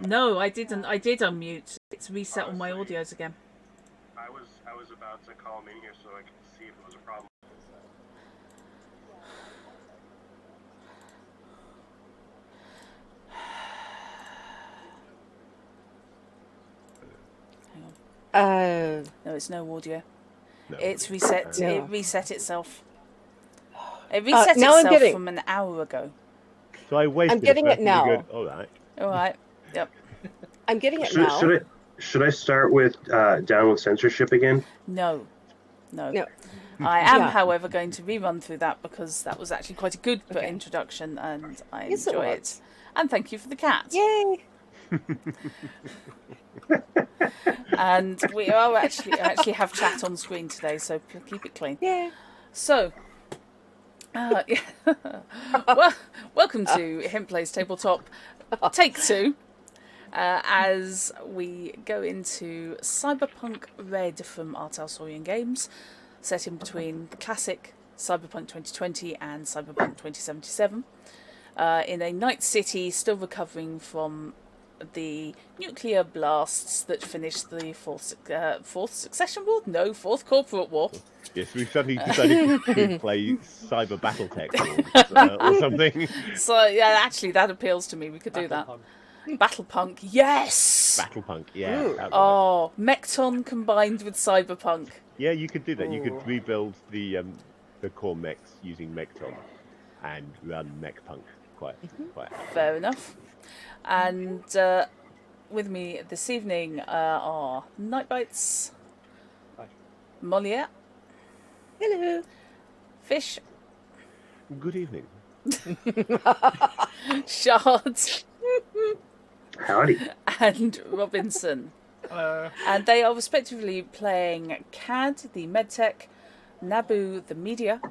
No, I didn't. I did unmute. It's reset all my audios again. I was about to call him in here so I could see if it was a problem. Hang on. No, it's no audio. No. It's reset. No. It reset itself. It reset now I'm itself getting- from an hour ago. So I wasted. I'm getting a it now. Good, all right. All right. Yep. I'm getting it now. Should I start with down with censorship again? No. No. I am, Yeah. however, going to rerun through that because that was actually quite a good introduction, and I Yes, it enjoy it. was. And thank you for the cat. Yay! And we are actually have chat on screen today, so keep it clean. Yay! So, well, welcome to Him Plays Tabletop, take 2, as we go into Cyberpunk Red from Artalsorian Games, set in between the classic Cyberpunk 2020 and Cyberpunk 2077, in a night city still recovering from the nuclear blasts that finished the fourth succession war? No, fourth corporate war. Yes, we've suddenly decided to play Cyber Battletech or something. So yeah, actually that appeals to me. We could do that. Battlepunk, yes. Battlepunk, yeah. Ooh. Oh, Mechton combined with Cyberpunk. Yeah, you could do that. You could rebuild the core mechs using Mechton and run Mechpunk quite. Fair enough. And with me this evening are Nightbites, Molière, Hello. Fish, Good evening. Shard, Howdy. and Robinson. And they are respectively playing Cad, the medtech, Nabu, the media,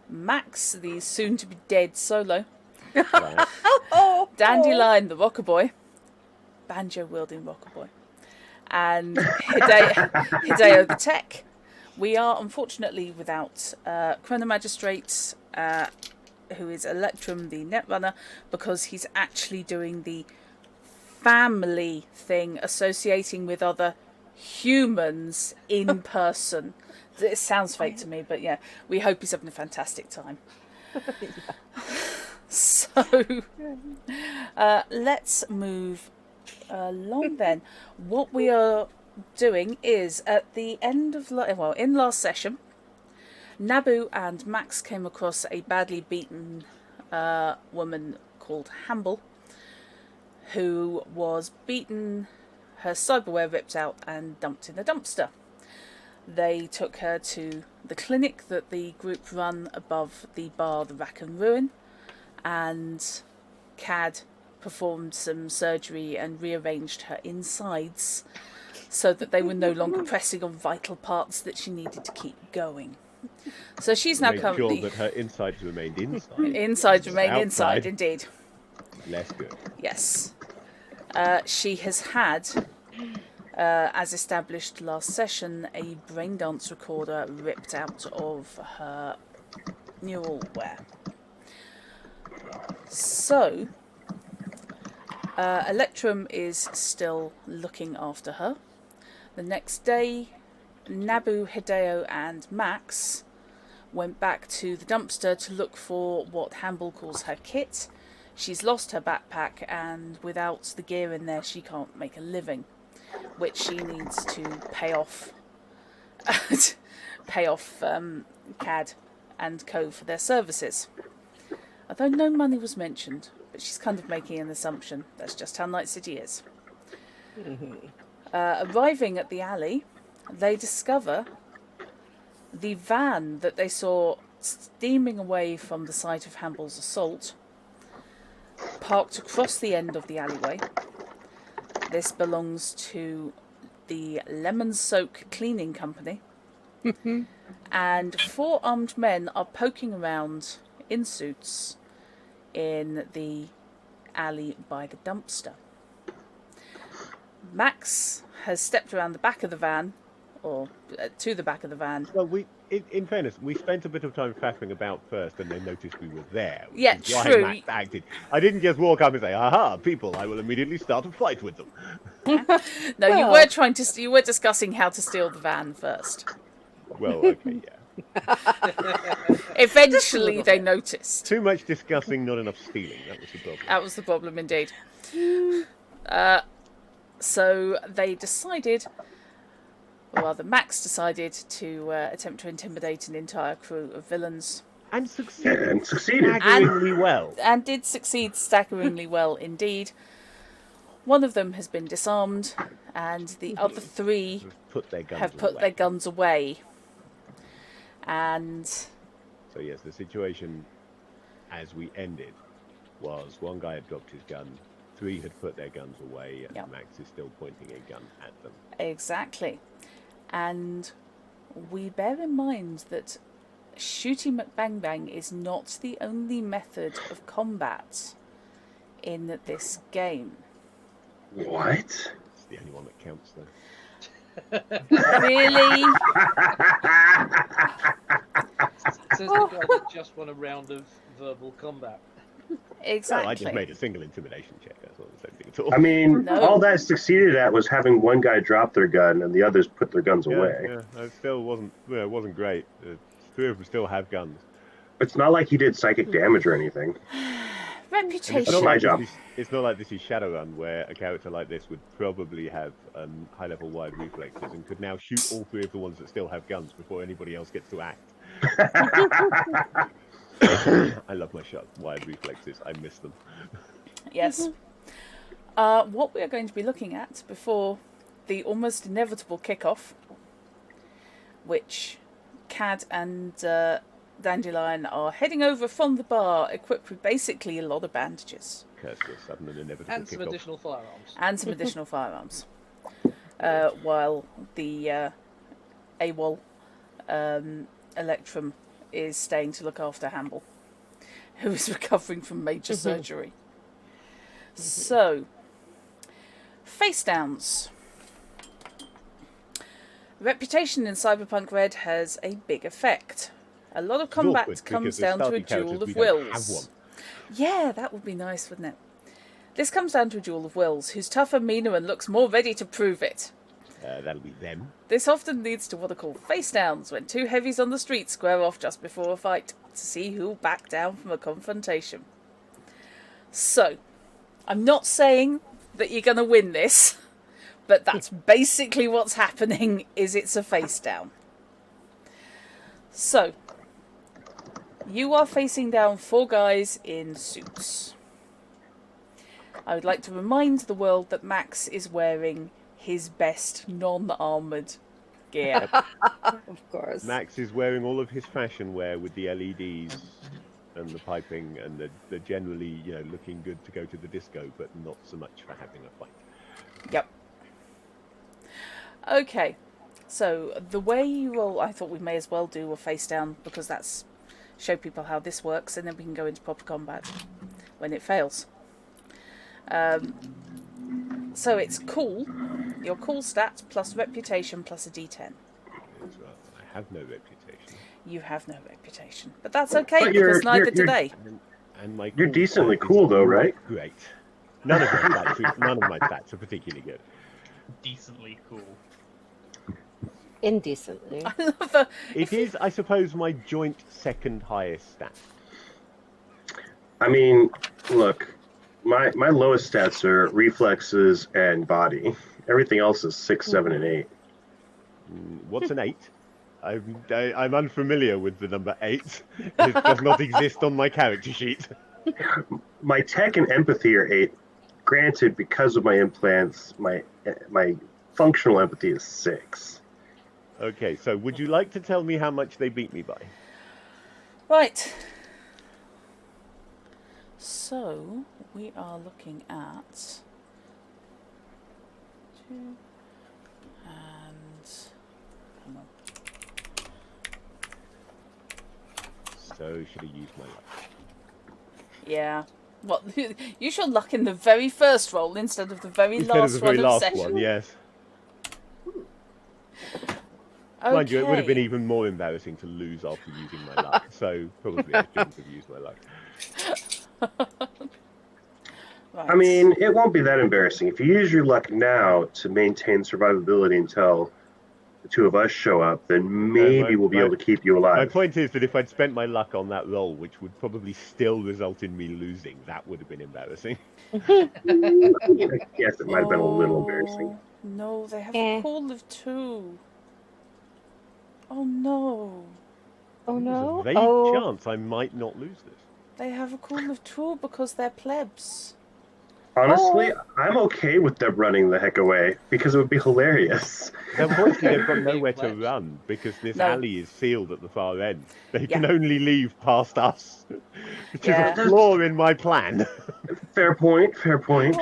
Max, the soon-to-be-dead solo, Right. Dandelion, the rocker boy, banjo-wielding rocker boy, and Hideo, the tech. We are unfortunately without Chronomagistrate, who is Electrum, the netrunner, because he's actually doing the family thing, associating with other humans in person. It sounds fake to me, but yeah, we hope he's having a fantastic time. So, let's move along then. What we are doing is, at the end of, in last session, Nabu and Max came across a badly beaten woman called Hamble, who was beaten, her cyberware ripped out and dumped in a dumpster. They took her to the clinic that the group run above the bar, the Rack and Ruin, and Cad performed some surgery and rearranged her insides so that they were no longer pressing on vital parts that she needed to keep going. So she's now Make currently... sure that her insides remained inside. Insides remain Outside. inside, indeed. Less good. Yes. She has had, as established last session, a brain dance recorder ripped out of her neural wear. So, Electrum is still looking after her. The next day, Nabu, Hideo and Max went back to the dumpster to look for what Hamble calls her kit. She's lost her backpack, and without the gear in there she can't make a living, which she needs to pay off CAD and Co for their services. Although no money was mentioned, but she's kind of making an assumption. That's just how Night City is. Arriving at the alley, they discover the van that they saw steaming away from the site of Hamble's assault, parked across the end of the alleyway. This belongs to the Lemon Soak Cleaning Company. And 4 armed men are poking around in suits in the alley by the dumpster. Max has stepped around the back of the van, or to the back of the van. Well, in fairness, we spent a bit of time faffing about first, and they noticed we were there. Which Yeah, is why true. Max acted. I didn't just walk up and say, "Aha, people! I will immediately start a fight with them." No, you were you were discussing how to steal the van first. Well, okay, yeah. Eventually, they noticed. Too much discussing, not enough stealing. That was the problem. That was the problem, indeed. So they decided, or rather, Max decided to attempt to intimidate an entire crew of villains. And succeeded. Yeah, and succeeded. Staggeringly well. And did succeed staggeringly well indeed. One of them has been disarmed, and the other three have put their guns away. And so yes, the situation as we ended was one guy had dropped his gun, three had put their guns away, and Max is still pointing a gun at them. Exactly. And we bear in mind that shooting McBang is not the only method of combat in this game. What? It's the only one that counts, though. Really? Says the guy that just won a round of verbal combat. Exactly. No, I just made a single intimidation check. That's not the same thing at all. I mean, No. all that succeeded at was having one guy drop their gun and the others put their guns away. Yeah, it still wasn't. Well, it wasn't great. Three of them still have guns. It's not like he did psychic damage or anything. Reputation. It's not my job. It's not like this is Shadowrun, where a character like this would probably have high-level wide reflexes and could now shoot all three of the ones that still have guns before anybody else gets to act. I love my wide reflexes. I miss them. Yes. What we are going to be looking at before the almost inevitable kickoff, which Cad and Dandelion are heading over from the bar, equipped with basically a lot of bandages. Curse the sudden and inevitable And some kickoff. additional firearms. And some additional firearms. While the AWOL Electrum is staying to look after Hamble, who is recovering from major surgery. So, face downs. Reputation in Cyberpunk Red has a big effect. A lot of combat comes down to a duel of wills. Yeah, that would be nice, wouldn't it? This comes down to a duel of wills. Who's tougher, meaner, and looks more ready to prove it? That'll be them. This often leads to what are called face downs, when two heavies on the street square off just before a fight to see who'll back down from a confrontation. So, I'm not saying that you're going to win this, but that's basically what's happening, is it's a face down. So, you are facing down four guys in suits. I would like to remind the world that Max is wearing his best non-armoured gear. Of course. Max is wearing all of his fashion wear with the LEDs and the piping and the generally, looking good to go to the disco, but not so much for having a fight. Yep. Okay, so the way you roll, I thought we may as well do a face down, because that's show people how this works, and then we can go into proper combat when it fails. So it's cool, your cool stat plus reputation plus a D10. I have no reputation. You have no reputation, but that's okay, But because neither do they. And my You're cool decently stat cool, is though, right? Great. None of my stats are particularly good. Decently cool. Indecently. I love the, It is, I suppose, my joint second highest stat. I mean, look, my lowest stats are reflexes and body. Everything else is 6, 7, and 8. What's an 8? I'm unfamiliar with the number 8. It does not exist on my character sheet. My tech and empathy are 8. Granted, because of my implants, my functional empathy is 6. Okay, so would you like to tell me how much they beat me by? right. So we are looking at 2 and hang on. So should I use my luck? Yeah. What? Use your luck in the very first roll instead of the very Instead of last the very one of last session. one, yes. Okay. Mind you, it would have been even more embarrassing to lose after using my luck. So probably I shouldn't have used my luck. Right. I mean, it won't be that embarrassing. If you use your luck now to maintain survivability until the two of us show up, then maybe we'll be able to keep you My alive. point is that if I'd spent my luck on that roll, which would probably still result in me losing, that would have been embarrassing. Yes, it might have been a little embarrassing. No, they have a call of 2. Oh no. Oh no. There's a vague chance I might not lose this. They have a call of 2 because they're plebs. Honestly, I'm okay with them running the heck away because it would be hilarious. Unfortunately, they've got nowhere to run because this alley is sealed at the far end. They can only leave past us, which is a flaw in my plan. Fair point, fair point.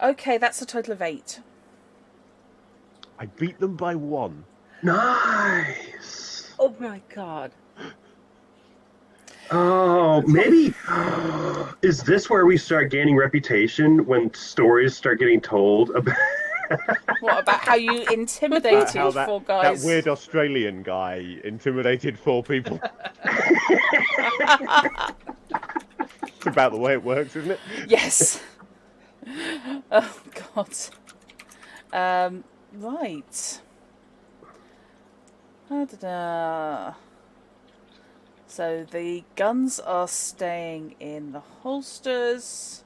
Okay, that's a total of 8. I beat them by 1. Nice. Oh my god. Oh, maybe. Is this where we start gaining reputation when stories start getting told about? What about how you intimidated how 4 guys? That weird Australian guy intimidated 4 people. It's about the way it works, isn't it? Yes. Oh god. Right. Da-da-da. So the guns are staying in the holsters,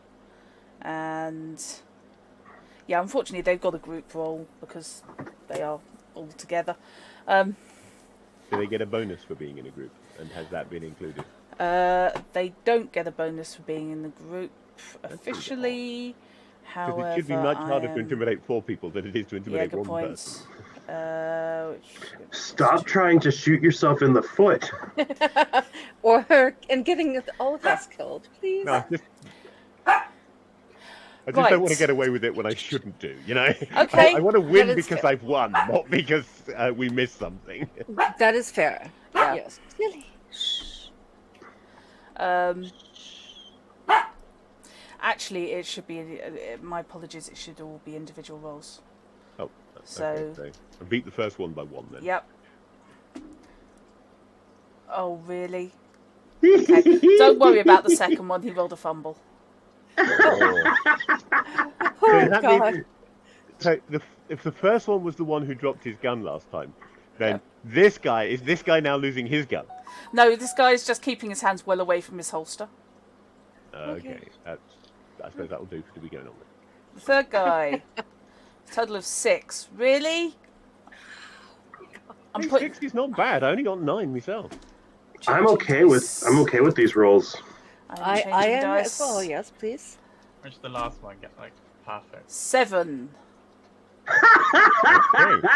and yeah, unfortunately they've got a group roll because they are all together. Do they get a bonus for being in a group, and has that been included? They don't get a bonus for being in the group officially. However, because it should be much harder to intimidate 4 people than it is to intimidate good 1 point. person. Stop trying to shoot yourself in the foot. And getting all of us killed, please. No, I just don't want to get away with it when I shouldn't do, you know? Okay. I want to win That is because fair. I've won, not because we missed something. That is fair. Yeah. Yes. Really? Actually, it should be. My apologies. It should all be individual rolls. Oh, So- okay, so I beat the first one by 1 then. Yep. Oh really? Okay. Don't worry about the second one. He rolled a fumble. Oh. Oh So that god. means- So if the first one was the one who dropped his gun last time, then this guy now losing his gun? No, this guy is just keeping his hands well away from his holster. Okay, I suppose that will do for to be going on with. The third guy, total of 6. Really? I'm putting. 6 is not bad. I only got 9 myself. I'm okay with these rolls. I am as well, yes, please. Which the last one get like perfect. 7. Okay.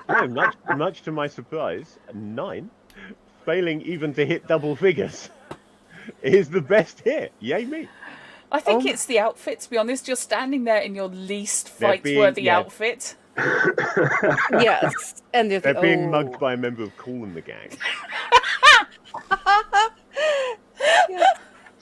No, much to my surprise, 9, failing even to hit double figures, is the best hit. Yay me! I think it's the outfit. To be honest, you're standing there in your least fight-worthy outfit. Yes, and They're being mugged by a member of Cool and the Gang.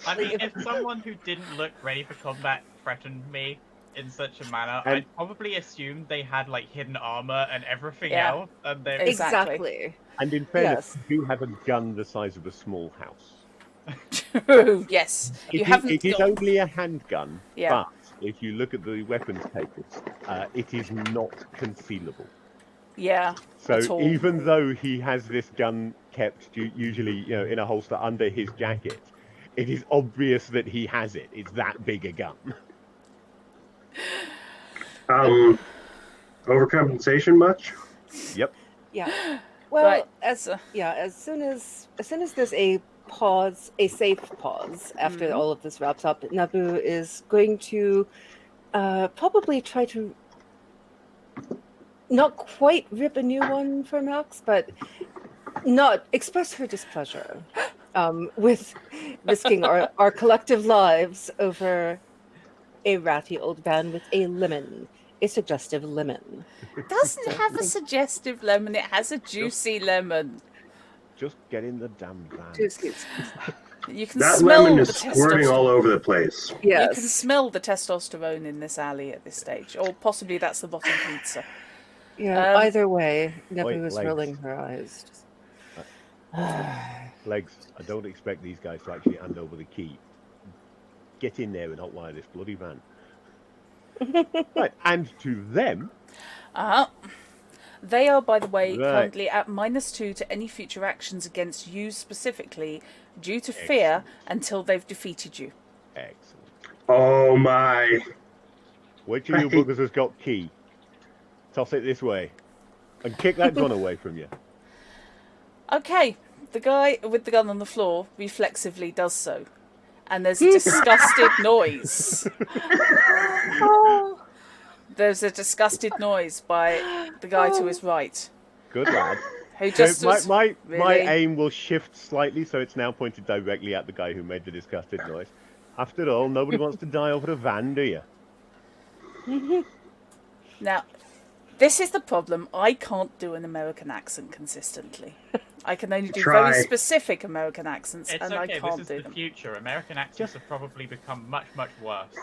I mean, if someone who didn't look ready for combat threatened me in such a manner, And- I'd probably assume they had like hidden armor and everything Yeah. else, and they Exactly. And in fairness, Yes. you do have a gun the size of a small house. True. Yes. You haven't It is got. only a handgun, Yeah. but if you look at the weapons tables, it is not concealable. Yeah. So at all. even though he has this gun kept usually, in a holster under his jacket, it is obvious that he has it. It's that big a gun. Overcompensation much? Yep. Yeah. Well, Right. as soon as there's a pause, a safe pause after all of this wraps up, Nabu is going to probably try to not quite rip a new one for Max, but not express her displeasure with risking our collective lives over a ratty old man with a lemon, a suggestive lemon. It doesn't have a suggestive lemon. It has a juicy lemon. Just get in the damn van. Juicy. You can That smell lemon the is squirting testosterone. all over the place. Yes. You can smell the testosterone in this alley at this stage, or possibly that's the bottom pizza. Yeah, either way, Nebu Wait, was legs. rolling her eyes. Legs, I don't expect these guys to actually hand over the key. Get in there and hotwire this bloody van. Right, and to them... They are, by the way, Right. currently at -2 to any future actions against you specifically due to fear until they've defeated you. Excellent. Oh my. Which of you Right. buggers has got key? Toss it this way. And kick that gun away from you. Okay, the guy with the gun on the floor reflexively does so. And there's a disgusted noise. There's a disgusted noise by the guy to his right. Good lad. Who just So was, my really? aim will shift slightly, so it's now pointed directly at the guy who made the disgusted noise. After all, nobody wants to die over a van, do you? Now, this is the problem. I can't do an American accent consistently. I can only do Try. very specific American accents, It's and okay, I can't this is do the them. future. American accents have probably become much, much worse.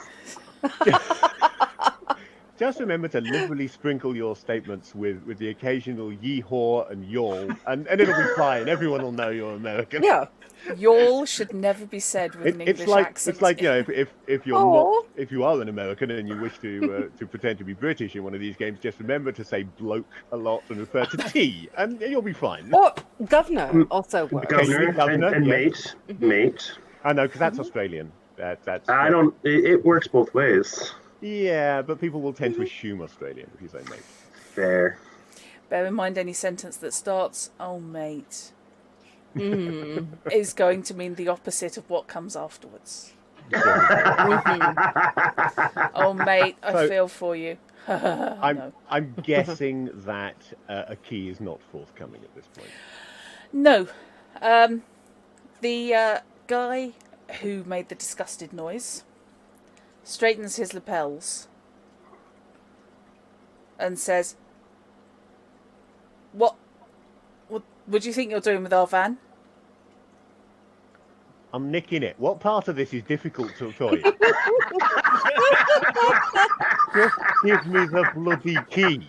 Just remember to liberally sprinkle your statements with the occasional yee-haw and yawl, and it'll be fine. Everyone will know you're American. Yeah. Y'all should never be said with an English accent. It's like, you know, if you're Aw. not, if you are an American and you wish to pretend to be British in one of these games, just remember to say bloke a lot and refer to tea, and you'll be fine. Or governor also works. Governor, Governor, and yeah. mate. Mate. I know, because that's Australian. That's I don't. It works both ways. Yeah, but people will tend to assume Australian if you say mate. Fair. Bear in mind any sentence that starts, "Oh, mate," is going to mean the opposite of what comes afterwards. Oh, mate, I So- feel for you. No. I'm guessing that a key is not forthcoming at this point. No. The guy who made the disgusted noise straightens his lapels and says, What do you think you're doing with our van? I'm nicking it. What part of this is difficult to tell you? Just give me the bloody key.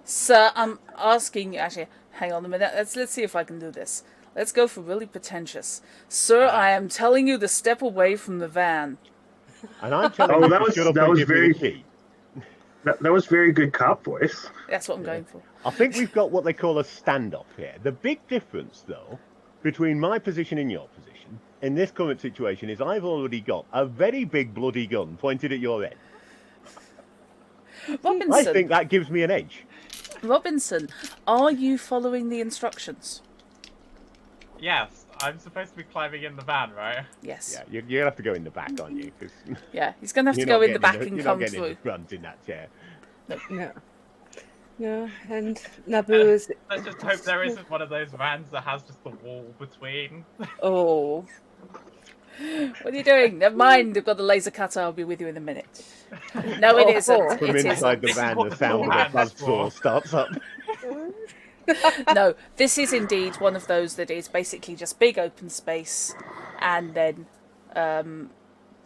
Sir, I'm asking you, actually, hang on a minute, let's see if I can do this. Let's go for really pretentious. Sir, I am telling you to step away from the van. And I'm telling Oh, you that to was- shut up that and was give me very- the key. That was very good cop voice. That's what I'm going for. I think we've got what they call a standoff here. The big difference, though, between my position and your position in this current situation is I've already got a very big bloody gun pointed at your head. I Robinson, think that gives me an edge. Robinson, are you following the instructions? Yes, I'm supposed to be climbing in the van, right? Yes. Yeah, you're going to have to go in the back, aren't you? 'Cause Yeah, he's going to have to you're go not in the getting back and you're come not getting in through. the front in that chair. No. No, and Nabu is... Let's just hope there isn't one of those vans that has just the wall between. Oh. What are you doing? Never mind, I've got the laser cutter. I'll be with you in a minute. No, it isn't. From It inside the This is van, what the the sound of van a is buzzsaw for. starts up. No, this is indeed one of those that is basically just big open space and then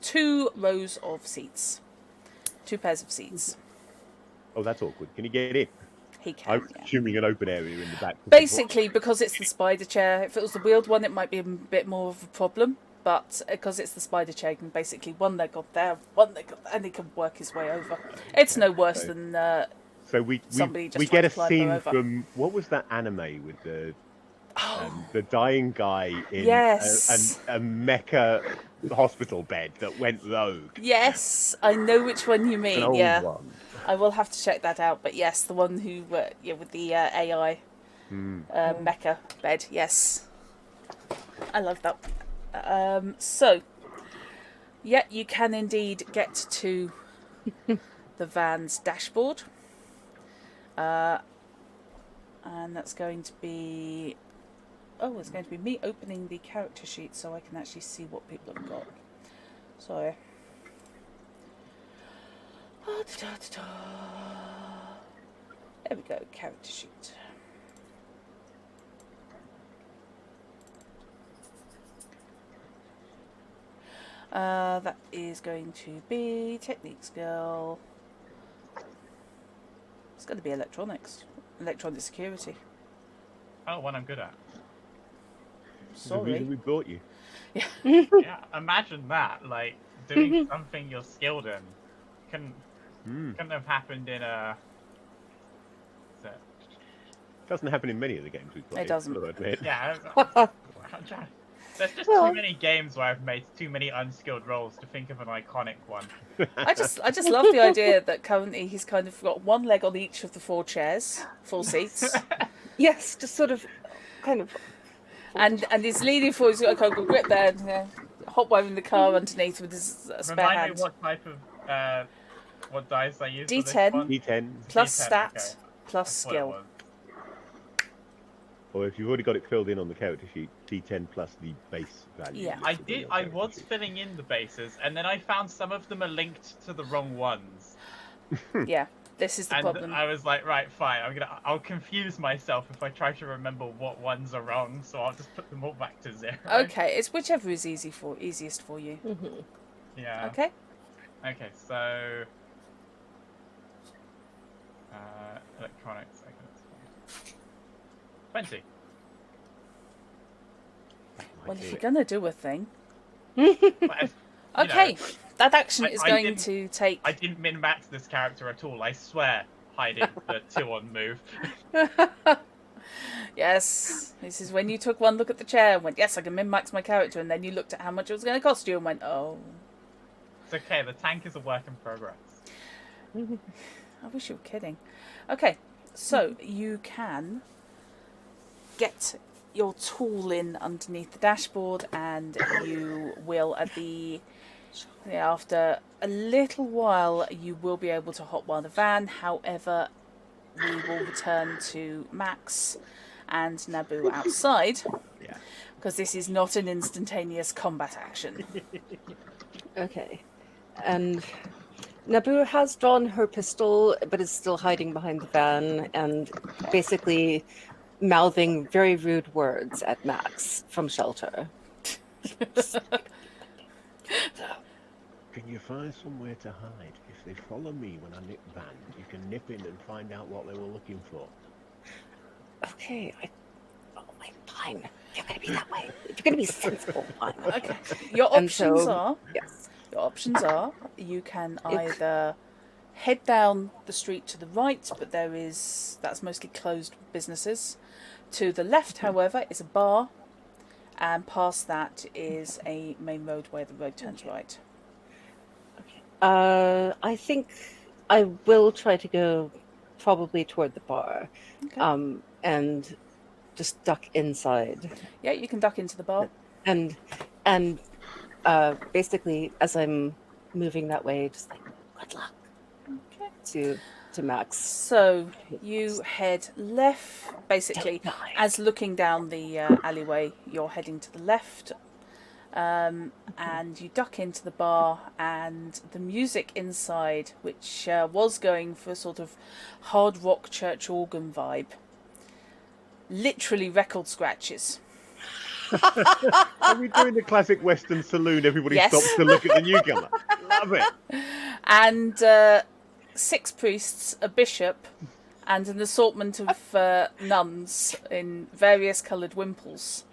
2 rows of seats. 2 pairs of seats. Oh, that's awkward. Can you get in? He can, I'm yeah. assuming an open area in the back. Basically, because it's the spider chair, if it was the wheeled one, it might be a bit more of a problem. But because it's the spider chair, you can basically one leg up there, one leg up, and he can work his way over. It's no worse than So we somebody just get tried a to climb scene her over. from what was that anime with the dying guy in Yes. a mecha hospital bed that went rogue. Yes, I know which one you An mean. old Yeah, one. I will have to check that out. But yes, the one who with the AI mecha bed. Yes, I love that. So, yeah, you can indeed get to the van's dashboard. And that's going to be... Oh, it's going to be me opening the character sheet so I can actually see what people have got. Sorry. There we go, character sheet. That is going to be technique skill. It's going to be electronic security. Oh, one I'm good at. There's a Sorry. reason we brought you. Yeah, imagine that. Like, doing something you're skilled in couldn't have happened in a... Doesn't happen in many of the games we've played. It doesn't. I'll admit. Yeah. There's just Well- too many games where I've made too many unskilled rolls to think of an iconic one. I just love the idea that currently he's kind of got one leg on each of the 4 chairs, 4 seats, Yes, just sort of, kind of. and he's leaning forward. He's got a kind of grip there, and, hot waving the car underneath with his spare Remind hand. me what type of what dice I use for D10. this one? D10. Plus D10, stat, okay. plus That's what it skill. was. Or if you've already got it filled in on the character sheet, D10 plus the base value. Yeah. I listed on did. your I character was sheet. filling in the bases, and then I found some of them are linked to the wrong ones. Yeah, this is the And problem. I was like, right, fine. I'll confuse myself if I try to remember what ones are wrong. So I'll just put them all back to 0. Okay, it's whichever is easiest for you. Yeah. Okay. Okay. So. Electronics. I can 20. Well, do if you're it. gonna do a thing, But okay, that action is I going didn't- to take. I didn't min-max this character at all. I swear. Hiding the 2-on move. Yes, this is when you took one look at the chair and went, yes, I can min-max my character, and then you looked at how much it was going to cost you and went, oh, It's okay. The tank is a work in progress. I wish you were kidding. Okay, so you can get your tool in underneath the dashboard, and you will after a little while you will be able to hotwire the van. However, we will return to Max and Naboo outside, Yeah. because this is not an instantaneous combat action. Okay. And Naboo has drawn her pistol, but is still hiding behind the van and basically mouthing very rude words at Max from shelter. Can you find somewhere to hide? If they follow me when I nip van, you can nip in and find out what they were looking for. Okay. Fine. If you're going to be that way. If you're going to be sensible, fine. Okay, your And options so- are. Yes. Your options are you can either head down the street to the right, but that's mostly closed businesses. To the left, however, is a bar, and past that is a main road where the road turns right. I think I will try to go probably toward the bar, Okay. and just duck inside. Yeah, you can duck into the bar. And basically, as I'm moving that way, just like, good luck Okay. to Max. So you head left, basically, Don't die. as looking down the alleyway, you're heading to the left, and you duck into the bar, and the music inside, which was going for a sort of hard rock church organ vibe, literally record scratches. Are we doing the classic Western saloon? Everybody Yes. stops to look at the newcomer. Love it. And 6 priests, a bishop, and an assortment of nuns in various coloured wimples.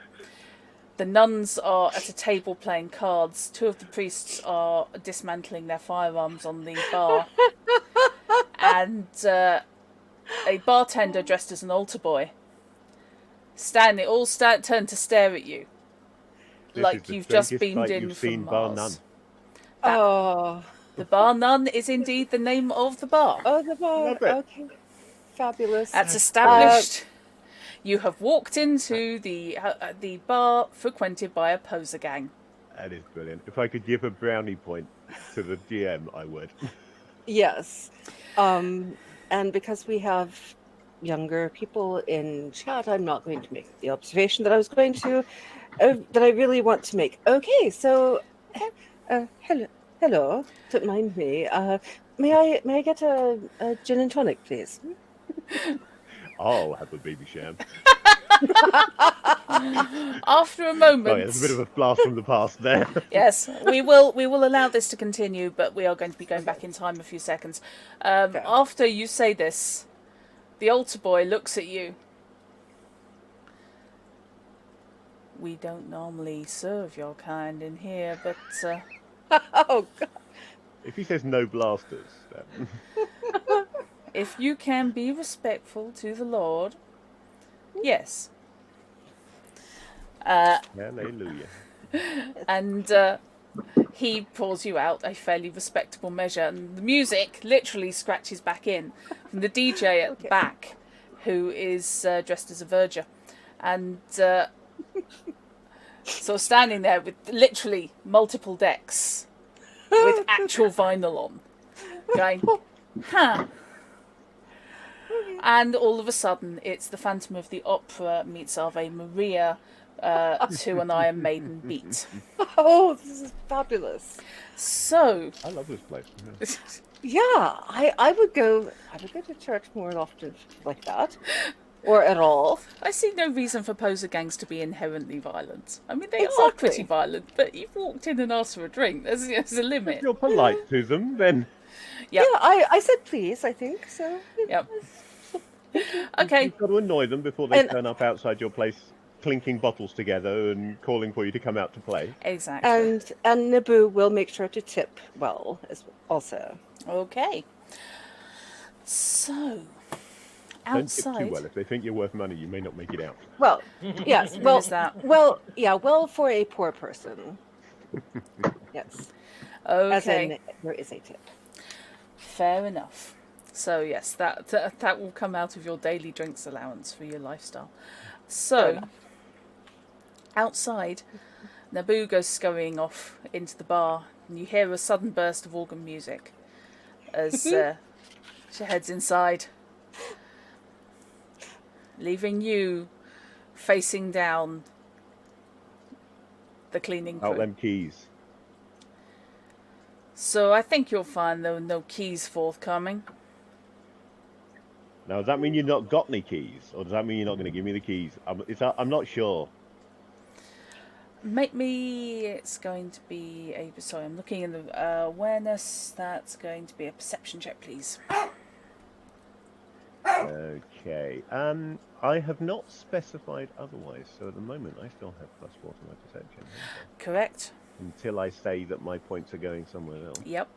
The nuns are at a table playing cards. 2 of the priests are dismantling their firearms on the bar. And a bartender dressed as an altar boy. Turn to stare at you. This Like is the you've just strangest beamed sight in you've from seen, bar Mars. none. Oh, The Bar Nun is indeed the name of the bar. the bar. Love it. Okay, fabulous. That's established. You have walked into the bar frequented by a poser gang. That is brilliant. If I could give a brownie point to the GM, I would. Yes, and because we have younger people in chat, I'm not going to make the observation that I was going to, that I really want to make. Okay, so hello. Don't mind me. May I get a gin and tonic, please? I'll have a baby sham. After a moment, Oh, yeah, there's a bit of a blast from the past there. yes, we will allow this to continue, but we are going to be going back in time a few seconds. After you say this, the altar boy looks at you. We don't normally serve your kind in here, but Oh God. If he says no blasters, then... if you can be respectful to the Lord, yes. Hallelujah. And he pours you out a fairly respectable measure, and the music literally scratches back in from the DJ at the back, who is dressed as a verger, and sort of standing there with literally multiple decks with actual vinyl on, going, huh. And all of a sudden, it's the Phantom of the Opera meets Ave Maria to an Iron Maiden beat. Oh, this is fabulous. So, I love this place. Yeah, I would go to church more often like that, or at all. I see no reason for poser gangs to be inherently violent. I mean, they are Exactly. pretty violent, but you've walked in and asked for a drink. There's a limit. If you're polite to them, then... Yep. Yeah, I said please, I think, so. Yep. Okay. You've got to annoy them before they turn up outside your place, clinking bottles together and calling for you to come out to play. Exactly. And Naboo will make sure to tip well as also. Okay. So, Don't tip too outside. well. If they think you're worth money, you may not make it out. Well, yes. Well, Is that? well, yeah. Well, for a poor person. Yes. As in, Okay. there is a tip. Fair enough. So yes, that will come out of your daily drinks allowance for your lifestyle. Fair So, enough. outside, Naboo goes scurrying off into the bar, and you hear a sudden burst of organ music as she heads inside, leaving you facing down the cleaning crew. Out them keys. So I think you'll find there were no keys forthcoming. Now, does that mean you've not got any keys? Or does that mean you're not going to give me the keys? I'm not sure. Make me. It's going to be a. Sorry, I'm looking in the awareness. That's going to be a perception check, please. Okay. I have not specified otherwise, so at the moment I still have +4 to my perception. Correct. Until I say that my points are going somewhere else. Yep.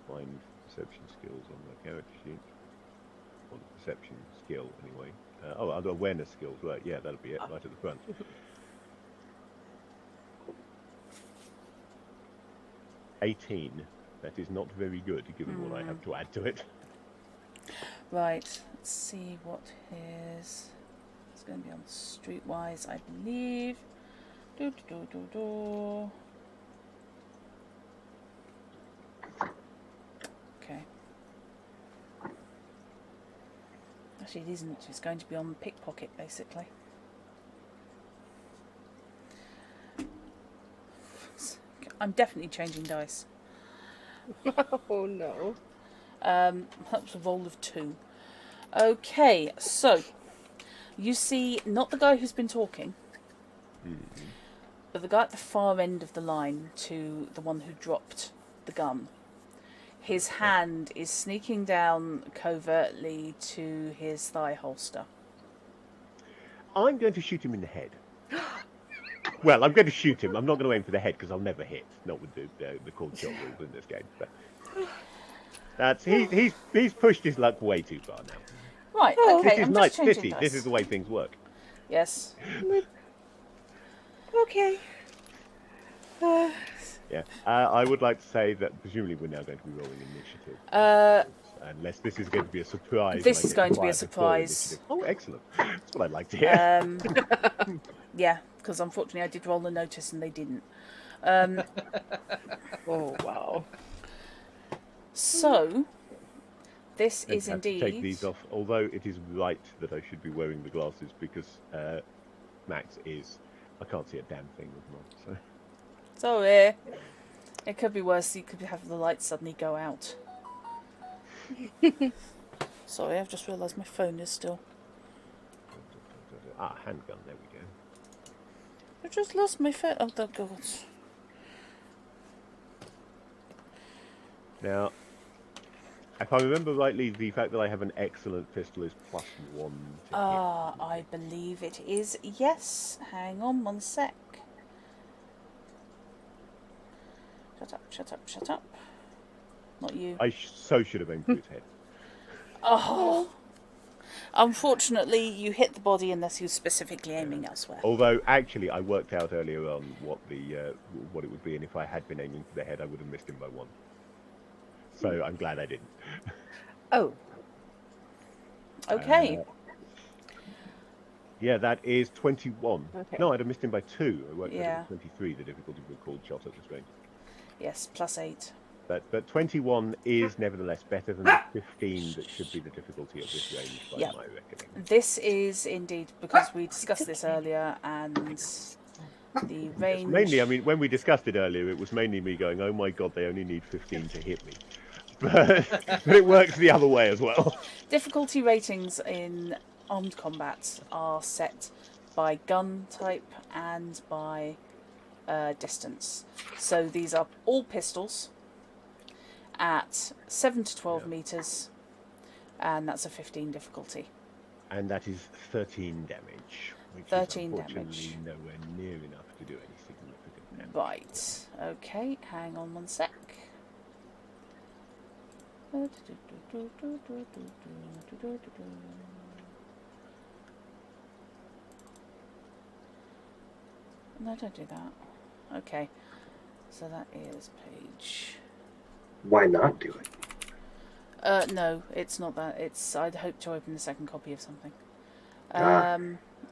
Find perception skills on the character sheet. Or the perception skill, anyway. The awareness skills, right? Yeah, that'll be it, right at the front. 18. That is not very good, given what I have to add to it. Right. Let's see what his. It's going to be on Streetwise, I believe. Do do do do do. Okay. Actually, it isn't. It's going to be on pickpocket, basically. I'm definitely changing dice. Oh no. That's a roll of 2. Okay, so you see not the guy who's been talking, but the guy at the far end of the line to the one who dropped the gun. His hand is sneaking down covertly to his thigh holster. I'm going to shoot him in the head. Well, I'm going to shoot him. I'm not going to aim for the head because I'll never hit. Not with the cold shot rules in this game. But he's pushed his luck way too far now. Right, Oh. okay, This is I'm Night just changing City. dice. This is the way things work. Yes. Okay. Yeah. I would like to say that presumably we're now going to be rolling initiative. Unless this is going to be a surprise. This and I is get going to be a fired before surprise. initiative. Oh, excellent. That's what I'd like to hear. Yeah, because unfortunately I did roll a notice and they didn't. Oh wow. So, this And is have to indeed. take these off, although it is right that I should be wearing the glasses because Max is... I can't see a damn thing with them on, so... Sorry. It could be worse. You could have the lights suddenly go out. Sorry, I've just realised my phone is still. Ah, handgun. There we go. I just lost my phone. Oh, God. Now, if I remember rightly, the fact that I have an excellent pistol is +1 to I believe it is. Yes. Hang on one sec. Shut up, shut up, shut up. Not you. I so should have aimed for his head. Oh. Unfortunately, you hit the body unless you're specifically aiming elsewhere. Although, actually, I worked out earlier on what it would be, and if I had been aiming for the head, I would have missed him by 1. So I'm glad I didn't. Oh. Okay. Yeah, that is 21. Okay. No, I'd have missed him by 2. I worked out Yeah. it was 23, the difficulty of a called shot at this range. Yes, +8. But 21 is nevertheless better than the 15 that should be the difficulty of this range, by Yeah. my reckoning. This is indeed, because we discussed this earlier, and the range... Mainly, I mean, when we discussed it earlier, it was mainly me going, oh my god, they only need 15 to hit me. But it works the other way as well. Difficulty ratings in armed combat are set by gun type and by distance. So these are all pistols at 7 to 12 meters, and that's a 15 difficulty. And that is 13 damage, which 13 is unfortunately damage. nowhere near enough to do any significant damage. Right. Okay, hang on one sec. No, don't do that. Okay. So that is page... Why not do it? No, it's not that. It's... I'd hoped to open the second copy of something. Ah.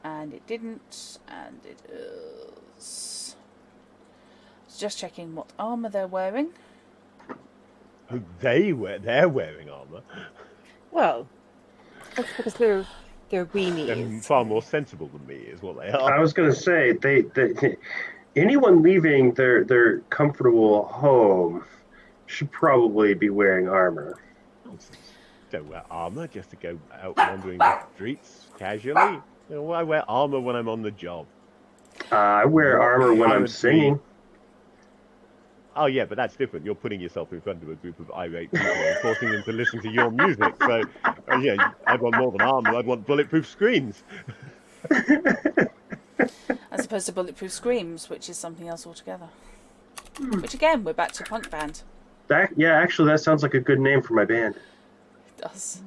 And it didn't, and it is... Just checking what armour they're wearing. Oh, they're wearing armour. Well, that's because they're weenies. They're far more sensible than me, is what they I are. was going to say, they anyone leaving their comfortable home should probably be wearing armor. Nonsense. Don't wear armour just to go out wandering the streets casually. You know, why wear armour when I'm on the job? I wear armor when I'm singing. Oh yeah, but that's different. You're putting yourself in front of a group of irate people and forcing them to listen to your music. So, yeah, I'd want more than armour. I'd want bulletproof screens. As opposed to bulletproof screams, which is something else altogether. Which again, we're back to punk band. Actually, that sounds like a good name for my band. It does.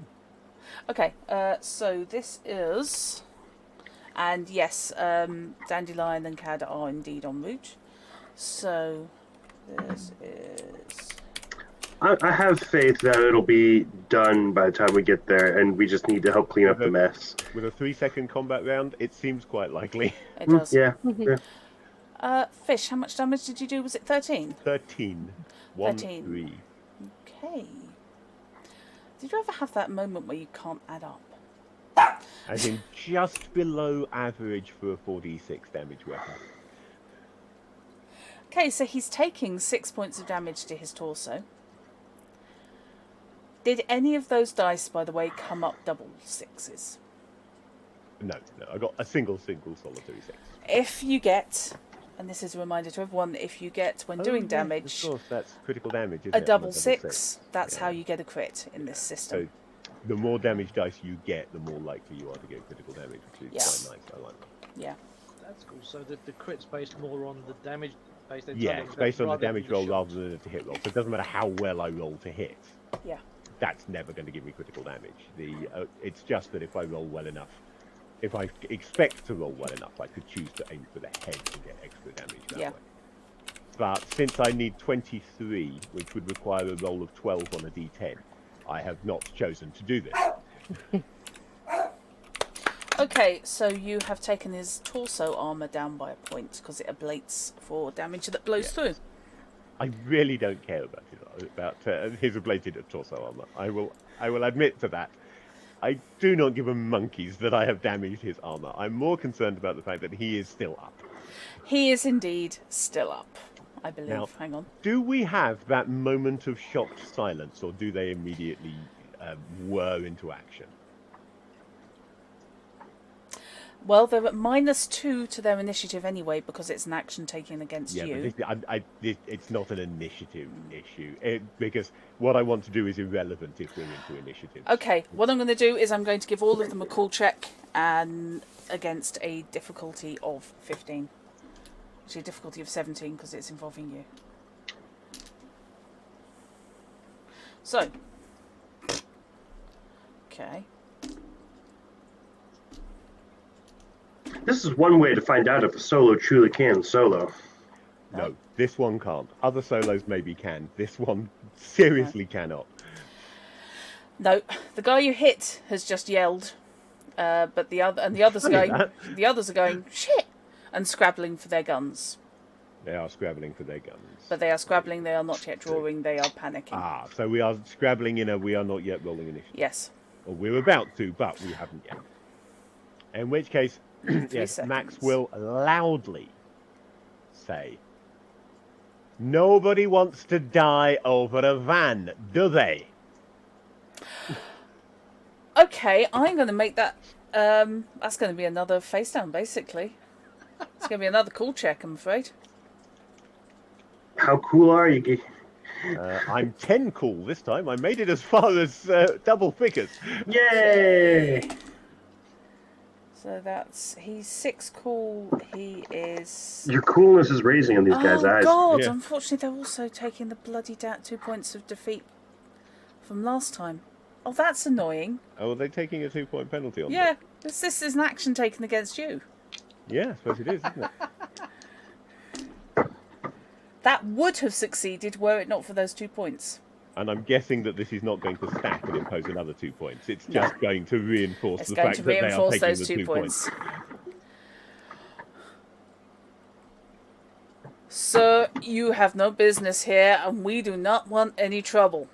Okay, so this is... And yes, Dandelion and Cad are indeed en route. So... This is... I have faith that it'll be done by the time we get there, and we just need to help clean up the mess. With a 3-second combat round, it seems quite likely. It does. Yeah. Fish, how much damage did you do? Was it 13? 13. 13. 3. Okay. Did you ever have that moment where you can't add up? As in just below average for a 4d6 damage weapon. Okay, so he's taking 6 points of damage to his torso. Did any of those dice, by the way, come up double sixes? No, I got a single solitary 6. If you get, and this is a reminder to everyone, if you get, when doing yes, damage, of course, that's critical damage, isn't a it? double On six, that's Yeah. how you get a crit in this system. So the more damage dice you get, the more likely you are to get critical damage, which is Yeah. quite nice. I like that. Yeah. That's cool. So the crit's based more on the damage based. Yeah, it's based on the rather than damage roll shot. rather than the hit roll. So it doesn't matter how well I roll to hit. Yeah. That's never going to give me critical damage. It's just that if I roll well enough, if I expect to roll well enough, I could choose to aim for the head and get extra damage that Yeah. way. But since I need 23, which would require a roll of 12 on a d10, I have not chosen to do this. Okay, so you have taken his torso armor down by a point because it ablates for damage that blows through. I really don't care about his ablated torso armor. I will admit to that. I do not give a monkeys that I have damaged his armor. I'm more concerned about the fact that he is still up. He is indeed still up, I believe. Now, Hang on. do we have that moment of shocked silence, or do they immediately whir into action. Well, they're at -2 to their initiative anyway because it's an action taken against you. But it's not an initiative issue because what I want to do is irrelevant if we're into initiative. Okay, what I'm going to do is I'm going to give all of them a cool check and against a difficulty of 15. Actually, a difficulty of 17 because it's involving you. So, okay. This is one way to find out if a solo truly can solo. No, this one can't. Other solos maybe can. This one seriously cannot. No, the guy you hit has just yelled, but the others are going shit and scrabbling for their guns. They are scrabbling for their guns. But they are scrabbling. They are not yet drawing. They are panicking. Ah, so we are scrabbling in a we are not yet rolling initiative. Yes. Or we're about to, but we haven't yet. In which case, yes, seconds. Max will loudly say, "Nobody wants to die over a van, do they?" Okay, I'm going to make that. That's going to be another face down, basically. It's going to be another cool check, I'm afraid. How cool are you? I'm 10 cool this time. I made it as far as double figures. Yay! So he's 6 cool. He is. Your coolness is raising in these guys' eyes. Oh God! Yeah. Unfortunately, they're also taking the bloody 2 points of defeat from last time. Oh, that's annoying. Oh, are they taking a 2-point penalty on Yeah, that? this is an action taken against you. Yeah, I suppose it is, isn't it? That would have succeeded were it not for those 2 points. And I'm guessing that this is not going to stack and impose another 2 points. It's just going to reinforce It's the going fact to that they are reinforce taking those the 2 2 points. Sir, you have no business here, and we do not want any trouble.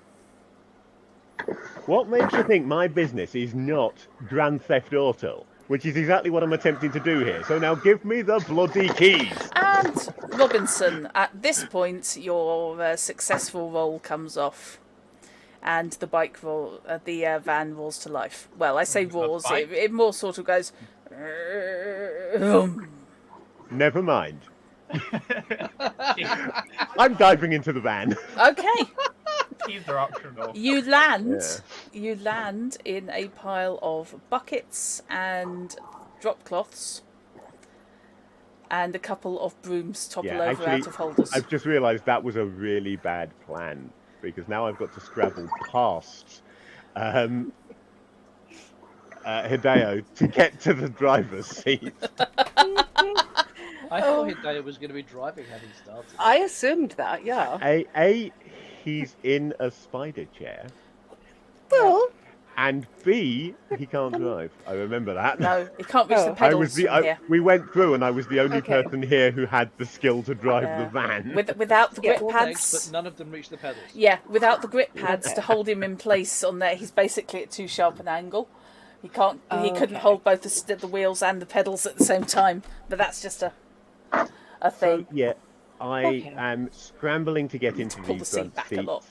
What makes you think my business is not Grand Theft Auto? Which is exactly what I'm attempting to do here. So now give me the bloody keys. And Robinson, at this point, your successful roll comes off, and the bike roll, the van roars to life. Well, I say roars; it more sort of goes. Never mind. I'm diving into the van. Okay, Keys are optional. you land. You land in a pile of buckets and drop cloths, and a couple of brooms topple over out of holders. I've just realised that was a really bad plan because now I've got to scrabble past Hideo to get to the driver's seat. I thought Hideo was going to be driving had he started. I assumed that, yeah. He's in a spider chair. Well, And B, he can't drive. I remember that. No, he can't reach the I pedals was from here. we went through, and I was the only Okay. person here who had the skill to drive the van. Without the grip Four legs, pads. but none of them reach the pedals. Yeah, without the grip pads to hold him in place on there, he's basically at too sharp an angle. He can't. He couldn't Okay. hold both the wheels and the pedals at the same time. But that's just a So thing. yeah, I Okay. am scrambling to get into Pull the the seat front back seat. a lot.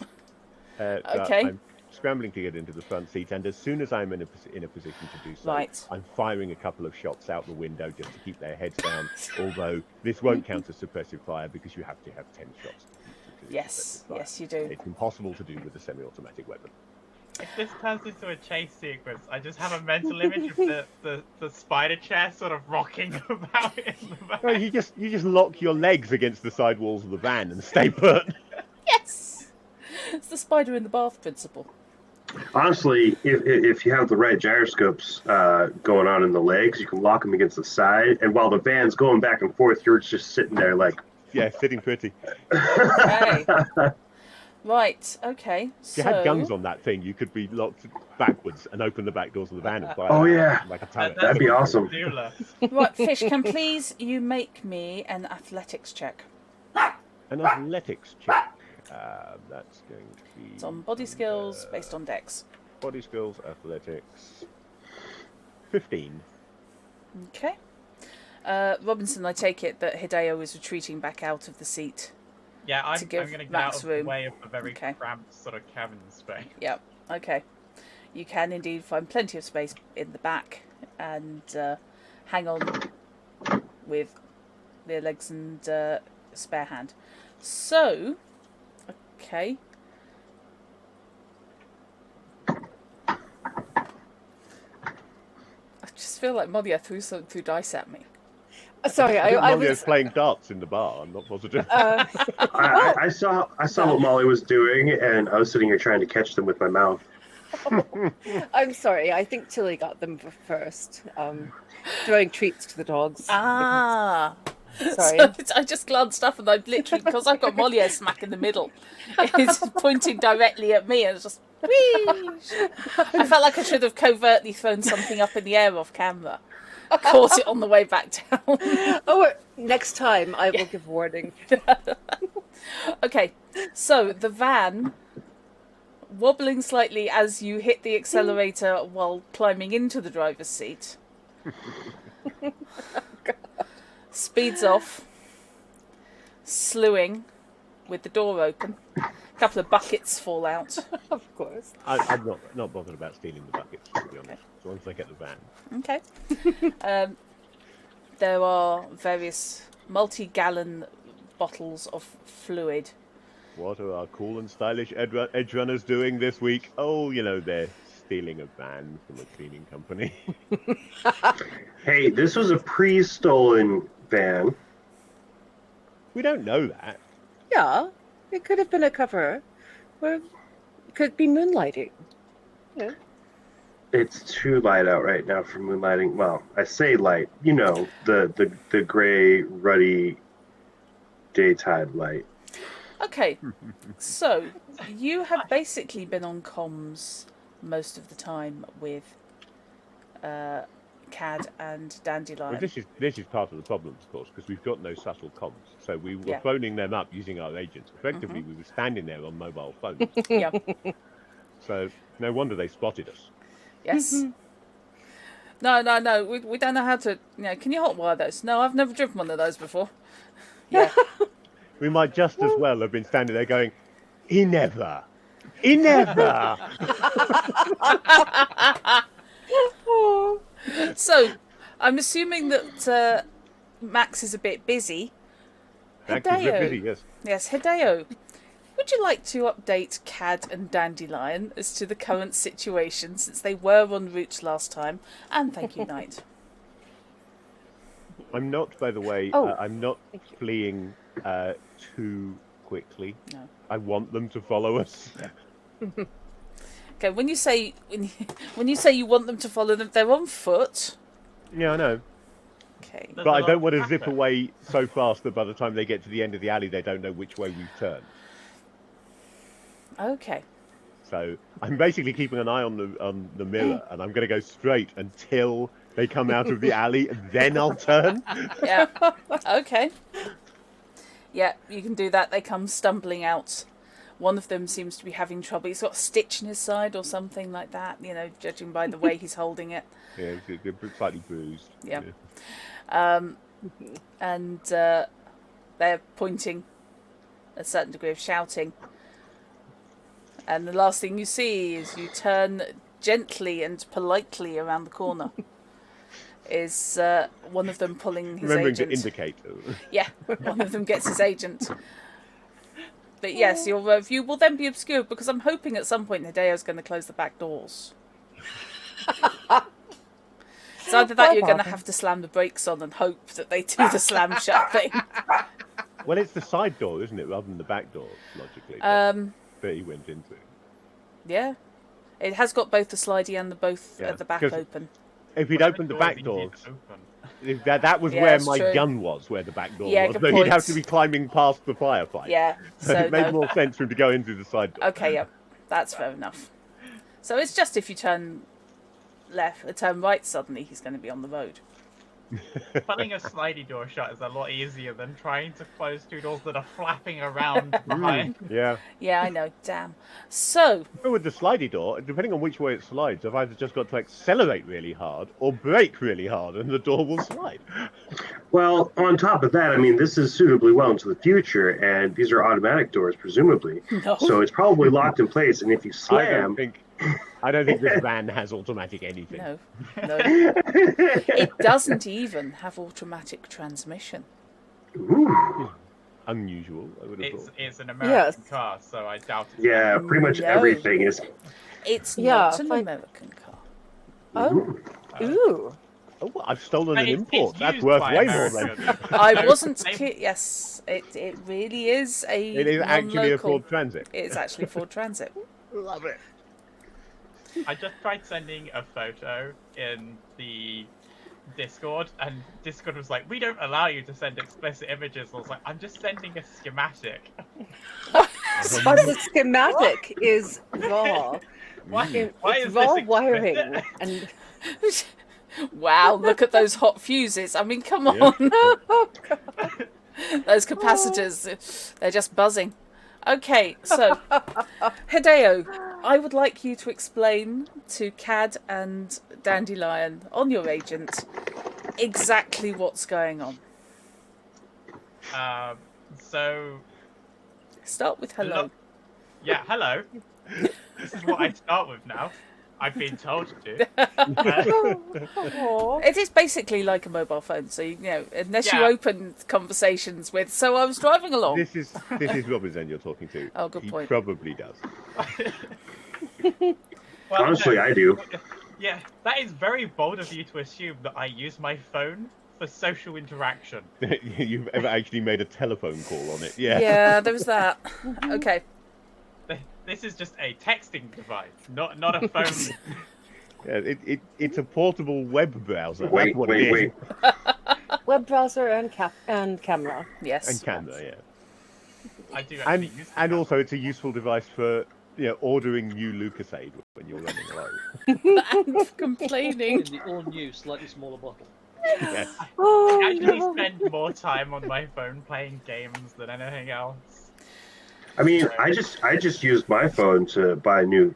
Okay. I'm scrambling to get into the front seat, and as soon as I'm in a position to do so, Right. I'm firing a couple of shots out the window just to keep their heads down. Although this won't count as suppressive fire because you have to have 10 shots. to Yes, suppressive fire. yes, you do. It's impossible to do with a semi-automatic weapon. If this turns into a chase sequence, I just have a mental image of the spider chair sort of rocking about in the back. No, you just lock your legs against the side walls of the van and stay put. Yes, it's the spider in the bath principle. Honestly, if you have the right gyroscopes going on in the legs, you can lock them against the side, and while the van's going back and forth, you're just sitting there like. Yeah, sitting pretty. Okay. Right. Okay. If you had guns on that thing, you could be locked backwards and open the back doors of the van and fire. Oh, out yeah. like a turret. That'd be awesome. Right, Fish. Can please you make me an athletics check? An athletics check. That's going to be. It's on body skills based on dex. Body skills, athletics. 15. Okay. Robinson, I take it that Hideo is retreating back out of the seat. Yeah, I'm To give going to get Max out of room. the way of the very Okay. cramped sort of cabin space. Yep. Okay. you can indeed find plenty of space in the back and hang on with their legs and spare hand. So, okay. I just feel like Modia threw dice at me. Sorry, I Molly was is playing darts in the bar. I'm not positive. I saw what Molly was doing, and I was sitting here trying to catch them with my mouth. I'm sorry. I think Tilly got them first. Throwing treats to the dogs. Ah. Sorry. So I just glanced up and I've literally, because I've got Moliere smack in the middle, it's pointing directly at me and it's just, whee! I felt like I should have covertly thrown something up in the air off camera. Caught it on the way back down. Oh, next time I will give warning. Okay, so the van, wobbling slightly as you hit the accelerator while climbing into the driver's seat, speeds off, slewing with the door open. A couple of buckets fall out. Of course. I'm not bothered about stealing the buckets, to be honest, as long as I get the van. Okay. There are various multi-gallon bottles of fluid. What are our cool and stylish edge runners doing this week? Oh, they're stealing a van from a cleaning company. Hey, this was a pre-stolen van. We don't know that. Yeah, it could have been a cover. Or it could be moonlighting. Yeah. It's too light out right now for moonlighting. Well, I say light. The gray, ruddy daytime light. Okay, so you have basically been on comms most of the time with Cad and Dandelion. Well, this is part of the problem, of course, because we've got no subtle comms. So we were phoning them up using our agents. Effectively, we were standing there on mobile phones. Yeah. So no wonder they spotted us. Yes. No. We don't know how to. Can you hotwire those? No, I've never driven one of those before. Yeah. We might just as well have been standing there going, he never. So, I'm assuming that Max is a bit busy. Max is a bit busy, yes. Yes, Hideo. Would you like to update Cad and Dandelion as to the current situation since they were en route last time? And thank you, Knight. I'm not, by the way, I'm not fleeing too quickly. No. I want them to follow us. Okay, when you say you want them to follow them, they're on foot. Yeah, I know. Okay. But I don't want to zip away so fast that by the time they get to the end of the alley, they don't know which way we've turned. Okay. So I'm basically keeping an eye on the mirror, and I'm going to go straight until they come out of the alley, and then I'll turn. Yeah. Okay. Yeah, you can do that. They come stumbling out. One of them seems to be having trouble. He's got a stitch in his side or something like that, judging by the way he's holding it. Yeah, they're slightly bruised. Yeah. And they're pointing, a certain degree of shouting. And the last thing you see is you turn gently and politely around the corner. Is one of them pulling his Remembering agent. to indicate. Yeah, one of them gets his agent. But yes, your view will then be obscured because I'm hoping at some point Hideo's going to close the back doors. So either that, you're going to have to slam the brakes on and hope that they do the slam shut thing. Well, it's the side door, isn't it, rather than the back door, logically. That he went into. Yeah, it has got both the slidey and both at the back open. If he'd opened the back door, that was Yeah, where it's my true. gun was, where the back door Yeah, was. good So point. he'd have to be climbing past the firefight. Yeah, So it made more sense for him to go into the side door. Okay, yeah, that's fair enough. So it's just if you turn left, turn right suddenly, he's going to be on the road. Putting a slidey door shut is a lot easier than trying to close two doors that are flapping around behind. Yeah. Yeah, I know, damn. So, But with the slidey door, depending on which way it slides, I've either just got to accelerate really hard or brake really hard, and the door will slide. Well, on top of that, I mean, this is suitably well into the future, and these are automatic doors, presumably. No. So it's probably locked in place, and if you I don't slam, think I don't think this van has automatic anything. No. It doesn't even have automatic transmission. Ooh. Unusual, I would have thought. It's an American Yes. car, so I doubt it. Yeah, pretty much No. everything is. It's Yeah, not an fine. American car. Oh, ooh. Oh, well, I've stolen an It's import. That's used worth by way more than. Americans. I wasn't They- yes, it really is a It is actually a non-local. Ford Transit. It's actually Ford Transit. Love it. I just tried sending a photo in the Discord, and Discord was like, "We don't allow you to send explicit images." I was like, "I'm just sending a schematic." But the schematic is raw. Why is It's raw this wiring. explicit? And Wow, look at those hot fuses. I mean, come on. Those capacitors, they're just buzzing. Okay, so Hideo, I would like you to explain to Cad and Dandelion on your agent exactly what's going on. So Start with hello. yeah, hello. This is what I start with now. I've been told to. It is basically like a mobile phone, so you know, unless you Yeah. open conversations with. So I was driving along. This is Robinson you're talking to. Oh, good he point. Probably does. Well, Honestly, no. I do. Yeah, that is very bold of you to assume that I use my phone for social interaction. You've ever actually made a telephone call on it? Yeah. Yeah, there was that. Okay. This is just a texting device, not a phone. Yeah, it's a portable web browser. Wait, That's what it wait, is. wait. web browser and camera. Yes. And camera, yeah. I do actually use the And camera. also it's a useful device for ordering new Lucasade when you're running low. And complaining. In the all-new, slightly smaller bottle. Yes. I actually spend more time on my phone playing games than anything else. I mean, I just used my phone to buy a new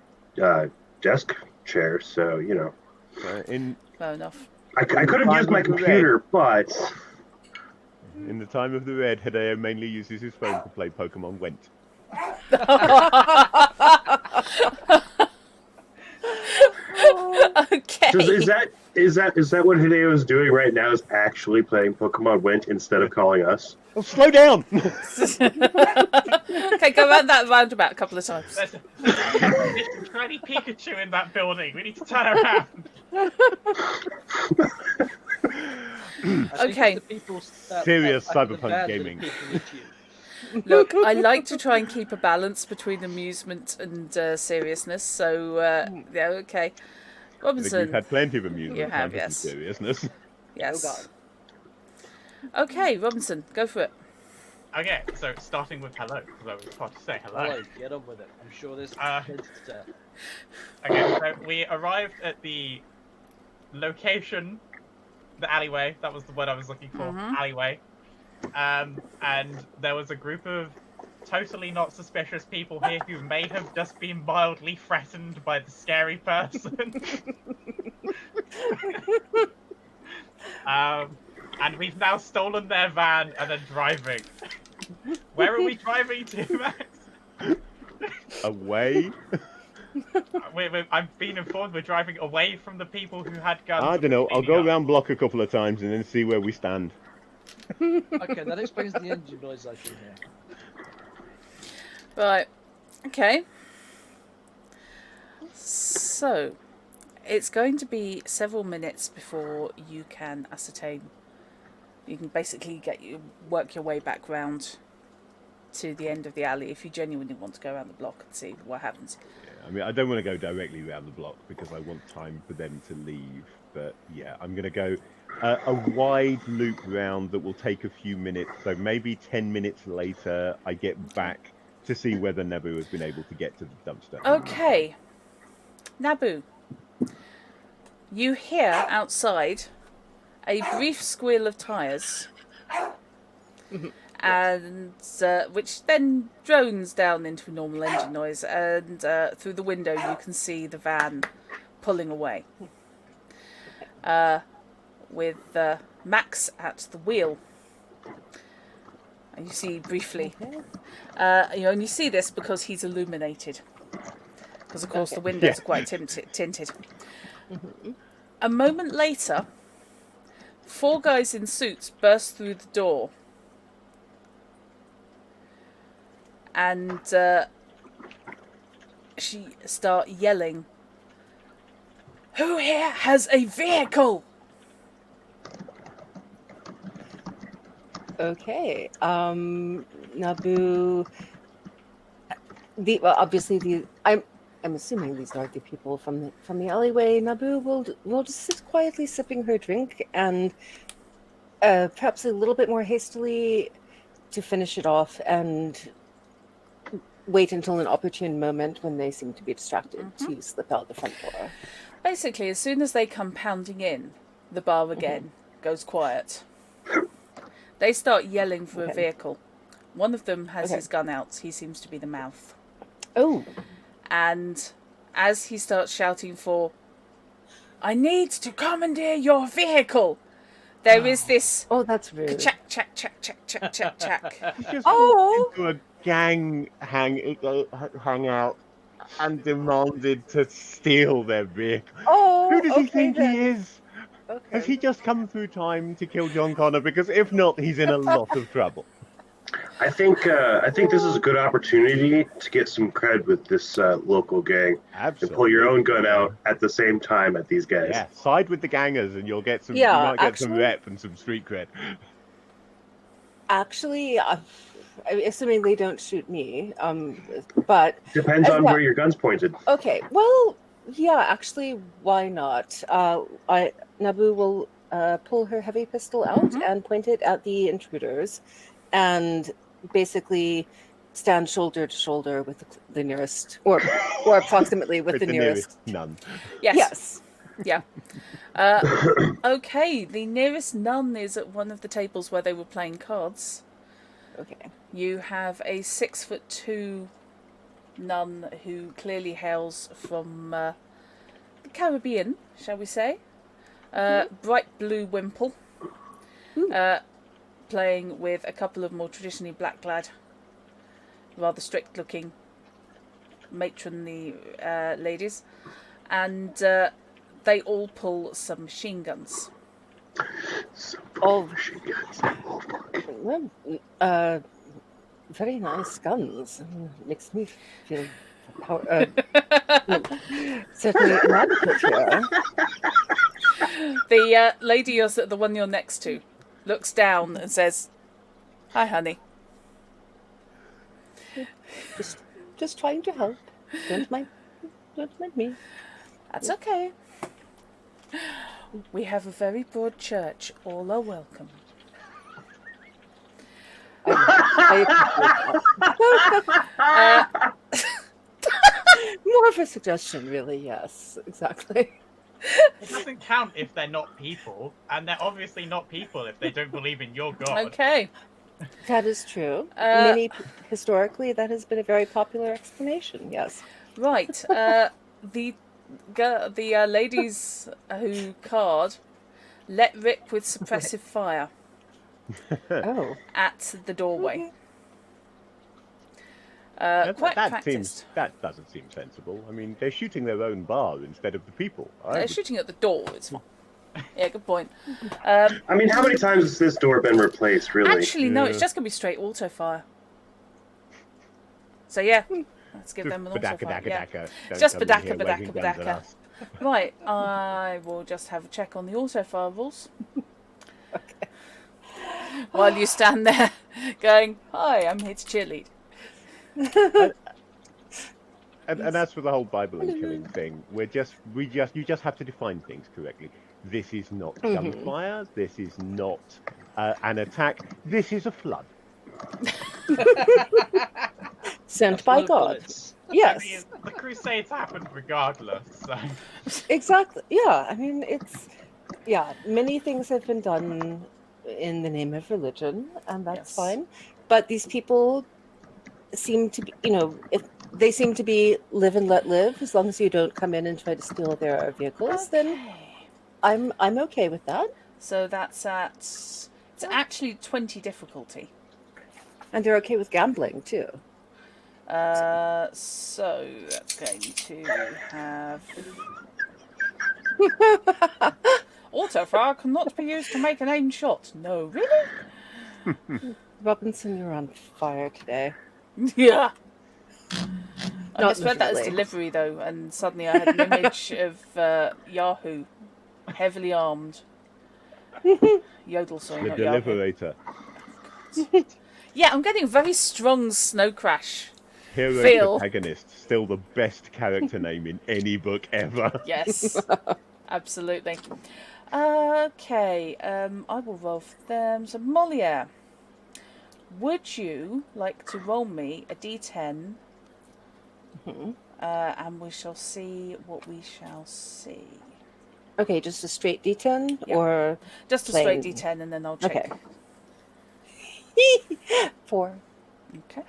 desk chair, so you know, Fair enough. I could have used my computer, but In the time of the Red, Hideo mainly uses his phone to play Pokemon Went. Okay. so is that what Hideo is doing right now? Is actually playing Pokemon Went instead of calling us? Oh, slow down! Okay, go around that roundabout a couple of times. There's a tiny Pikachu in that building. We need to turn around. I think Okay. the people Serious at the Cyberpunk van that gaming. people with you. Look, I like to try and keep a balance between amusement and seriousness. So, yeah, okay. I think Robinson, you've had plenty of amusement You have, time for some yes. seriousness. yes. Okay, Robinson, go for it. Okay, so starting with hello, because I was about to say hello. Hello, get on with it. I'm sure there's plenty to tell. Okay, so we arrived at the location, the alleyway. That was the word I was looking for. Alleyway. And there was a group of totally not suspicious people here who may have just been mildly threatened by the scary person. And we've now stolen their van and are driving. Where are we driving to, Max? Away? I've been informed we're driving away from the people who had guns. I don't know. I'll go around block a couple of times and then see where we stand. Okay, that explains the engine noise I can hear. Right. Okay. So, it's going to be several minutes before you can ascertain. You can basically work your way back round to the end of the alley if you genuinely want to go around the block and see what happens. I mean, I don't want to go directly around the block because I want time for them to leave. But yeah, I'm going to go a wide loop round that will take a few minutes. So maybe 10 minutes later, I get back to see whether Nabu has been able to get to the dumpster. Okay. Nabu, you hear outside a brief squeal of tyres, and which then drones down into a normal engine noise, and through the window you can see the van pulling away, with Max at the wheel. And you see briefly, you only see this because he's illuminated. because of course the windows are quite tinted. A moment later, 4 guys in suits burst through the door, and she start yelling, "Who here has a vehicle?" Okay. Naboo. Obviously I'm assuming these are the people from the alleyway. Naboo will just sit quietly sipping her drink and perhaps a little bit more hastily to finish it off and wait until an opportune moment when they seem to be distracted to slip out the front door. Basically, as soon as they come pounding in, the bar again goes quiet. They start yelling for a vehicle. One of them has his gun out. He seems to be the mouth. Oh. And as he starts shouting for, "I need to commandeer your vehicle," there is this... Oh, that's rude. Chack, chack, chack, chack, chack, chack, chack. Just walked into a gang hangout and demanded to steal their vehicle. Oh, Who does he think then. he is? Okay. Has he just come through time to kill John Connor? Because if not, he's in a lot of trouble. I think this is a good opportunity to get some cred with this local gang. Absolutely. And pull your own gun out at the same time at these guys. Yeah, side with the gangers and you'll get some. Yeah, you might get some actually- rep and some street cred. Actually, assuming they don't shoot me, but Depends on where your gun's pointed. okay. Well, yeah. Actually, why not? Naboo will pull her heavy pistol out and point it at the intruders, and basically stand shoulder to shoulder with the nearest, or approximately with the nearest nun. Yes. Yeah. Okay, the nearest nun is at one of the tables where they were playing cards. Okay. You have a 6'2" nun who clearly hails from the Caribbean, shall we say? Bright blue wimple. Playing with a couple of more traditionally black-clad, rather strict-looking, matronly ladies, and they all pull some machine guns. Machine guns. Oh, fuck. Well, very nice guns. Makes me feel certainly inadequate here. The lady, the one you're next to, looks down and says, "Hi, honey." Just trying to help. Don't mind me. That's okay. We have a very broad church. All are welcome. I more of a suggestion, really. Yes, exactly. It doesn't count if they're not people, and they're obviously not people if they don't believe in your god. Okay. That is true. Historically, that has been a very popular explanation. Yes. Right. The ladies who card let rip with suppressive fire Oh. at the doorway. That Practiced. that doesn't seem sensible. I mean, they're shooting their own bar instead of the people. They're shooting at the door. It's fine. Yeah, good point. I mean, how many times has this door been replaced, really? Actually, no, it's just going to be straight auto fire. So, yeah, let's give them an auto fire. Yeah. It's just badaka. Right, I will just have a check on the auto fire rules. Okay. While you stand there going, "Hi, I'm here to cheerlead." And as for the whole Bible and killing thing, you just have to define things correctly. This is not gunfire. This is not an attack. This is a flood. Sent by God. Bullets. Yes. I mean, the Crusades happened regardless, so... Exactly. Yeah. I mean, many things have been done in the name of religion, and that's fine. But these people seem to be, if they seem to be live and let live, as long as you don't come in and try to steal their vehicles, then I'm okay with that. So it's actually 20 difficulty. And they're okay with gambling too. So that's going to have autofire cannot be used to make an aimed shot. No, really? Robinson, you're on fire today. Yeah. I Not misread that as literally. delivery though, and suddenly I had an image of Yahoo, heavily armed. Yodel, sorry, The not Yahoo. Deliberator. Yeah, I'm getting a very strong Snow Crash. Hero Phil. protagonist, still the best character name in any book ever. Yes, absolutely. Okay, I will roll for them. So Moliere, would you like to roll me a d10? And we shall see what we shall see. Okay, just a straight D10 Yep. or Just a plain? straight d10 and then I'll check. Okay. 4. Okay.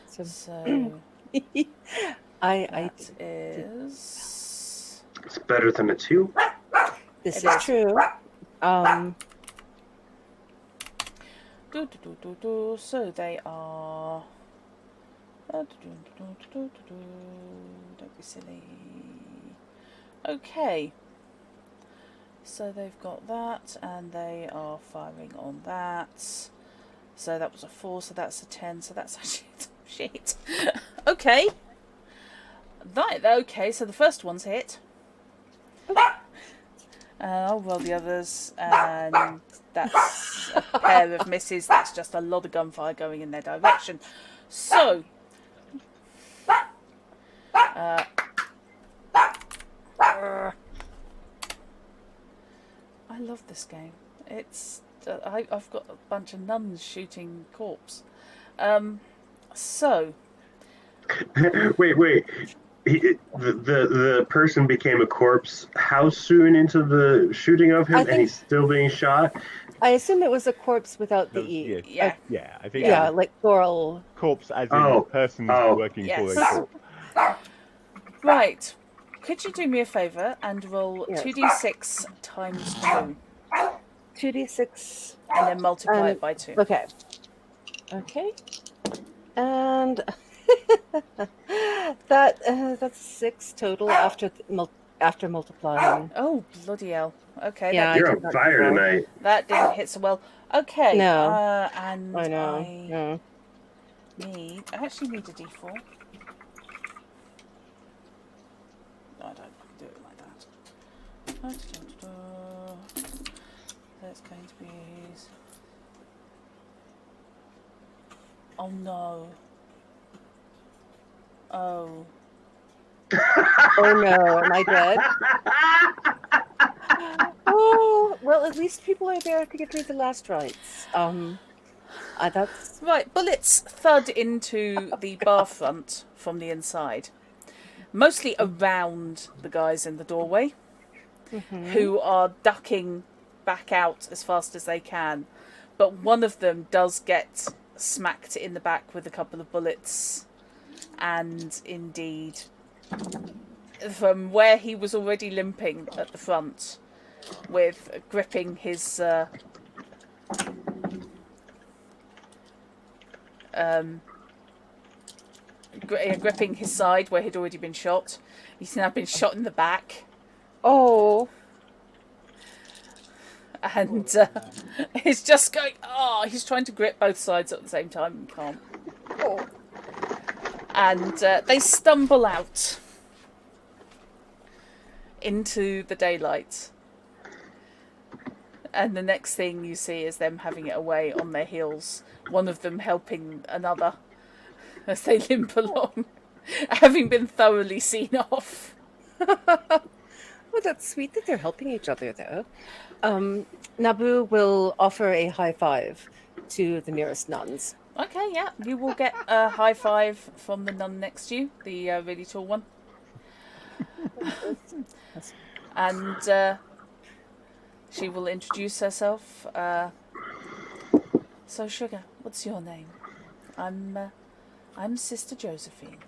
So So I that is... It's better than a 2. this It is is. true. So they are... Don't be silly. Okay. So they've got that, and they are firing on that. So that was a 4, so that's a 10, so that's actually... Shit. Okay. Right, okay, so the first one's hit. I'll roll the others, and that's a pair of misses. That's just a lot of gunfire going in their direction. So... I love this game. It's I've got a bunch of nuns shooting corpse. So Wait. The person became a corpse how soon into the shooting of him, I and think- he's still being shot? I assume it was a corpse without the E. yeah, Yeah, I think Yeah, like Doral. corpse as in Oh. person Oh. working Yes. for a corpse. right. Could you do me a favour and roll Yes. 2d6 times 2, 2d6. and then multiply it by 2? Okay. Okay. And that's 6 total after multiplying. Oh bloody hell! Okay, Yeah, You're I on did not fire roll. tonight. that didn't hit so well. Okay. No. And I know. I actually need a d4. No, I don't do it like that. That's going to be... Oh no. Oh. Oh no, am I dead? Oh, well, at least people are there to get through the last rites. That's Right, bullets thud into the bar front from the inside. Mostly around the guys in the doorway, who are ducking back out as fast as they can. But one of them does get smacked in the back with a couple of bullets. And indeed, from where he was already limping at the front, with gripping his gripping his side where he'd already been shot, he's now been shot in the back, oh, and he's just going. Oh, he's trying to grip both sides at the same time and can't. oh. And they stumble out into the daylight. And the next thing you see is them having it away on their heels, one of them helping another as they limp along, having been thoroughly seen off. Well, that's sweet that they're helping each other, though. Nabu will offer a high five to the nearest nuns. Okay, yeah, you will get a high five from the nun next to you, the really tall one. And she will introduce herself. So, Sugar, what's your name? I'm Sister Josephine.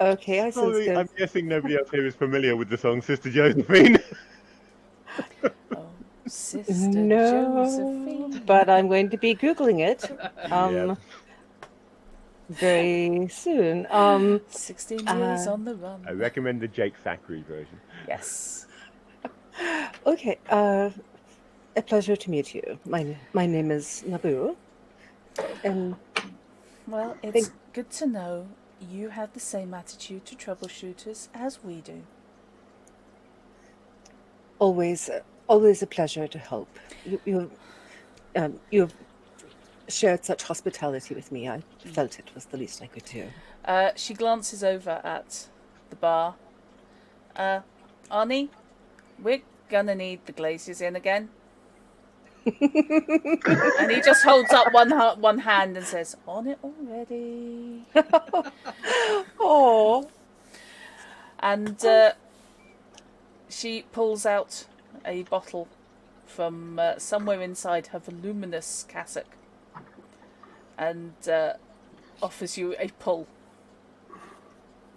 Okay, I sense Sorry, there's... I'm guessing nobody else here is familiar with the song Sister Josephine. Oh, Sister Sister No, Josephine. but I'm going to be Googling it Yeah. very soon. 16 years on the I run. recommend the Jake Thackeray version. Yes. Okay, a pleasure to meet you. My name is Nabu, and Well, it's good to know you have the same attitude to troubleshooters as we do. always a pleasure to help. You've shared such hospitality with me. I felt it was the least I could do. She glances over at the bar. Arnie, we're gonna need the glaziers in again. And he just holds up one hand and says, "On it already." Oh, And she pulls out a bottle from somewhere inside her voluminous cassock and offers you a pull.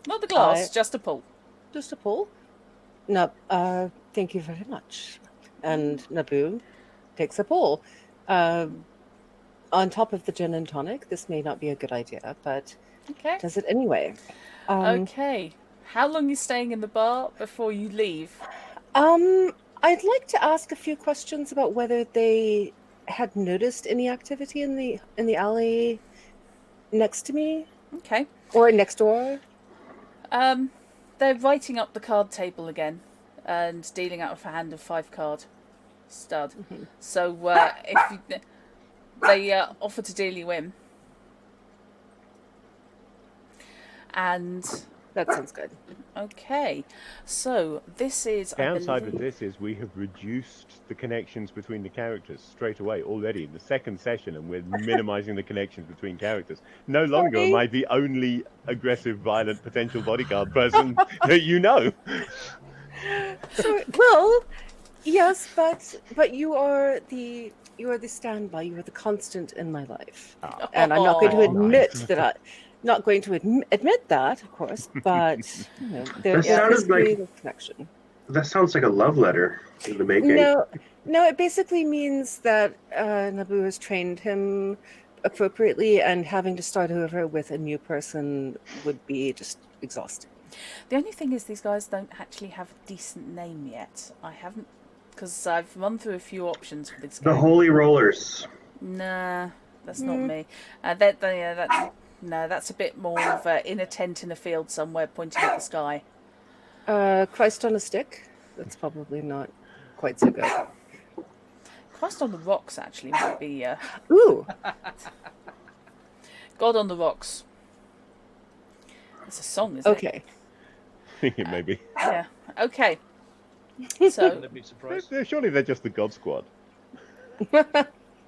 Not the glass, just a pull. just a pull. No, thank you very much. And Nabu takes a pull. On top of the gin and tonic, this may not be a good idea, but Okay. does it anyway. Okay. How long are you staying in the bar before you leave? I'd like to ask a few questions about whether they had noticed any activity in the alley next to me Okay. or next door. They're writing up the card table again and dealing out a hand of 5 card stud. So if they offer to deal you in, and That sounds good. okay, so this is Downside of this is we have reduced the connections between the characters straight away already in the second session, and we're minimizing the connections between characters. No longer am I the only aggressive, violent potential bodyguard person that you know. So, well, yes, but you are the standby. You are the constant in my life, and I'm not going to admit nice. that not going to admit that, of course, but you know, there That sounded is like- a connection. That sounds like a love letter in the making. No, it basically means that Nabu has trained him appropriately, and having to start over with a new person would be just exhausting. The only thing is these guys don't actually have a decent name yet. I haven't, because I've run through a few options for this The game. Holy Rollers. Nah, that's not Mm. me. That's a bit more of in a tent in a field somewhere pointing at the sky. Christ on a stick. That's probably not quite so good. Christ on the Rocks actually might be Ooh, God on the Rocks. It's a song, isn't it? okay. It may be. Yeah. Okay. I'm So gonna be surprised. Surely they're just the God Squad.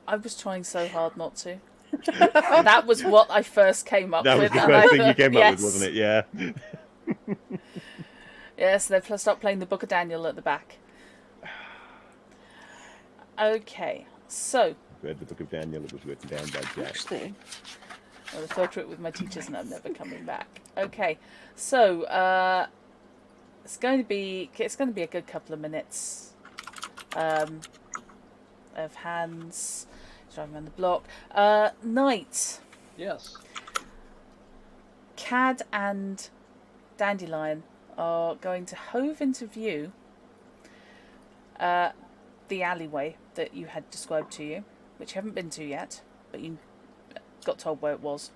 I was trying so hard not to. That was what I first came up That was with. the and first I thing you thought, came yes. up with, wasn't it? Yeah. Yes, they've stopped playing the Book of Daniel at the back. Okay, so Read the Book of Daniel. It was written down by Jack. Actually, I'll refer to it with my teachers and I'm never coming back. Okay, so it's going to be a good couple of minutes of hands driving around the block. Knight, Yes. Cad and Dandelion are going to hove into view the alleyway that you had described to you, which you haven't been to yet, but you got told where it was.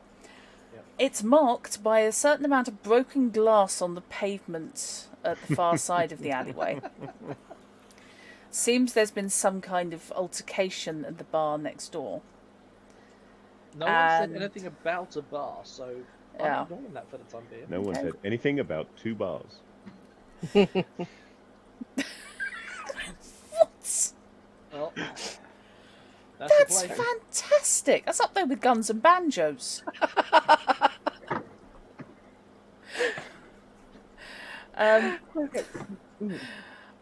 Yep. It's marked by a certain amount of broken glass on the pavement at the far side of the alleyway. Seems there's been some kind of altercation at the bar next door. No one said And- anything about a bar, so Yeah. I'm ignoring that for the time being. No one Okay. said anything about 2 bars. What? Oh, that's That's the place. fantastic. That's up there with guns and banjos.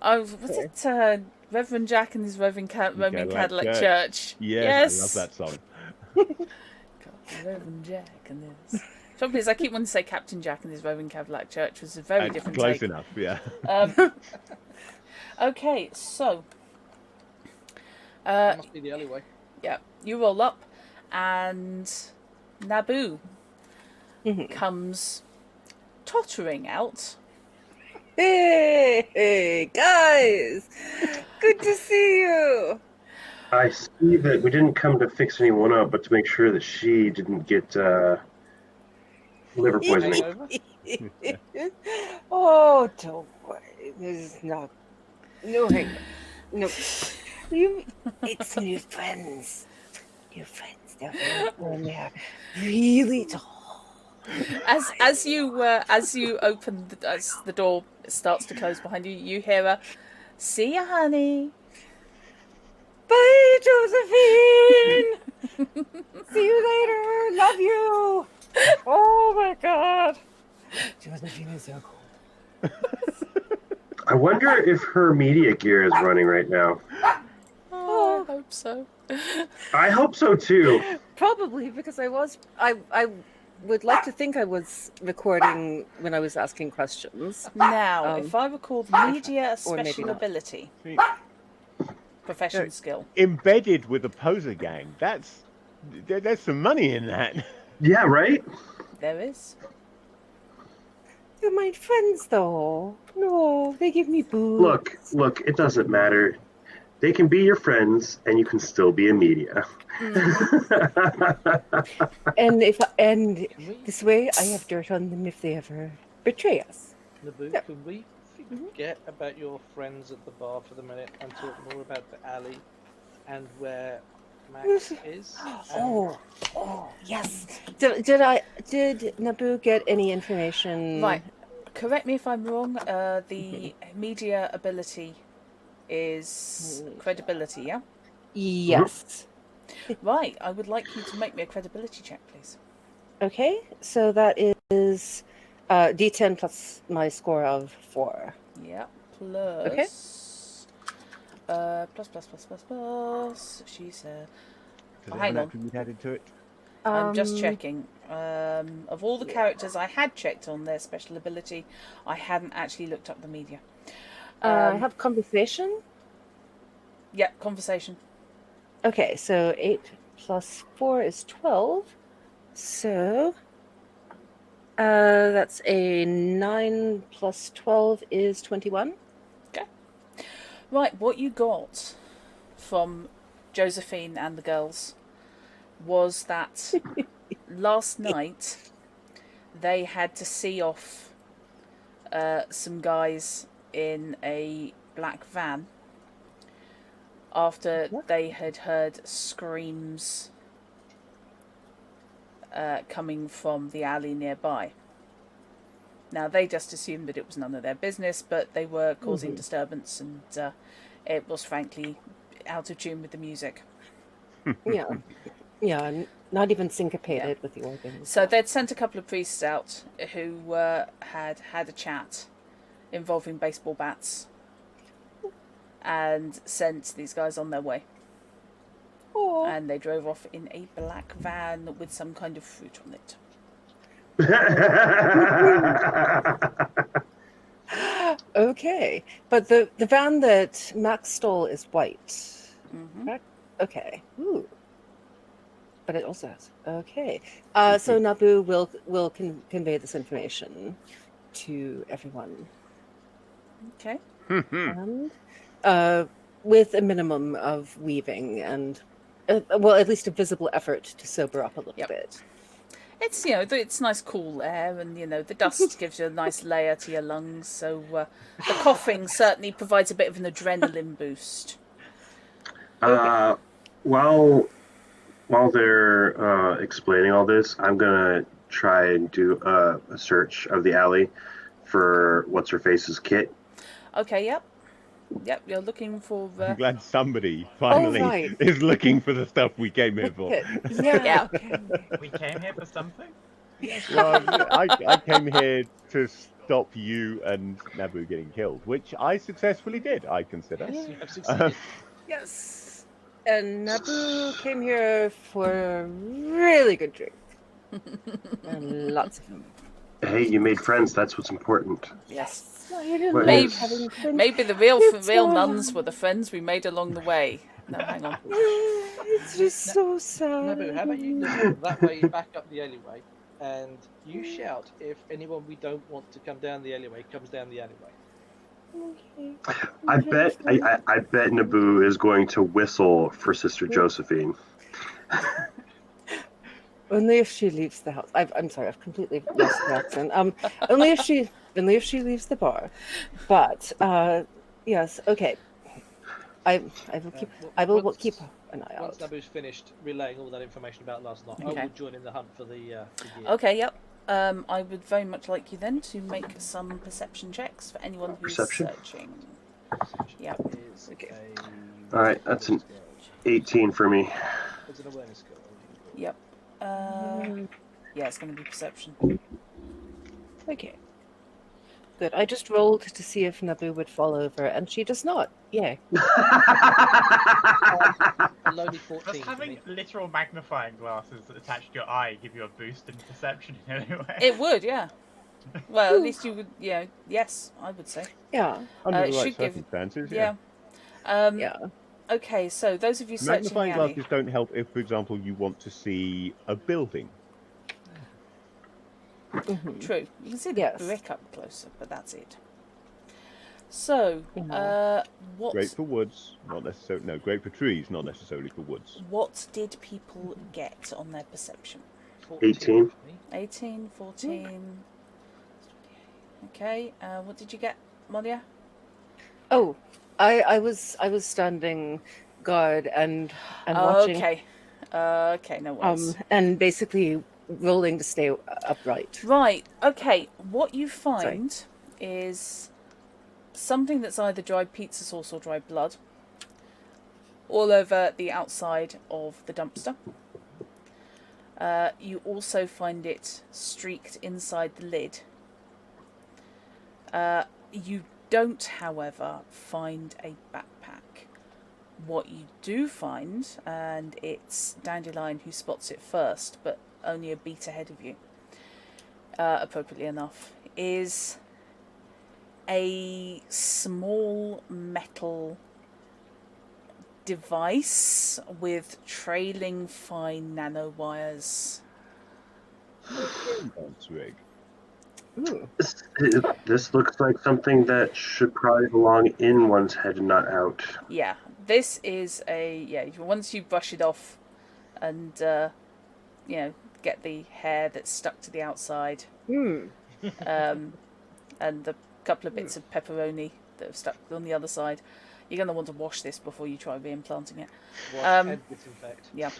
Was it Reverend Jack and his Roman Cadillac Cadillac Church. Church? Yes, I love that song. God, Reverend Jack and his. Trouble is, I keep wanting to say Captain Jack and his Roman Cadillac Church was a very different Close take. enough, yeah. Okay, so That must be the alleyway. Yeah, you roll up, and Naboo comes tottering out. Hey, guys! Good to see you! I see that we didn't come to fix anyone up, but to make sure that she didn't get liver poisoning. Hangover? Oh, don't worry. There's no hangover. No. It's new friends. New friends. They're really tall. As you open as the door starts to close behind you, you hear a "See ya, honey." Bye, Josephine. See you later. Love you. Oh my God. Josephine is so cool. I wonder if her media gear is running right now. Oh, I hope so. I hope so too. Probably because I would like to think I was recording when I was asking questions. Now, if I recall, the media a or maybe special not. ability, profession skill. Embedded with a poser gang. There's some money in that. Yeah, right? There is. They're my friends, though. No, they give me booze. Look, it doesn't matter. They can be your friends, and you can still be a media. And this way, I have dirt on them if they ever betray us. Naboo, Yeah. can we forget about your friends at the bar for the minute and talk more about the alley and where Max is? Oh, yes. Did Naboo get any information? Right. Correct me if I'm wrong. The media ability is credibility, yeah? Yes. Right. I would like you to make me a credibility check, please. Okay, so that is D10 plus my score of 4. Yeah. Plus. Okay. Plus. She said. Does Oh, it have hang an on. attribute added to it? I'm just checking. Of all the characters I had checked on their special ability, I hadn't actually looked up the media. I have conversation. Yeah, conversation. Okay, so 8 plus 4 is 12. So that's a 9 plus 12 is 21. Right, what you got from Josephine and the girls was that last night they had to see off some guys in a black van after they had heard screams coming from the alley nearby. Now, they just assumed that it was none of their business, but they were causing disturbance, and it was frankly out of tune with the music. Yeah, not even syncopated with the organs. So they'd sent a couple of priests out who had a chat involving baseball bats and sent these guys on their way. Oh. And they drove off in a black van with some kind of fruit on it. Okay, but the van that Max stole is white. Correct? Okay. Ooh. But it also has. Okay. So Naboo will convey this information to everyone. Okay. And with a minimum of weaving and, well, at least a visible effort to sober up a little bit. It's, it's nice cool air, and, the dust gives you a nice layer to your lungs, so the coughing certainly provides a bit of an adrenaline boost. While they're explaining all this, I'm going to try and do a search of the alley for What's-Her-Face's kit. Okay, yep, you're looking for... I'm glad somebody finally is looking for the stuff we came here for. Yeah. We came here for something? Well, I came here to stop you and Naboo getting killed, which I successfully did, I consider. Yes, you have succeeded. Yes. And Naboo came here for a really good drink. And lots of them. Hey, you made friends. That's what's important. Yes. No, you didn't What like is- having friends. Maybe the real nuns were the friends we made along the way. No, hang on. It's just so sad. Nabu, how about you look that way back up the alleyway, and you shout if anyone we don't want to come down the alleyway comes down the alleyway. Okay. I bet Naboo is going to whistle for Sister Josephine. Only if she leaves the house. I'm sorry, I've completely lost the accent. Only if she leaves the bar. But yes, okay. I will keep an eye Once out. Nabu's finished relaying all that information about last night, I Okay. will join in the hunt for the gear. Okay, yep. I would very much like you then to make some perception checks for anyone who's Perception? searching. Yep. Is Okay. a All right, that's an 18 for me. It's an awareness skill. Yep. Yeah, it's going to be perception. Okay. Good. I just rolled to see if Naboo would fall over, and she does not. Yay. A lonely 14 Does for having me. literal magnifying glasses attached to your eye give you a boost in perception in any way? It would, yeah. Well, at least you would, yeah. Yes, I would say. Yeah. Under the it right should give- circumstances, Yeah. Yeah. Okay, so those of you searching Magnifying the alley. glasses don't help if, for example, you want to see a building. Mhm. True. You can see the Yes. brick up closer, but that's it. So, what Great for woods, not necessarily. No, great for trees, not necessarily for woods. what did people get on their perception? 18. for me. 18, 14. Okay, what did you get, Monia? Oh, I was standing guard and watching. Okay. Okay, no worries. And basically rolling to stay upright. Right, okay. What you find is something that's either dried pizza sauce or dried blood all over the outside of the dumpster. You also find it streaked inside the lid. You don't, however, find a backpack. What you do find, and it's Dandelion who spots it first, but only a beat ahead of you, appropriately enough, is a small metal device with trailing fine nanowires. Dance rig. Ooh. This looks like something that should probably belong in one's head and not out. Yeah, this is once you brush it off and, get the hair that's stuck to the outside, Hmm. and the couple of bits of pepperoni that have stuck on the other side, you're going to want to wash this before you try reimplanting it. Wash and disinfect. Yeah.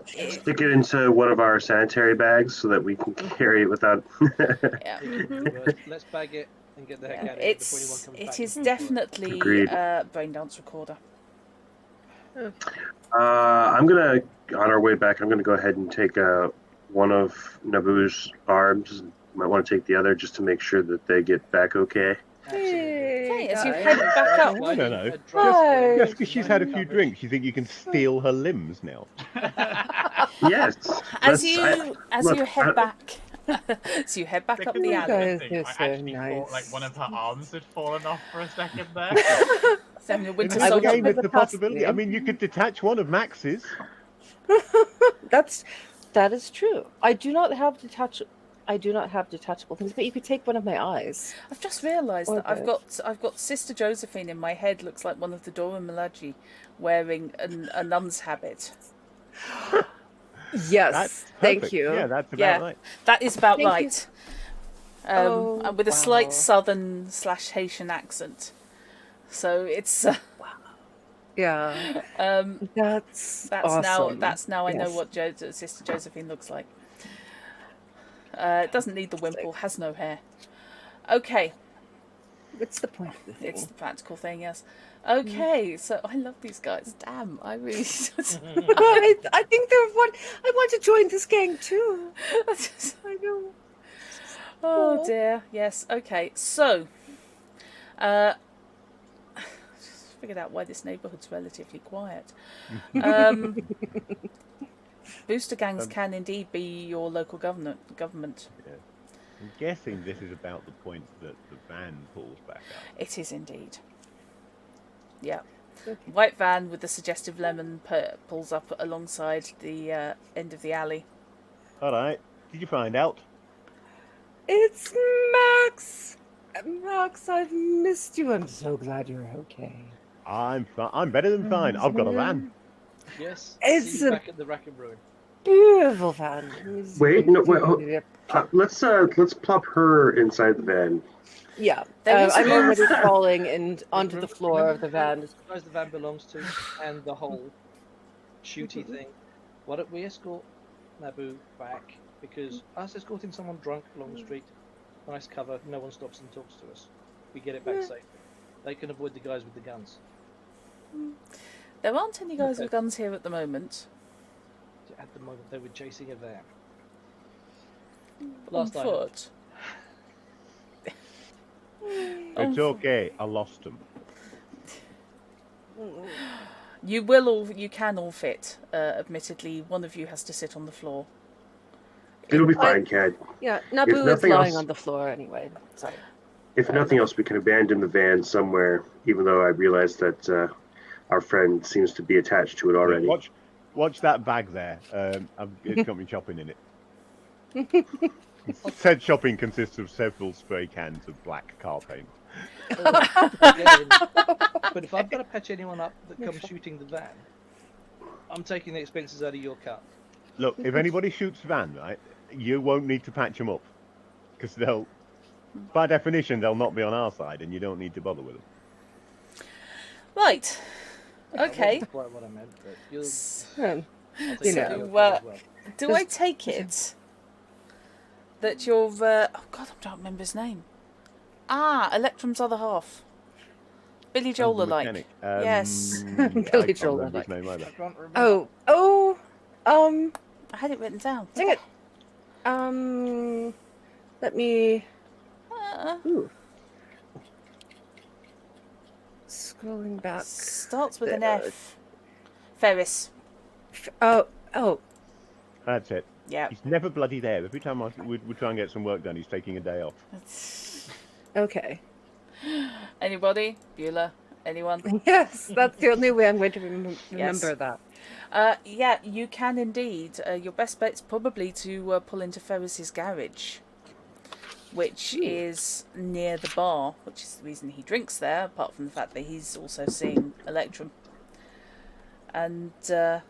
Stick it into one of our sanitary bags so that we can carry it without. Yeah. Let's bag it and get the heck Yeah, out of here before anyone comes back. it is definitely Agreed. a brain dance recorder. I'm gonna, on our way back, I'm gonna go ahead and take one of Naboo's arms. Might want to take the other just to make sure that they get back okay. Okay, as you guys. head back up. No, no. Hi. Just because she's had a few drinks, you think you can steal her limbs now? Yes. As that's- you look, head back, so you head back up the You alley. guys I are so actually thought nice. like one of her arms had fallen off for a second there. Sam, your winter In this soldier. game, with it's the a possibility. I possibility. mean, you could detach one of Max's. That is true. I do not have detachable things, but you could take one of my eyes. I've just realised that I've Orbit. got Sister Josephine in my head. Looks like one of the Dora Milaje wearing a nun's habit. Yes, That's thank perfect. you. Yeah, that's about Yeah. right. That is about Thank you. right. Oh, And with a slight wow. southern / Haitian accent. So it's Yeah, that's awesome. now I know Yes. what Sister Josephine looks like. It doesn't need the wimple, has no hair. Okay, What's the point of the thing? it's the practical thing, yes. Okay, so I love these guys. Damn, I really. I think they're one. I want to join this gang too. I know. Oh dear. Yes. Okay. So, just figured out why this neighbourhood's relatively quiet. Booster gangs can indeed be your local government. I'm guessing this is about the point that the van pulls back up. It is indeed. Yeah. White van with the suggestive lemon pulls up alongside the end of the alley. All right. Did you find out? It's Max. Max, I've missed you. I'm so glad you're okay. I'm better than fine. I've got a van. Yes. It's see you a- back at the Rack and Ruin. Beautiful van. Wait, no, wait. Let's plop her inside the van. Yeah, There is I'm one- already crawling and onto the floor of the van. The guys the van belongs to, and the whole shooty thing. Why don't we escort Naboo back? Because us escorting someone drunk along the street, nice cover, no one stops and talks to us. We get it back safe. They can avoid the guys with the guns. There aren't any guys with guns here at the moment. At the moment, they were chasing a van. Last On I heard. foot. It's okay. I lost them. You can all fit. Admittedly, one of you has to sit on the floor. It'll be fine, Cad. Yeah, Naboo is nothing lying else- on the floor anyway. Sorry. If nothing else, we can abandon the van somewhere, even though I realize that our friend seems to be attached to it already. Watch that bag there. It's got me shopping in it. Said shopping consists of several spray cans of black car paint. Again, but if I've got to patch anyone up that comes shooting the van, I'm taking the expenses out of your cut. Look, if anybody shoots the van, right, you won't need to patch them up. Because by definition, they'll not be on our side, and you don't need to bother with them. Right. That Okay. wasn't quite what I meant, but you'll, Hmm. I'll take You that know. out of your cut Well, as well. Do I take it that you're... oh, God, I don't remember his name. Electrum's other half. Billy Joel The alike. mechanic. Yes. I Billy can't Joel remember his alike. name either. I can't remember. I had it written down. Dang it. Let me. Ooh. Scrolling back. Starts with an F. Ferris. Oh. That's it. Yeah. He's never bloody there. Every time we try and get some work done, he's taking a day off. Okay. Anybody? Beulah? Anyone? Yes, that's the only way I'm going to remember Yes. that. Yeah, you can indeed. Your best bet's probably to pull into Ferris's garage, which is near the bar, which is the reason he drinks there, apart from the fact that he's also seeing Electrum. And, yep.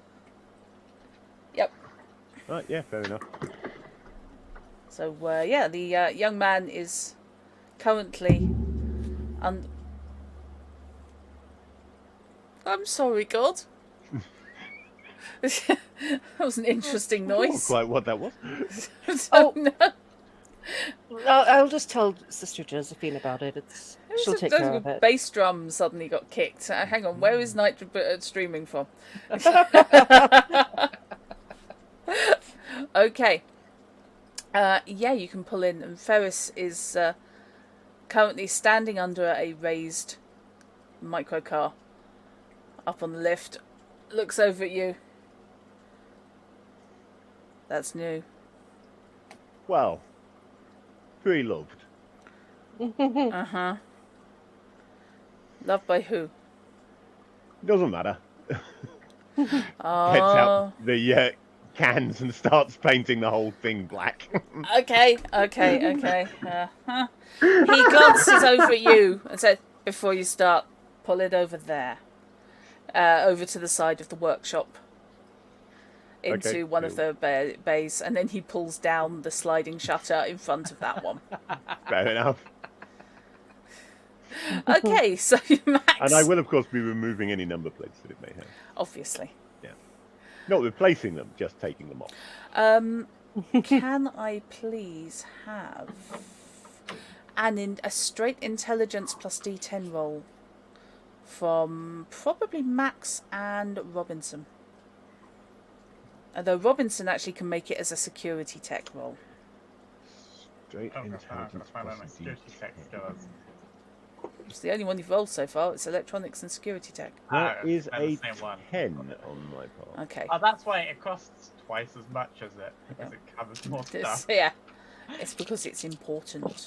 Right, yeah, fair enough. So, yeah, the young man is currently... I'm sorry, God. That was an interesting Not noise. quite what that was. Oh, no. I'll just tell Sister Josephine about it. She'll take care of it. Bass drum suddenly got kicked. Hang on, where is Night streaming from? Okay. Yeah, you can pull in, and Ferris is currently standing under a raised microcar up on the lift. Looks over at you. That's new. Well, pre-loved. Uh-huh. Loved by who? Doesn't matter. Gets Oh, out the cans and starts painting the whole thing black. okay. Uh-huh. He glances over at you and said, before you start, pull it over there. Over to the side of the workshop. Into Okay, one of the bays, and then he pulls down the sliding shutter in front of that one. Fair enough. Okay, so Max... And I will, of course, be removing any number plates that it may have. Obviously. Yeah. Not replacing them, just taking them off. Can I please have a straight intelligence plus D10 roll from probably Max and Robinson? Although Robinson actually can make it as a security tech roll. Straight Oh, I'm intelligence gonna find out my plus security D10. tech skills. It's the only one you've rolled so far. It's electronics and security tech. That is they're a the same one. 10 on my part. Okay. Oh, that's why it costs twice as much as it, because it covers more stuff. Yeah. It's because it's important.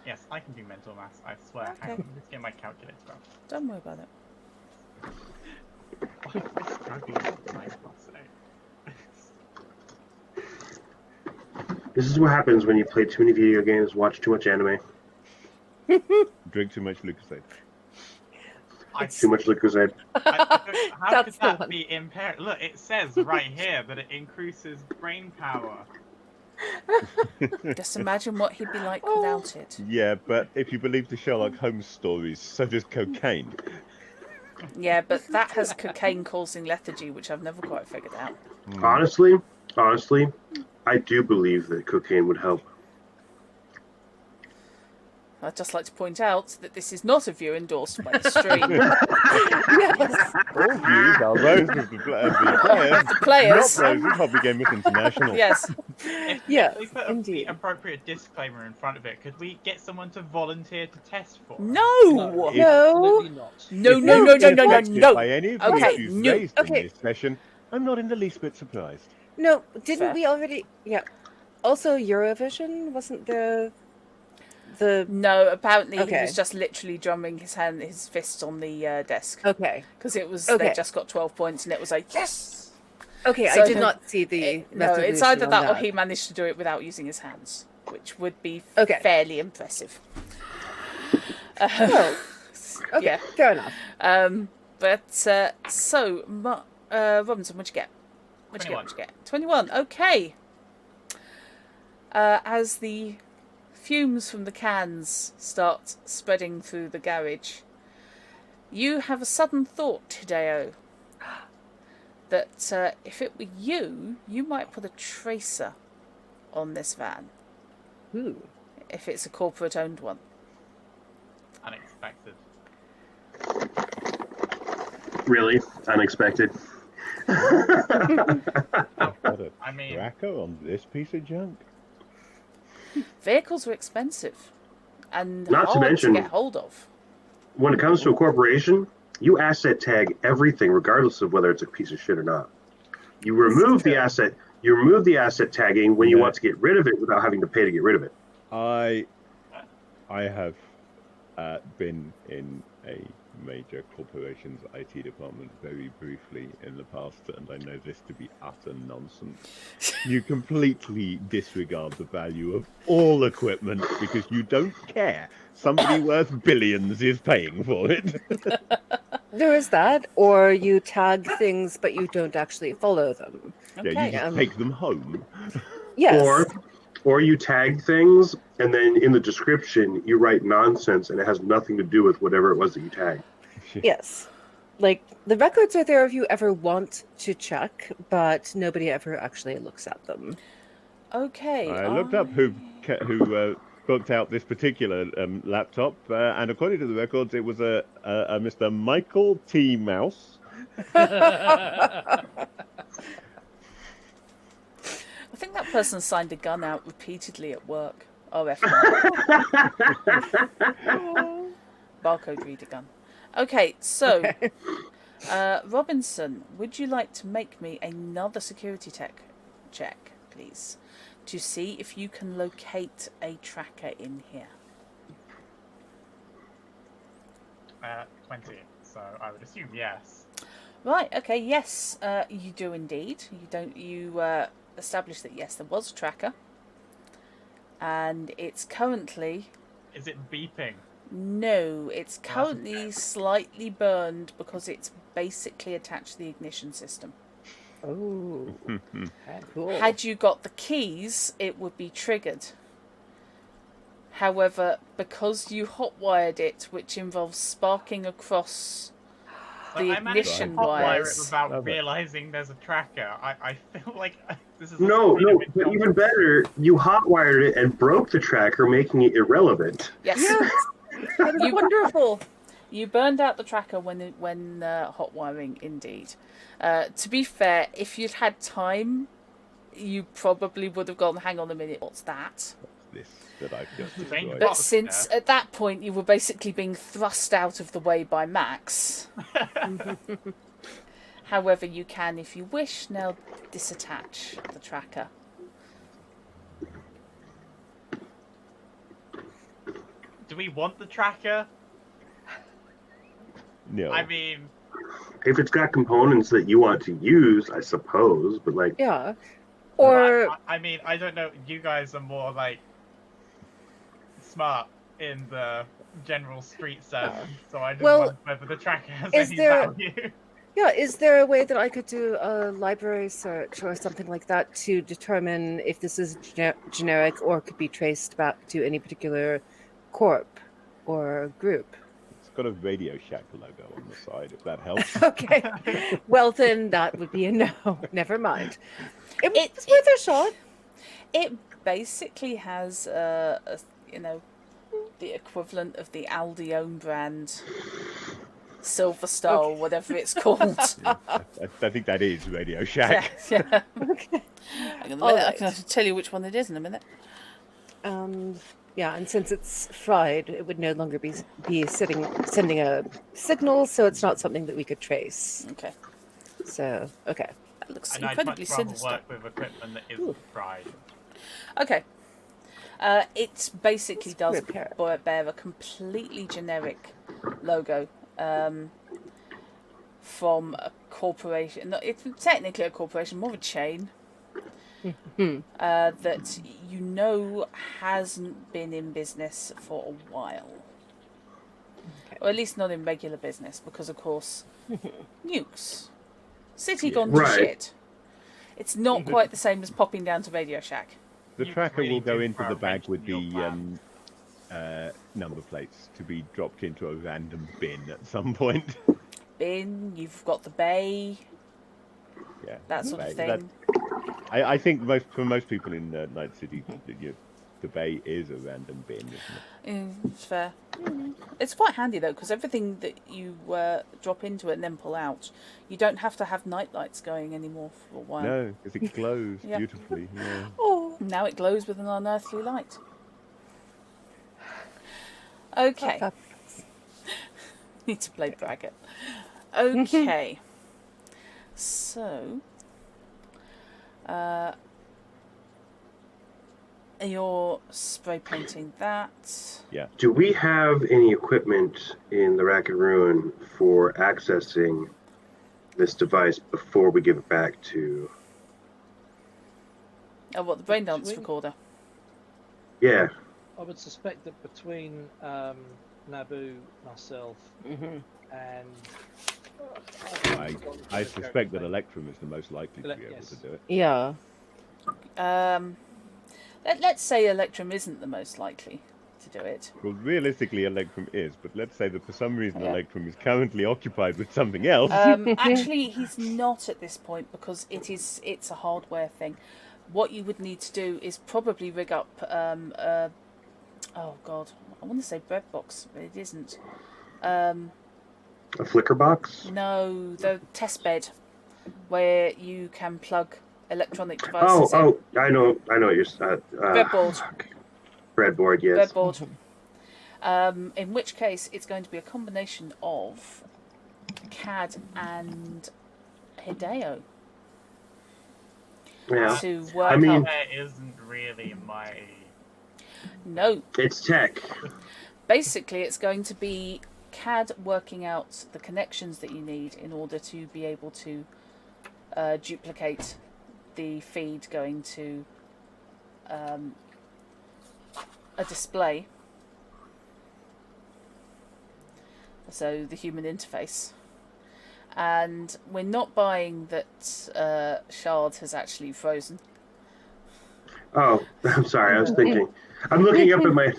Yes, I can do mental maths, I swear. Hang Okay. on, let's get my calculator out. Don't worry about it. Why am I struggling with 9 plus 8? This is what happens when you play too many video games, watch too much anime, Drink too much Lucozade. too much Lucozade. How could That's the that one. be impaired? Look, it says right here that it increases brain power. Just imagine what he'd be like Oh. without it. Yeah, but if you believe the Sherlock Holmes stories, so does cocaine. Yeah, but that has cocaine causing lethargy, which I've never quite figured out. Honestly, I do believe that cocaine would help. I'd just like to point out that this is not a view endorsed by the stream. Yes. All views are those of the players, The players. not those of Hobbygamers International. Yes. If Yes, we put indeed. the appropriate disclaimer in front of it, could we get someone to volunteer to test for us? No! No. Absolutely not. No, If no, you no, no, get no, no, affected no. By any of the Okay, issues no. raised Okay. in this session, I'm not in the least bit surprised. No, didn't Fair. we already? Yeah. Also, Eurovision wasn't the No, apparently he Okay. was just literally drumming his fist on the desk. okay. Because it was, Okay. they just got 12 points and it was like, yes! Okay, So I did not see the. No, it's resolution either on that or he managed to do it without using his hands, which would be Okay. fairly impressive. Oh, okay, Yeah. fair enough. Robinson, what'd you get? What'd you 21. get? 21. Okay. As the fumes from the cans start spreading through the garage, you have a sudden thought, Hideo, that if it were you, you might put a tracer on this van, Ooh. if it's a corporate-owned one. Unexpected. Really? Unexpected. What a I mean- cracker on this piece of junk. Vehicles are expensive and Not to hard mention- to get hold of. When it comes to a corporation, you asset tag everything, regardless of whether it's a piece of shit or not. You remove the asset. You remove the asset tagging when you Yeah. want to get rid of it without having to pay to get rid of it. I have been in a major corporation's IT department very briefly in the past, and I know this to be utter nonsense. You completely disregard the value of all equipment because you don't care. Somebody worth billions is paying for it. There is that, or you tag things but you don't actually follow them. Okay. Yeah, you just take them home. Yes. Or you tag things, and then in the description you write nonsense, and it has nothing to do with whatever it was that you tagged. Yes. Like, the records are there if you ever want to check, but nobody ever actually looks at them. Okay. I looked up who booked out this particular laptop, and according to the records, it was a Mr. Michael T. Mouse. I think that person signed a gun out repeatedly at work. RF gun. Barcode reader gun. Okay, so Robinson, would you like to make me another security tech check, please, to see if you can locate a tracker in here? 20. So I would assume yes. Right. Okay. Yes, you do indeed. You establish that yes, there was a tracker, and it's currently. Is it beeping? No, it's currently slightly burned because it's basically attached to the ignition system. Oh, cool. Had you got the keys, it would be triggered. However, because you hotwired it, which involves sparking across the I managed to ignition hotwire wires. it without Love it. realizing there's a tracker. I feel like this is No, a but even better, you hotwired it and broke the tracker, making it irrelevant. Yes. Yes, that is You- wonderful. You burned out the tracker when hot wiring, indeed. To be fair, if you'd had time, you probably would have gone, hang on a minute, what's that? This that I've just Thank destroyed. God. But since at that point you were basically being thrust out of the way by Max. However, you can, if you wish, now disattach the tracker. do we want the tracker? No. I mean, If it's got components that you want to use, I suppose, but like, Yeah. Or I mean, I don't know. You guys are more like smart in the general street sense, so I just Well, wonder whether the tracker has is any there- value. yeah, is there a way that I could do a library search or something like that to determine if this is generic or could be traced back to any particular corp or group? It's got a Radio Shack logo on the side, if that helps. Okay. Well, then that would be a no. Never mind. It's worth a shot. It basically has, the equivalent of the Aldi own brand Silver Star, or whatever it's called. I think that is Radio Shack. Yeah. Okay. I can tell you which one it is in a minute. Yeah, and since it's fried, it would no longer be sending a signal, so it's not something that we could trace. Okay. So, okay. That looks And I'd incredibly much rather sinister. work with equipment that isn't fried. Okay. It basically does repair bear a completely generic logo from a corporation. No, it's technically a corporation, more of a chain. That hasn't been in business for a while. Okay. Or at least not in regular business, because of course, nukes. City gone to Right. shit. It's not quite the same as popping down to Radio Shack. The You tracker really will go do into throw the a bag wrench with in your the number plates to be dropped into a random bin at some point. Bin, you've got the bay, Yeah, that sort of That- thing. I think for most people in Night City, the bay is a random bin, isn't it? It's fair. It's quite handy though, because everything that you drop into it and then pull out, you don't have to have night lights going anymore for a while. No, because it glows Yeah. beautifully. Yeah. Oh, Now it glows with an unearthly light. Okay. Need to play bracket. Okay. So, you're spray painting that. do we have any equipment in the Rack and Ruin for accessing this device before we give it back to? Oh, what, the brain dance Sweet. recorder? Yeah. I would suspect that between Naboo, myself, and I suspect that Electrum is the most likely to be able Yes. to do it. yeah. Let's say Electrum isn't the most likely to do it. Well, realistically, Electrum is, but let's say that for some reason Yeah. Electrum is currently occupied with something else. Actually, he's not at this point because it's a hardware thing. What you would need to do is probably rig up oh god, I want to say bread box, but it isn't. A flicker box? No, the test bed where you can plug electronic devices in. Oh, I know what you're Breadboard. Breadboard, yes. Breadboard. In which case, it's going to be a combination of CAD and Hideo Yeah. to work I mean- out. That isn't really my. No, It's tech. basically, it's going to be CAD working out the connections that you need in order to be able to duplicate the feed going to a display. So the human interface. And we're not buying that Shard has actually frozen. Oh, I'm sorry. I was thinking. I'm looking up at my.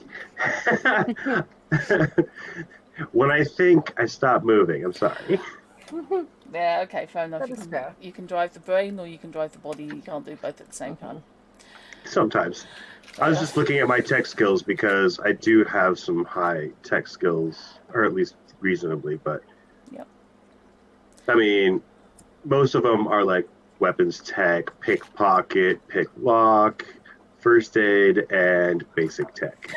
When I think, I stop moving. I'm sorry. Yeah, okay, fair enough. That You is can, fair. you can drive the brain or you can drive the body. You can't do both at the same time. Sometimes. I was just looking at my tech skills because I do have some high tech skills, or at least reasonably, but. Yep. I mean, most of them are like weapons tech, pickpocket, pick lock, first aid, and basic tech.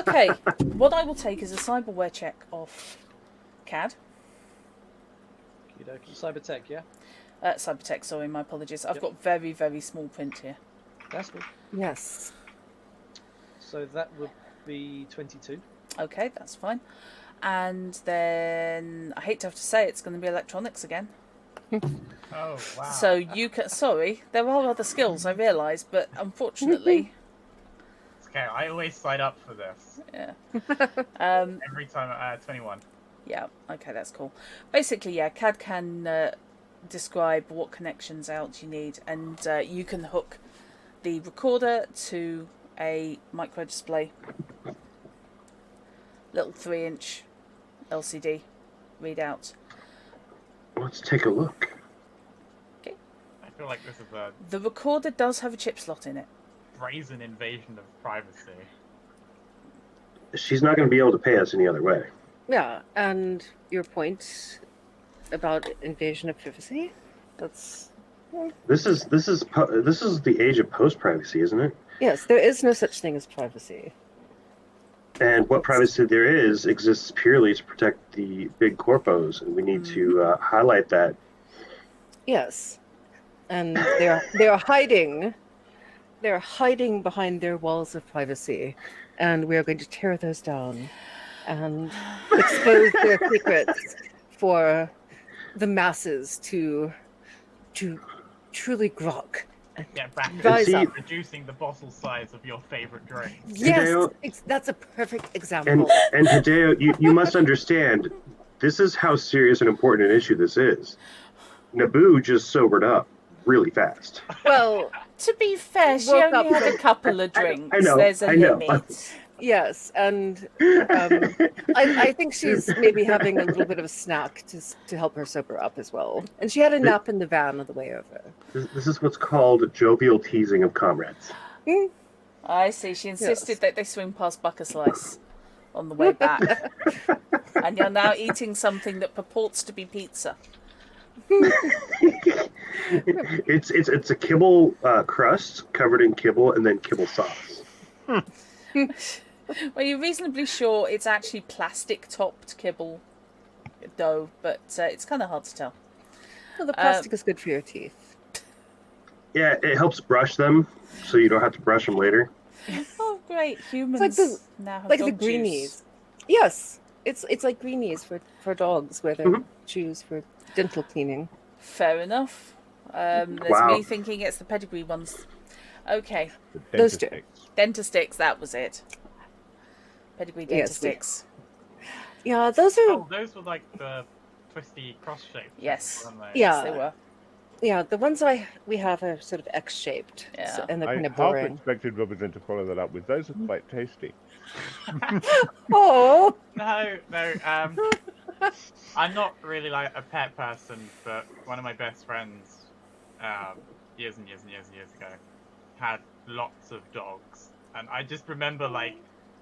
Okay, what I will take is a cyberware check off CAD. Okey-dokey. Cybertech, yeah? Cybertech, sorry, my apologies. I've got very, very small print here. That's good. Yes. So that would be 22. Okay, that's fine. And then I hate to have to say it's going to be electronics again. Oh wow. So you can. Sorry, there are other skills I realise, but unfortunately, It's okay. I always sign up for this yeah. every time. 21. Yeah. Okay, that's cool. Basically, yeah, CAD can describe what connections out you need, and you can hook the recorder to a micro display, little 3-inch LCD readout. Let's take a look. I feel like this is a The recorder does have a chip slot in it. brazen invasion of privacy. She's not going to be able to pay us any other way. Yeah, and your point about invasion of privacy, that's... This is the age of post privacy, isn't it? Yes, there is no such thing as privacy. And what privacy there is exists purely to protect the big corpos, and we need to highlight that. Yes, and they're hiding. They're hiding behind their walls of privacy, and we are going to tear those down and expose their secrets for the masses to truly grok. Get back Rise to up. reducing the bottle size of your favorite drink. Yes, Hideo- that's a perfect example. And Hideo, you must understand, this is how serious and important an issue this is. Naboo just sobered up really fast. Well, To be fair, she Woke only up had a from- couple of drinks. I know, There's a I know. limit. yes, and I think she's maybe having a little bit of a snack to help her sober up as well. And she had a nap in the van on the way over. This is what's called jovial teasing of comrades. I see. She insisted that they swing past Bucker Slice on the way back. And you're now eating something that purports to be pizza. It's a kibble crust covered in kibble and then kibble sauce. Well, you're reasonably sure it's actually plastic-topped kibble dough, but it's kind of hard to tell. Well, the plastic is good for your teeth. Yeah, it helps brush them, so you don't have to brush them later. Oh, great! Humans It's like the- now have Like the dog greenies. juice. Yes, it's like greenies for dogs, where they choose for dental cleaning. Fair enough. There's Wow. me thinking it's the pedigree ones. Okay, The Those two. Dentasticks. Dentasticks. That was it. Pedigree Yes, Dentasticks. Yeah, those are. Oh, those were like the twisty cross shaped. Yes. Weren't they? Yeah. They were. Yeah, the ones we have are sort of X-shaped, Yeah. and they're I kind of half boring. expected Robinson to follow that up with those are quite tasty. Oh, No. I'm not really like a pet person, but one of my best friends, years and years and years and years ago, had lots of dogs, and I just remember like,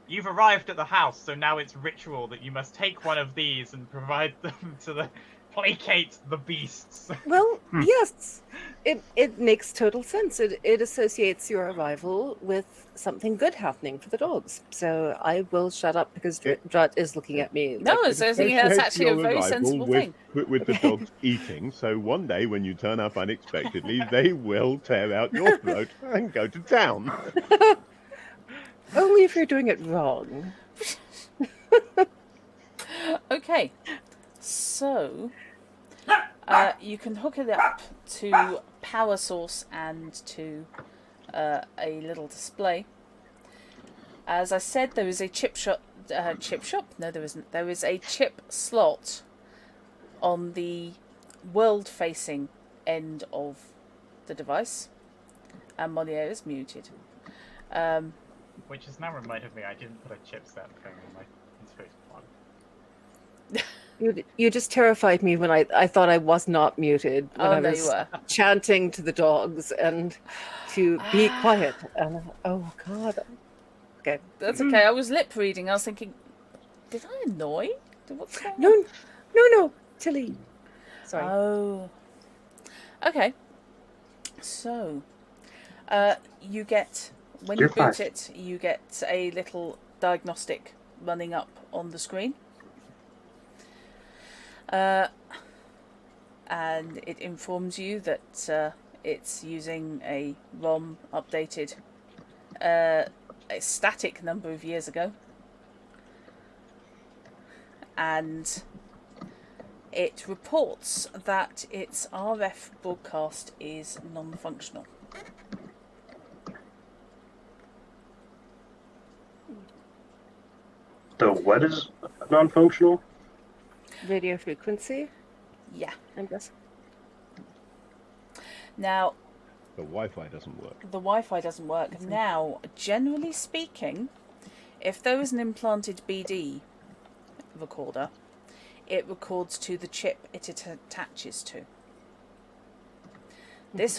you've arrived at the house, so now it's ritual that you must take one of these and provide them to placate the beasts. well, yes, it makes total sense. It associates your arrival with something good happening for the dogs. So I will shut up because Drat is looking at me. No, like, it's I think that's Associate actually a your very arrival sensible with, thing. with the dogs eating, so one day when you turn up unexpectedly, they will tear out your throat and go to town. only if you're doing it wrong. Okay, so you can hook it up to power source and to a little display. As I said, there is a chip shop. Chip shop? No, there isn't. There is a chip slot on the world-facing end of the device, and Moliere is muted. Which has now reminded me I didn't put a chipset thing on my interface plug. You just terrified me when I thought I was not muted when Oh, I no, was you were. chanting to the dogs and to be quiet. And oh God. Okay. That's okay. I was lip reading. I was thinking, did I annoy? What's going on? No, Tilly. Sorry. Oh. Okay. So, you get, when you You're boot fine. it, you get a little diagnostic running up on the screen. And it informs you that it's using a ROM updated a static number of years ago. and it reports that its RF broadcast is non-functional. The what is non-functional? Radio frequency, Yeah. I guess. Now, The Wi-Fi doesn't work. the Wi-Fi doesn't work. Now, generally speaking, if there is an implanted BD recorder, it records to the chip it attaches to. This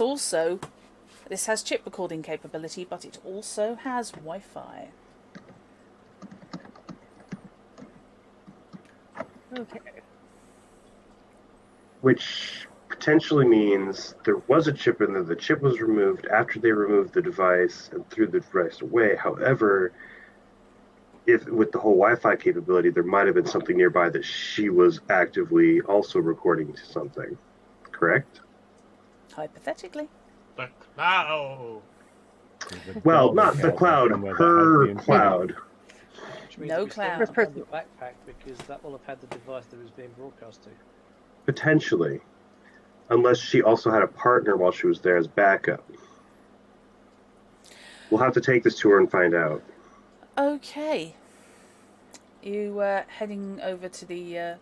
has chip recording capability, but it also has Wi-Fi. Okay. Which potentially means there was a chip in there. The chip was removed after they removed the device and threw the device away. However, if with the whole Wi-Fi capability, there might have been something nearby that she was actively also recording to something. Correct? Hypothetically. The cloud. Well, not the cloud, her cloud. Which means No we still cloud. have to have the backpack because that will have had the device that it was being broadcast to. Potentially. Unless she also had a partner while she was there as backup. We'll have to take this to her and find out. Okay. You heading over to the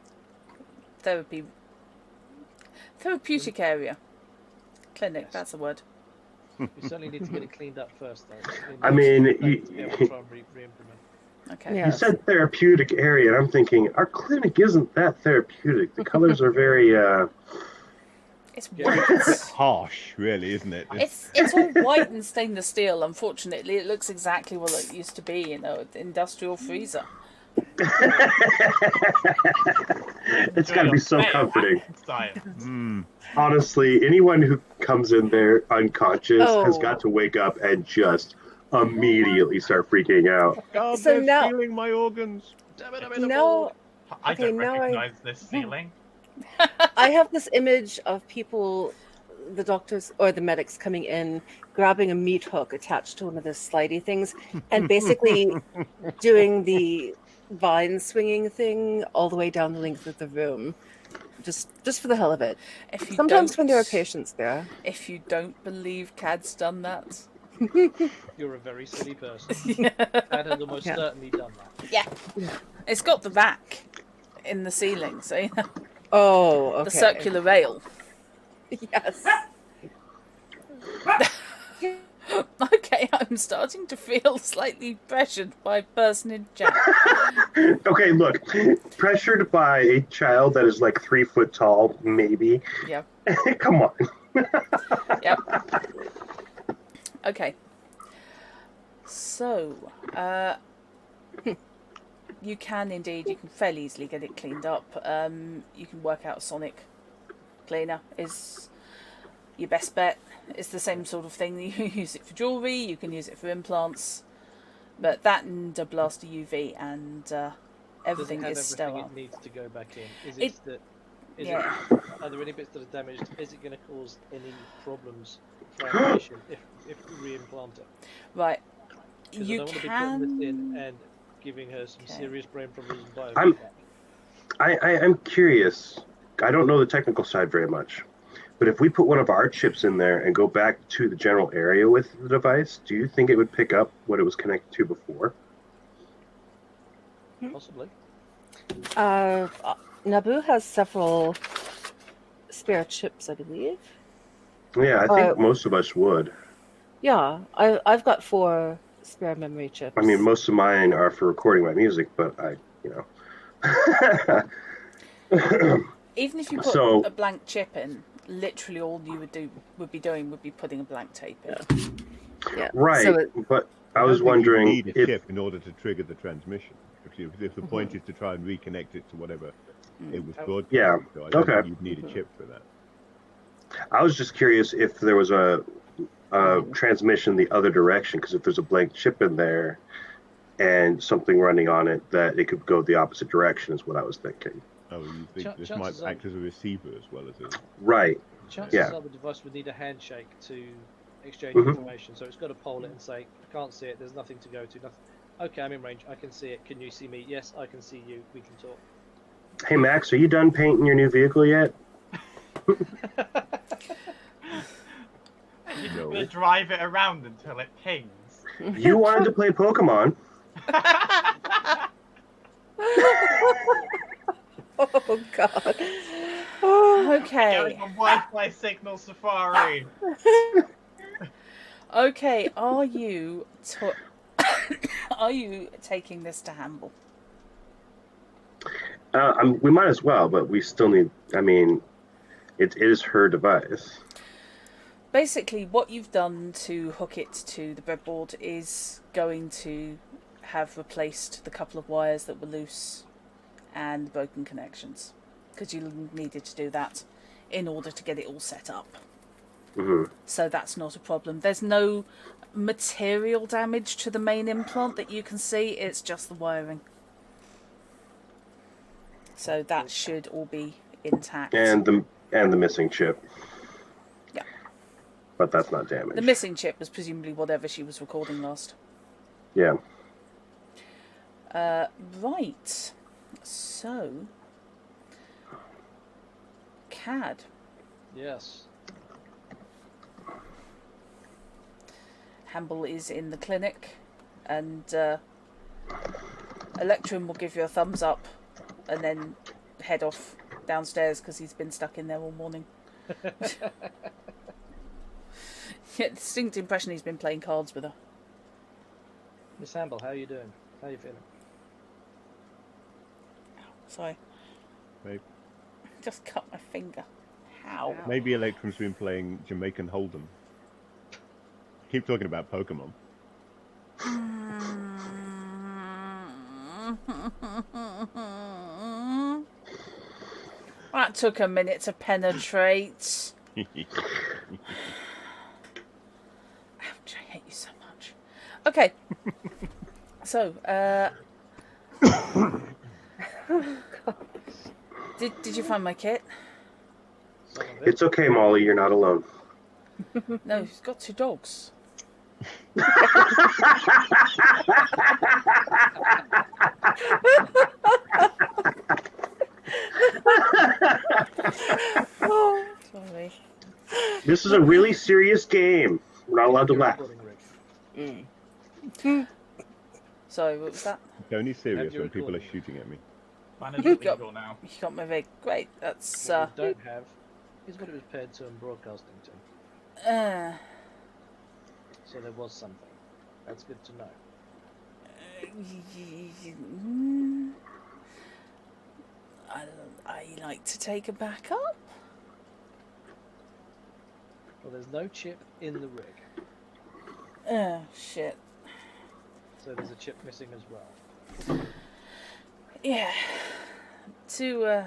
therapeutic area. Clinic, Yes. that's the word. We certainly need to get it cleaned up first, though. I mean, to be able to try and re-implement. Okay. Yeah. You said therapeutic area, and I'm thinking, our clinic isn't that therapeutic. The colors are very, It's Yeah. white. Harsh, really, isn't it? It's all white and stainless steel. Unfortunately, it looks exactly what it used to be, the industrial freezer. It's got to be so comforting. Science. Mm. Honestly, anyone who comes in there unconscious has Oh. got to wake up and just immediately start freaking out. God, So they're now- stealing my organs. Now I Okay, don't now I- recognize this feeling. I have this image of people, the doctors or the medics coming in, grabbing a meat hook attached to one of the slidey things, and basically doing the vine swinging thing all the way down the length of the room, just for the hell of it. If you Sometimes when there are don't- patients there. If you don't believe Cad's done that, You're a very silly person. Dad has almost Yeah. certainly done that. yeah, it's got the rack in the ceiling, so Oh, okay. the circular rail. Yes. Okay, I'm starting to feel slightly pressured by a person in chat. Okay, look, pressured by a child that is like 3 foot tall, maybe. Yeah. Come on. Yep. Okay. So, you can fairly easily get it cleaned up. You can work out a sonic cleaner is your best bet. It's the same sort of thing. You use it for jewellery, you can use it for implants, but that and a blaster UV and everything Does it have is sterile. It needs to go back in. Is It- it that? Is yeah. it? Are there any bits that are damaged? Is it going to cause any problems for our patient if we reimplant it? Right. 'Cause I You don't want to be putting this in can. and giving her some Okay. serious brain problems and I'm- biofeedback. I'm curious. I don't know the technical side very much. But if we put one of our chips in there and go back to the general area with the device, do you think it would pick up what it was connected to before? Possibly. Naboo has several spare chips, I believe. Yeah, I think most of us would. Yeah, I've got 4 spare memory chips. I mean, most of mine are for recording my music, but Even if you put So- a blank chip in, literally all you would be putting a blank tape in. Yeah. Right, So it, but I don't was think you wondering need a if chip in order to trigger the transmission. If the point is to try and reconnect it to whatever it was broadcast. Yeah, So I don't okay. think you'd need a chip for that. I was just curious if there was a transmission the other direction, because if there's a blank chip in there and something running on it, that it could go the opposite direction is what I was thinking. Oh, you think this might Chances are- act as a receiver as well as a... Right. Chances Yeah. are the device would need a handshake to exchange Mhm. information. So it's got to poll it and say, I can't see it, there's nothing to go to. Nothing. Okay, I'm in range, I can see it. Can you see me? Yes, I can see you. We can talk. Hey Max, are you done painting your new vehicle yet? You're just No. gonna drive it around until it pings. You wanted to play Pokemon. Oh God. Okay. Going on Wi-Fi signal safari. Okay, are you taking this to Hamble? We might as well, but we still need. I mean, it is her device. Basically, what you've done to hook it to the breadboard is going to have replaced the couple of wires that were loose and broken connections, because you needed to do that in order to get it all set up. Mm-hmm. So that's not a problem. There's no material damage to the main implant that you can see. It's just the wiring. So that should all be intact. And the missing chip. Yeah. But that's not damaged. The missing chip was presumably whatever she was recording last. Yeah. Right. So, Cad. Yes. Hamble is in the clinic, and Electrum will give you a thumbs up and then head off downstairs because he's been stuck in there all morning. Yeah, distinct impression he's been playing cards with her. Miss Hamble, how are you doing? How are you feeling? Sorry. Maybe, Just cut my finger. How? maybe Electrum's been playing Jamaican Hold'em. Keep talking about Pokemon. That took a minute to penetrate. Ouch, I hate you so much. Okay. So, did you find my kit? Some of it. It's okay, Molly. You're not alone. No, he's got 2 dogs. Oh, sorry. This is a really serious game. We're not allowed to You're laugh. recording, Rick. Sorry, what was that? It's only serious Have you when people are recorded? shooting at me. Mine is illegal now. You got my rig. Great. That's What we don't have is what it was paired to and broadcasting to. So there was something. That's good to know. I like to take a backup. Well, there's no chip in the rig, Oh shit. so there's a chip missing as well. Yeah. To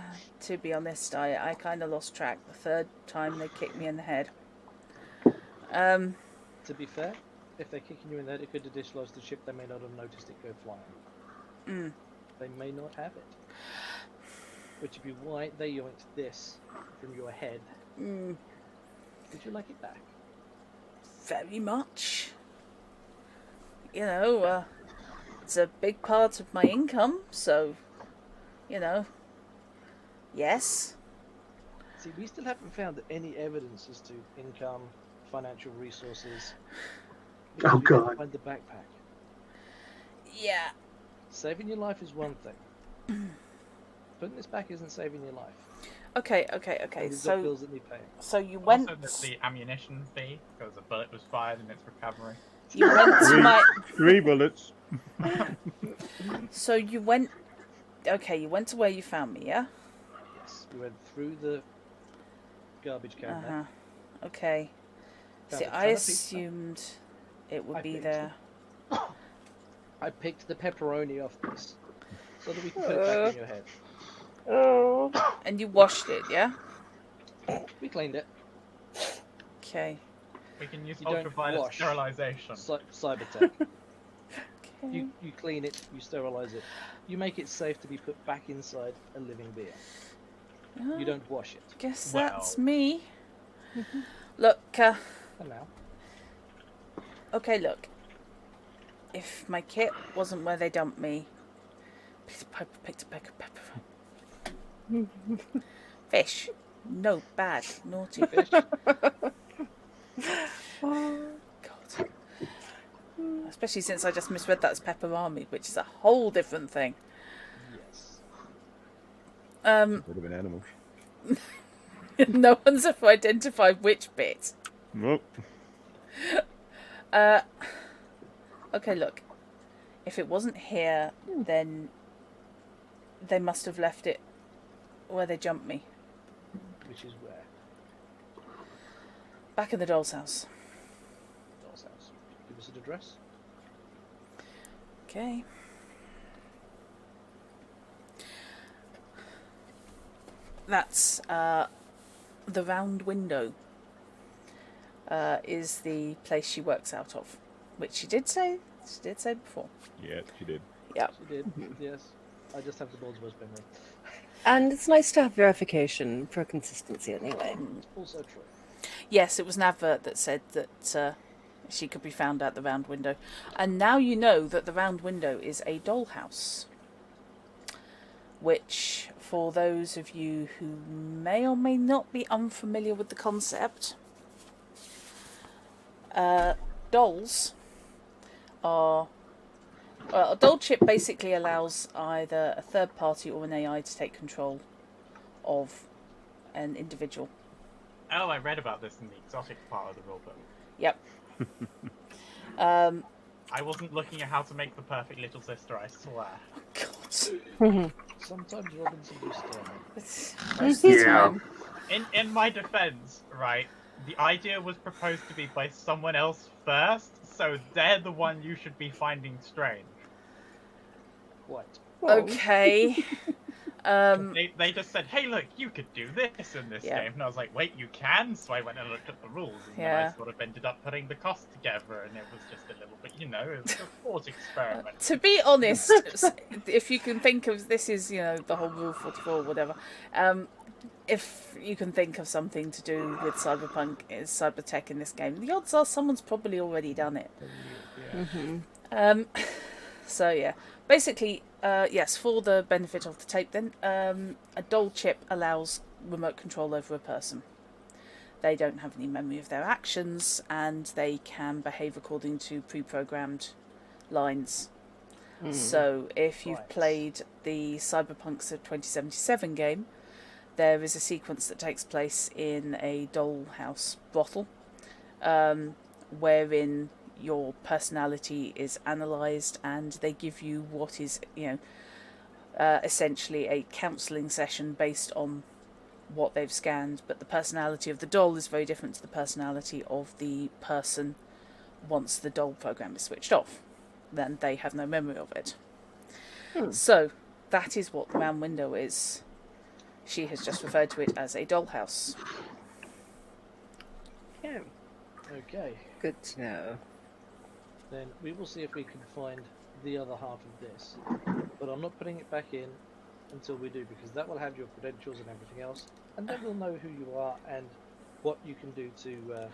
be honest, I kind of lost track the third time they kicked me in the head. To be fair, if they're kicking you in the head, it could have dislodged the chip. They may not have noticed it go flying. They may not have it. Which would be why they yoinked this from your head. Would you like it back? Very much. You know, it's a big part of my income, so, you know, yes. See, we still haven't found any evidence as to income, financial resources. Oh, because we didn't God. Find the backpack. Yeah. Saving your life is one thing. Putting this back isn't saving your life. Okay. And we've got So, bills that need paying. so you went. Also, there's the ammunition fee because a bullet was fired in its recovery. You went to my. 3 bullets. So you went. Okay, you went to where you found me, yeah. Yes, we went through the garbage can Uh there. huh. Okay. Found See, a ton I of pizza. assumed it would I be picked there. I picked the pepperoni off this so that we can put it back in your head. Oh. And you washed it, yeah? We cleaned it. Okay. We can use You don't ultraviolet wash. sterilization. Cybertech. Okay. You clean it, you sterilize it. You make it safe to be put back inside a living being. You don't wash it. Guess Well. that's me. Look, For now. okay, look. If my kit wasn't where they dumped me, picked a pack of pepper. Fish. No, bad. Naughty. Fish. Oh, God. Especially since I just misread that as pepperami, which is a whole different thing. Yes. A bit of an animal. No one's ever identified which bit. Nope. Okay, look. If it wasn't here, then they must have left it where they jumped me. Which is where? Back in the doll's house. Doll's house. Give us an address. Okay. That's the round window is the place she works out of, which she did say before. Yes, she did. Yeah. She did. Yes. I just have the world's worst memory. and it's nice to have verification for consistency anyway. Also true. Yes, it was an advert that said that she could be found at the round window. And now you know that the round window is a dollhouse. Which, for those of you who may or may not be unfamiliar with the concept, dolls are... Well, a doll chip basically allows either a third party or an AI to take control of an individual. Oh, I read about this in the exotic part of the rulebook. Yep. I wasn't looking at how to make the perfect little sister, I swear. God. Sometimes Robinson do stare me. Most of the Yeah. time. In my defense, right, the idea was proposed to be by someone else first, so they're the one you should be finding strange. Quite. Okay. They just said, hey, look, you could do this in this Yeah. game. And I was like, wait, you can? So I went and looked at the rules, and then Yeah. I sort of ended up putting the cost together, and it was just a little bit, it was a thought experiment. To be honest, if you can think of this is, the whole Rule 44 or whatever, if you can think of something to do with Cyberpunk, is cybertech in this game, the odds are someone's probably already done it. Yeah. So yeah, basically, yes, for the benefit of the tape then, a doll chip allows remote control over a person. They don't have any memory of their actions, and they can behave according to pre-programmed lines. So if you've Right. played the Cyberpunk 2077 game, there is a sequence that takes place in a dollhouse brothel, wherein your personality is analysed, and they give you what is, essentially a counselling session based on what they've scanned. But the personality of the doll is very different to the personality of the person once the doll program is switched off. Then they have no memory of it. So that is what the round window is. She has just referred to it as a dollhouse. Yeah, Okay. good to know. Then we will see if we can find the other half of this. But I'm not putting it back in until we do, because that will have your credentials and everything else. And then we'll know who you are and what you can do to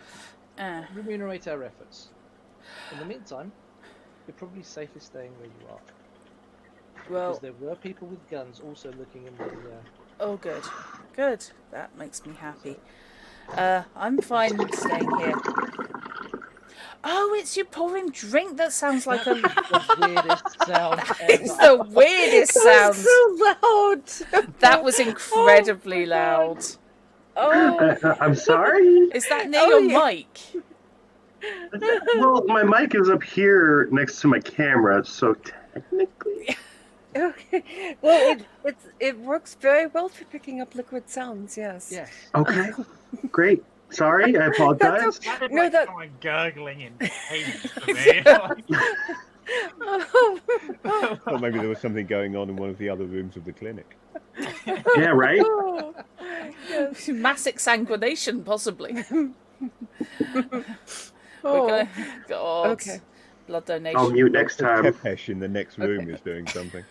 remunerate our efforts. In the meantime, you're probably safest staying where you are. Well, Because there were people with guns also looking in the... oh, good. Good. That makes me happy. I'm fine staying here. Oh, it's you pouring drink that sounds like a... the weirdest sound It's ever. the weirdest That sound. was so loud. That was incredibly loud. Oh, I'm sorry. Is that near Oh, your yeah. mic? Well, my mic is up here next to my camera, so technically. okay. Well, it works very well for picking up liquid sounds. Yes. Yes. Okay, great. Sorry, I apologize. Sounded No, like that- someone gurgling in pain to me. Or maybe there was something going on in one of the other rooms of the clinic. Yeah, right. Oh, yes. Mass exsanguination, possibly. We're Oh. going... God. Okay. Blood I'll donation. mute next Dr. time. Tepesh in the next room is doing something.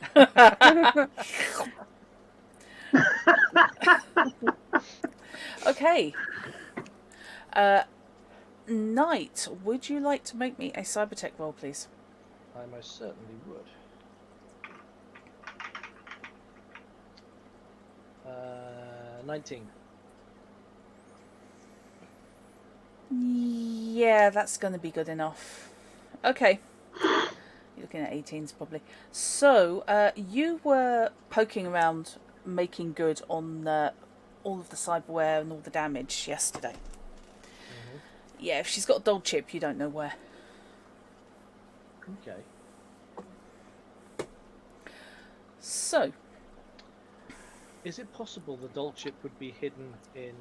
Okay. Knight, would you like to make me a cybertech roll, please? I most certainly would. 19. Yeah, that's going to be good enough. Okay. You're looking at 18s probably. So, you were poking around, making good on all of the cyberware and all the damage yesterday. Mm-hmm. Yeah, if she's got a dull chip, you don't know where. Okay. So, Is it possible the doll chip would be hidden in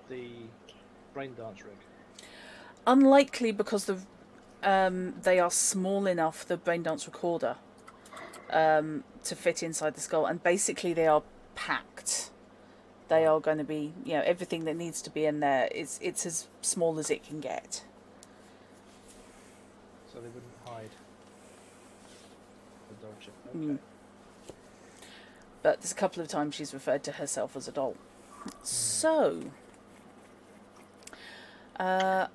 the brain dance rig? unlikely because they are small enough, the brain dance recorder, to fit inside the skull, and basically they are packed. They are going to be, everything that needs to be in there. It's as small as it can get. So they wouldn't hide the doll chip. Okay. But there's a couple of times she's referred to herself as a doll. So, okay.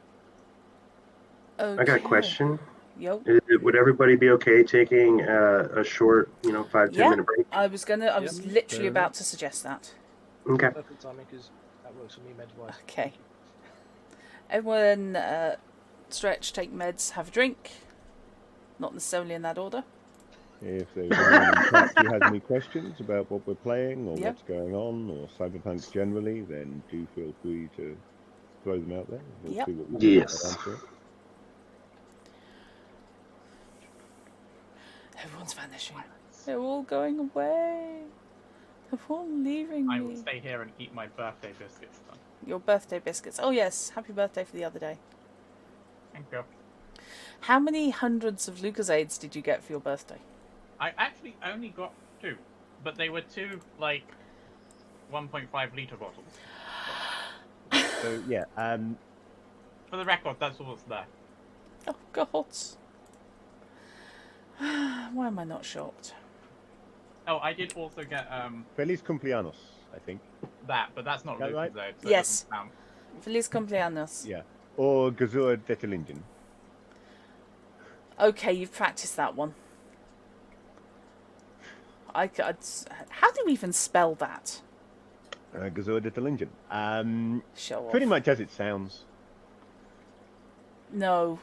I got a question. Yo. Would everybody be okay taking a short, 5-10 minute break? I was literally about to suggest that. Okay. Perfect timing, because that works for me med-wise. Okay. Everyone, stretch, take meds, have a drink. Not necessarily in that order. If there's anyone in chat who has any questions about what we're playing or Yep. what's going on or Cyberpunk generally, then do feel free to throw them out there. We'll Yep. see what we can Yes. answer. Everyone's vanishing. They're all going away. They're all leaving I me. will stay here and eat my birthday biscuits then. Your birthday biscuits. Oh yes, happy birthday for the other day. Thank you. How many hundreds of Lucasades did you get for your birthday? I actually only got 2, but they were 2 1.5 litre bottles. So yeah, For the record, that's all that's there. Oh God. Why am I not shocked? Oh, I did also get Feliz cumpleaños, I think. that, but that's not Is that right? Lucas though. So Yes. It doesn't count. Feliz cumpleaños. Yeah. Or Gesur Dettelingen. Okay, you've practiced that one. How do you even spell that? Gesur Dettelingen. Show off. Pretty much as it sounds. No.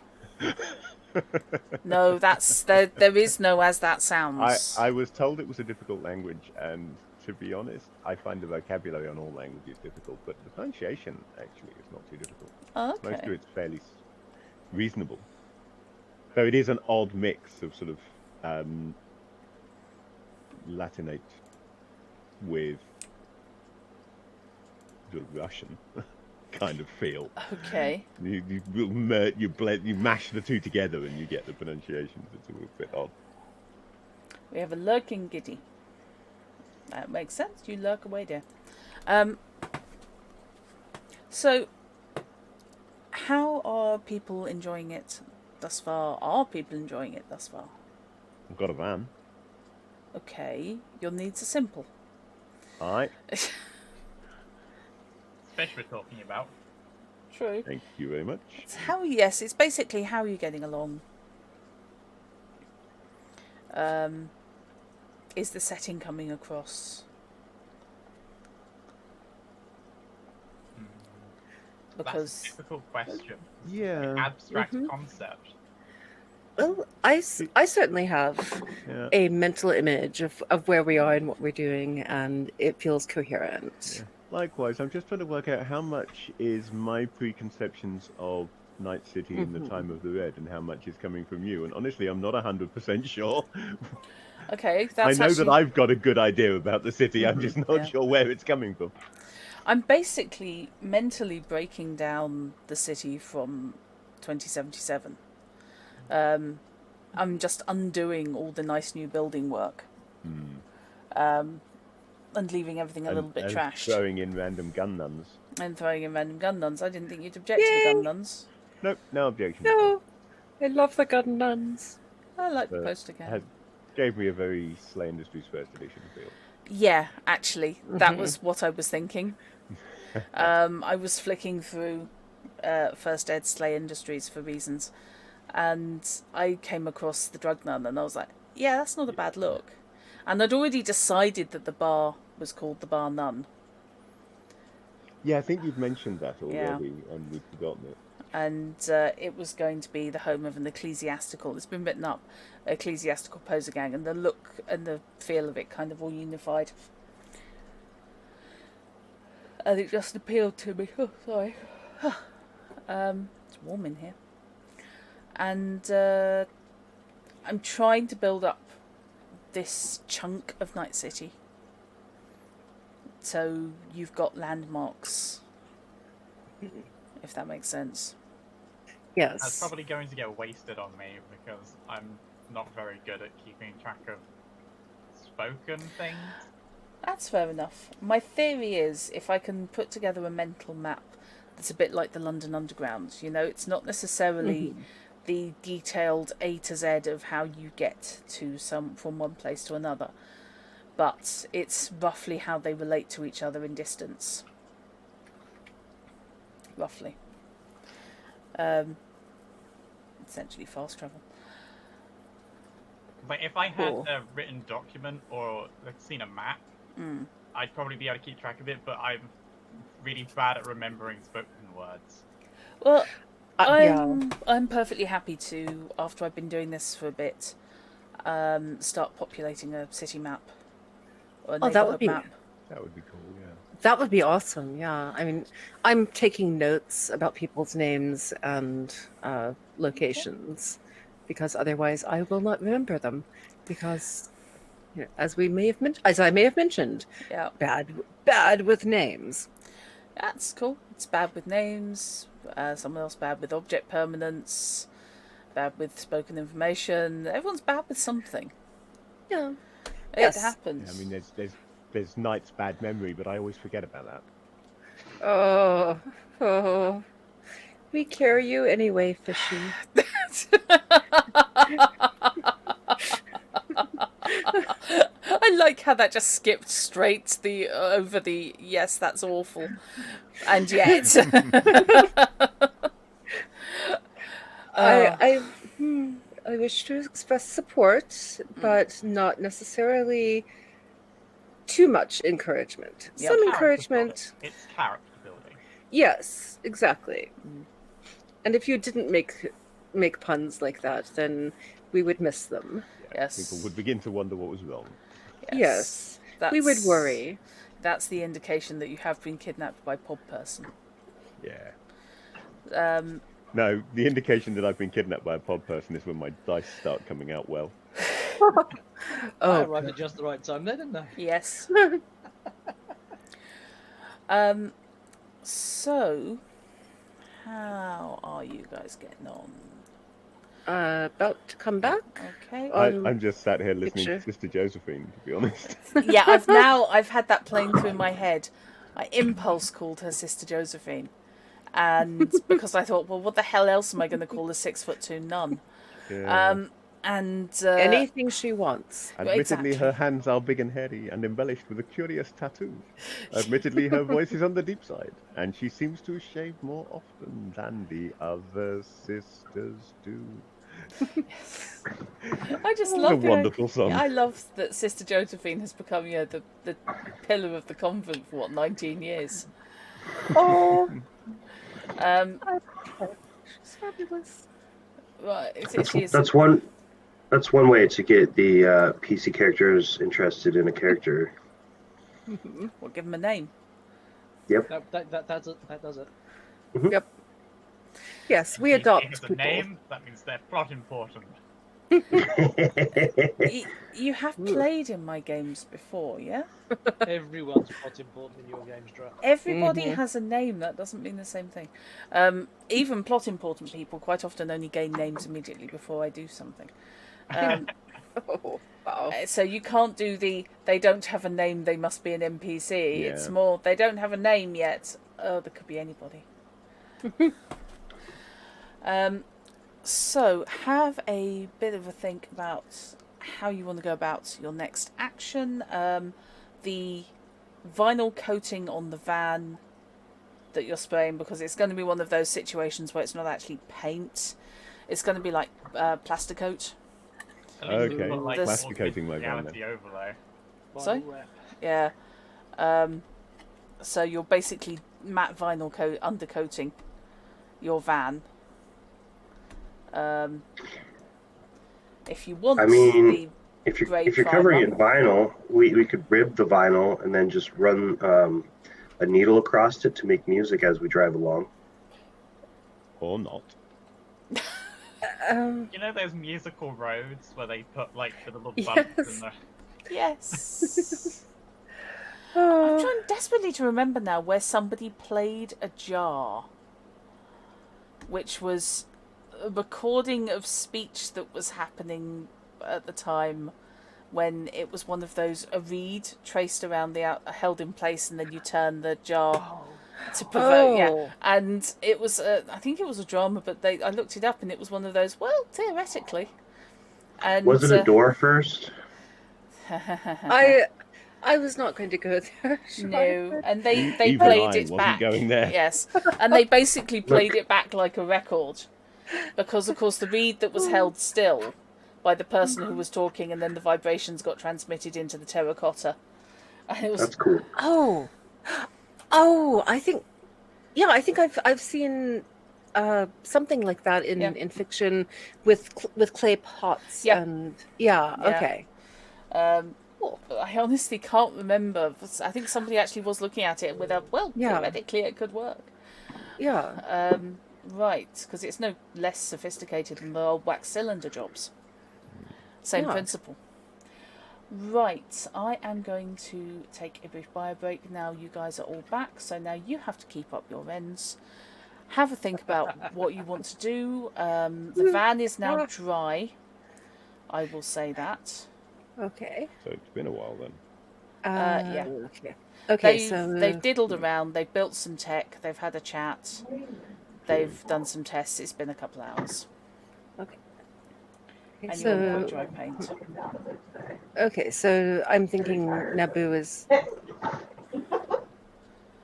No, there is no as that sounds. I was told it was a difficult language, and to be honest, I find the vocabulary on all languages difficult, but the pronunciation actually is not too difficult. Okay. Most of it's fairly reasonable. So it is an odd mix of sort of Latinate with sort of Russian kind of feel. Okay. You mash the two together and you get the pronunciations. It's a little bit odd. We have a lurking giddy. That makes sense. You lurk away, dear. So, how are people enjoying it thus far? Are people enjoying it thus far? I've got a van. Okay. Your needs are simple. Alright. Fish we're talking about. True. Thank you very much. It's basically how are you getting along? Is the setting coming across? Because That's a difficult question. Yeah. Abstract concept. Well, I certainly have Yeah. a mental image of where we are and what we're doing, and it feels coherent. Yeah. Likewise, I'm just trying to work out how much is my preconceptions of Night City in the time of the Red and how much is coming from you. And honestly, I'm not 100% sure. okay, I that's know actually, that I've got a good idea about the city. I'm just not Yeah. sure where it's coming from. I'm basically mentally breaking down the city from 2077. I'm just undoing all the nice new building work. And leaving everything a little bit and trashed. Throwing in random gun nuns. And throwing in random gun nuns. I didn't think you'd object to the gun nuns. Nope, no objection. No, I love the gun nuns. I like the But poster game. Gave me a very Slay Industries first edition feel. Yeah, actually, that was what I was thinking. I was flicking through First Ed Slay Industries for reasons, and I came across the drug nun, and I was like, yeah, that's not a bad look. And I'd already decided that the bar was called the Bar Nun. Yeah, I think you'd mentioned that Yeah. already, and we'd forgotten it. And it was going to be the home of an ecclesiastical. It's been written up, ecclesiastical poser gang, and the look and the feel of it kind of all unified. And it just appealed to me. Oh, sorry. It's warm in here. And I'm trying to build up this chunk of Night City. So you've got landmarks, if that makes sense. Yes. That's probably going to get wasted on me because I'm not very good at keeping track of spoken things. That's fair enough. My theory is if I can put together a mental map that's a bit like the London Underground, you know, it's not necessarily the detailed A to Z of how you get to from one place to another, but it's roughly how they relate to each other in distance. Roughly. Essentially fast travel. But if I had Cool. a written document or like seen a map, I'd probably be able to keep track of it, but I'm really bad at remembering spoken words. Well, Yeah. I'm perfectly happy to, after I've been doing this for a bit, start populating a city map or a Oh, that would neighborhood be map. That would be cool, yeah. That would be awesome. Yeah. I mean, I'm taking notes about people's names and locations because otherwise I will not remember them. Because, you know, as I may have mentioned, Yeah, bad with names. that's cool. It's bad with names. Someone else bad with object permanence. Bad with spoken information. Everyone's bad with something. Yeah. It Yes. happens. Yeah, I mean, there's Knight's bad memory, but I always forget about that. Oh. We carry you anyway, fishy. I like how that just skipped straight over the yes, that's awful, and yet. I wish to express support, but not necessarily too much encouragement. Yep. Some Character encouragement. building. It's character building. Yes, exactly. And if you didn't make puns like that, then we would miss them. Yes. People would begin to wonder what was wrong. Yes. We would worry. That's the indication that you have been kidnapped by Pod Person. Yeah. No, the indication that I've been kidnapped by a pod person is when my dice start coming out well. I Oh, arrived at just the right time there, didn't I? Yes. So, how are you guys getting on? about to come back. Okay. I'm just sat here listening picture. to Sister Josephine, to be honest. Yeah, I've had that playing through my head. I impulse called her Sister Josephine, and because I thought, well, what the hell else am I going to call a 6'2" nun? Yeah. And Anything she wants. Admittedly, exactly. her hands are big and hairy and embellished with a curious tattoo. Admittedly, her voice is on the deep side, and she seems to shave more often than the other sisters do. I just It's a love wonderful song. I love that Sister Josephine has become the pillar of the convent for 19 years. Oh, She's fabulous. Right, she is. That's one way to get the PC characters interested in a character. Well, give them a name. Yep. That does it. Yep. Yes, we If adopt it has a people. name, that means they're plot important. You have played in my games before, yeah? Everyone's plot important in your games, Dra. Everybody has a name. That doesn't mean the same thing. Even plot important people quite often only gain names immediately before I do something. Oh, wow. So you can't do they don't have a name, they must be an NPC. Yeah. It's more, they don't have a name yet. Oh, there could be anybody. So have a bit of a think about how you want to go about your next action. The vinyl coating on the van that you're spraying, because it's going to be one of those situations where it's not actually paint. It's going to be like Plasticoat. At least we've Okay, got, like, plasticating my van reality overlay. Sorry? Vinyl wrap. Yeah. So you're basically matte vinyl undercoating your van. If you want, I mean, the if grey you're covering it in primer. vinyl, we could rib the vinyl and then just run a needle across it to make music as we drive along. Or not. You know those musical roads where they put like the little Yes. bumps in the. Yes. I'm Oh, trying desperately to remember now where somebody played a jar, which was a recording of speech that was happening at the time when it was one of those, a reed traced around the held in place, and then you turn the jar to provoke. Yeah, Oh. and it was I think it was a drama, but I looked it up and it was one of those. Well, theoretically, and Was it a door first? I was not going to go there. No, and they Even played I it wasn't back. going there. Yes, and they basically played it back like a record, because of course the reed that was held still by the person who was talking, and then the vibrations got transmitted into the terracotta, and it was. That's cool. Oh, I think I've seen something like that in fiction with clay pots. Yeah. And Yeah. okay. I honestly can't remember. I think somebody actually was looking at it with a, well, Yeah. theoretically it could work. Yeah. Right, because it's no less sophisticated than the old wax cylinder jobs. Same Yeah. principle. Right, I am going to take a brief bio break. Now you guys are all back, so now you have to keep up your ends. Have a think about what you want to do. The van is now dry. I will say that. Okay. So it's been a while then. Yeah. Okay. Okay. They've diddled around. They've built some tech. They've had a chat. They've done some tests. It's been a couple hours. Okay. And you're in quite dry paint. Okay, so I'm thinking Naboo is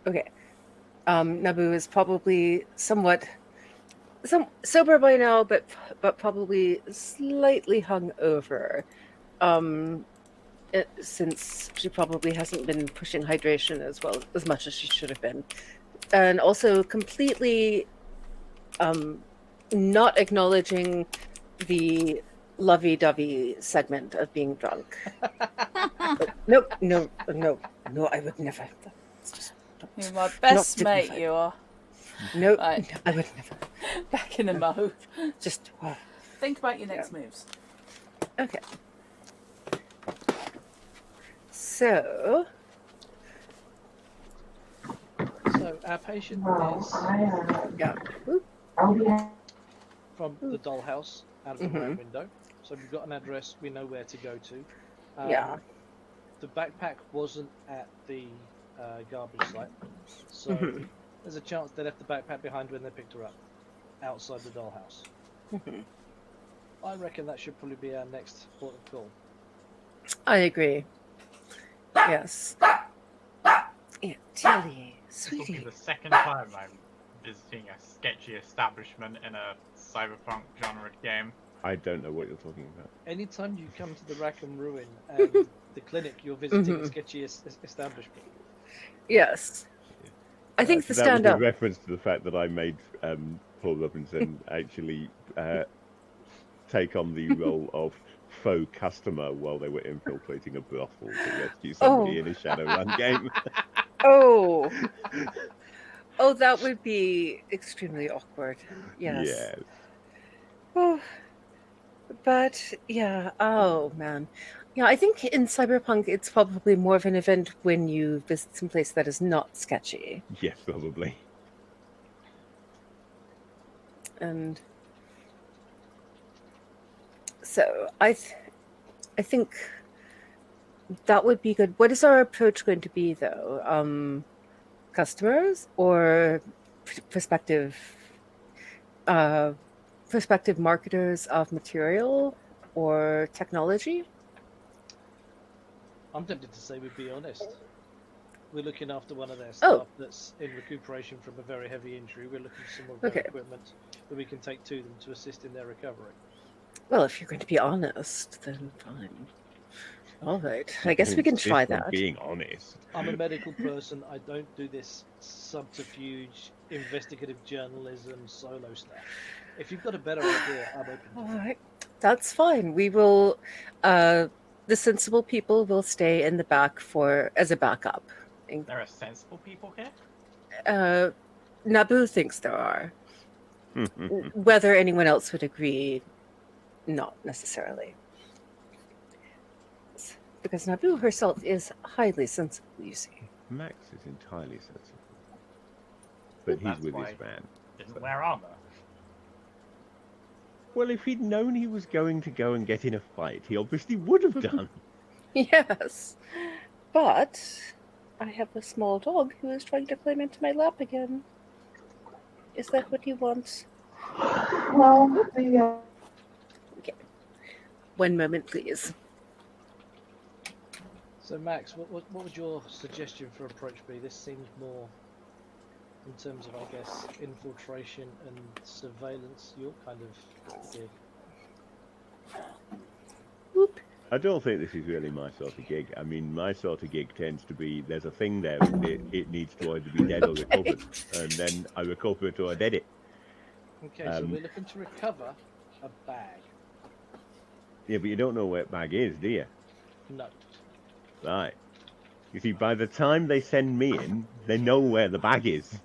okay. Naboo is probably somewhat sober by now, but probably slightly hungover. Since she probably hasn't been pushing hydration as much as she should have been, and also completely not acknowledging the lovey-dovey segment of being drunk. Nope, no, I would never. It's just You're my best mate, dignified. you are. Nope, Right. I would never. Back in the mode. Just Think about your next moves. okay. So our patient is yeah. from the dollhouse out of the right window. So we've got an address, we know where to go to. Yeah. The backpack wasn't at the garbage site, so there's a chance they left the backpack behind when they picked her up, outside the dollhouse. I reckon that should probably be our next port of call. I agree. Yes. Yeah, Tilly, This will be sweetie. the second time I'm visiting a sketchy establishment in a cyberpunk genre game. I don't know what you're talking about. Anytime you come to the Rackham Ruin and the clinic, you're visiting a sketchy establishment. Yes. I think the that stand was up. in reference to the fact that I made Paul Robinson actually take on the role of faux customer while they were infiltrating a brothel to rescue somebody in a Shadowrun game. Oh. Oh, that would be extremely awkward. Yes. Yes. Oh, but yeah. Oh man. Yeah, I think in Cyberpunk it's probably more of an event when you visit some place that is not sketchy. Yes, probably. And so I think that would be good. What is our approach going to be though? Customers or prospective marketers of material or technology? I'm tempted to say we'd be honest. We're looking after one of their staff that's in recuperation from a very heavy injury. We're looking for some of their equipment that we can take to them to assist in their recovery. Well, if you're going to be honest, then fine. All right. I guess we can try Insist on that. Being honest. I'm a medical person. I don't do this subterfuge, investigative journalism, solo stuff. If you've got a better idea, I'm open to All it. right. That's fine. We will. The sensible people will stay in the back as a backup. There are sensible people here. Naboo thinks there are. Whether anyone else would agree, not necessarily. Because Naboo herself is highly sensible, you see. Max is entirely sensible. But he's That's with why his man. he doesn't wear armor. Well, if he'd known he was going to go and get in a fight, he obviously would have done. Yes. But I have a small dog who is trying to climb into my lap again. Is that what you want? Well, yeah. Okay. 1 moment, please. So, Max, what would your suggestion for approach be? This seems more, in terms of, I guess, infiltration and surveillance, your kind of gig. Whoop. I don't think this is really my sort of gig. I mean, my sort of gig tends to be there's a thing there and it needs to either be dead or recovered. And then I recover it or I dead it. Okay, so we're looking to recover a bag. Yeah, but you don't know where that bag is, do you? No. Right. You see, by the time they send me in, they know where the bag is.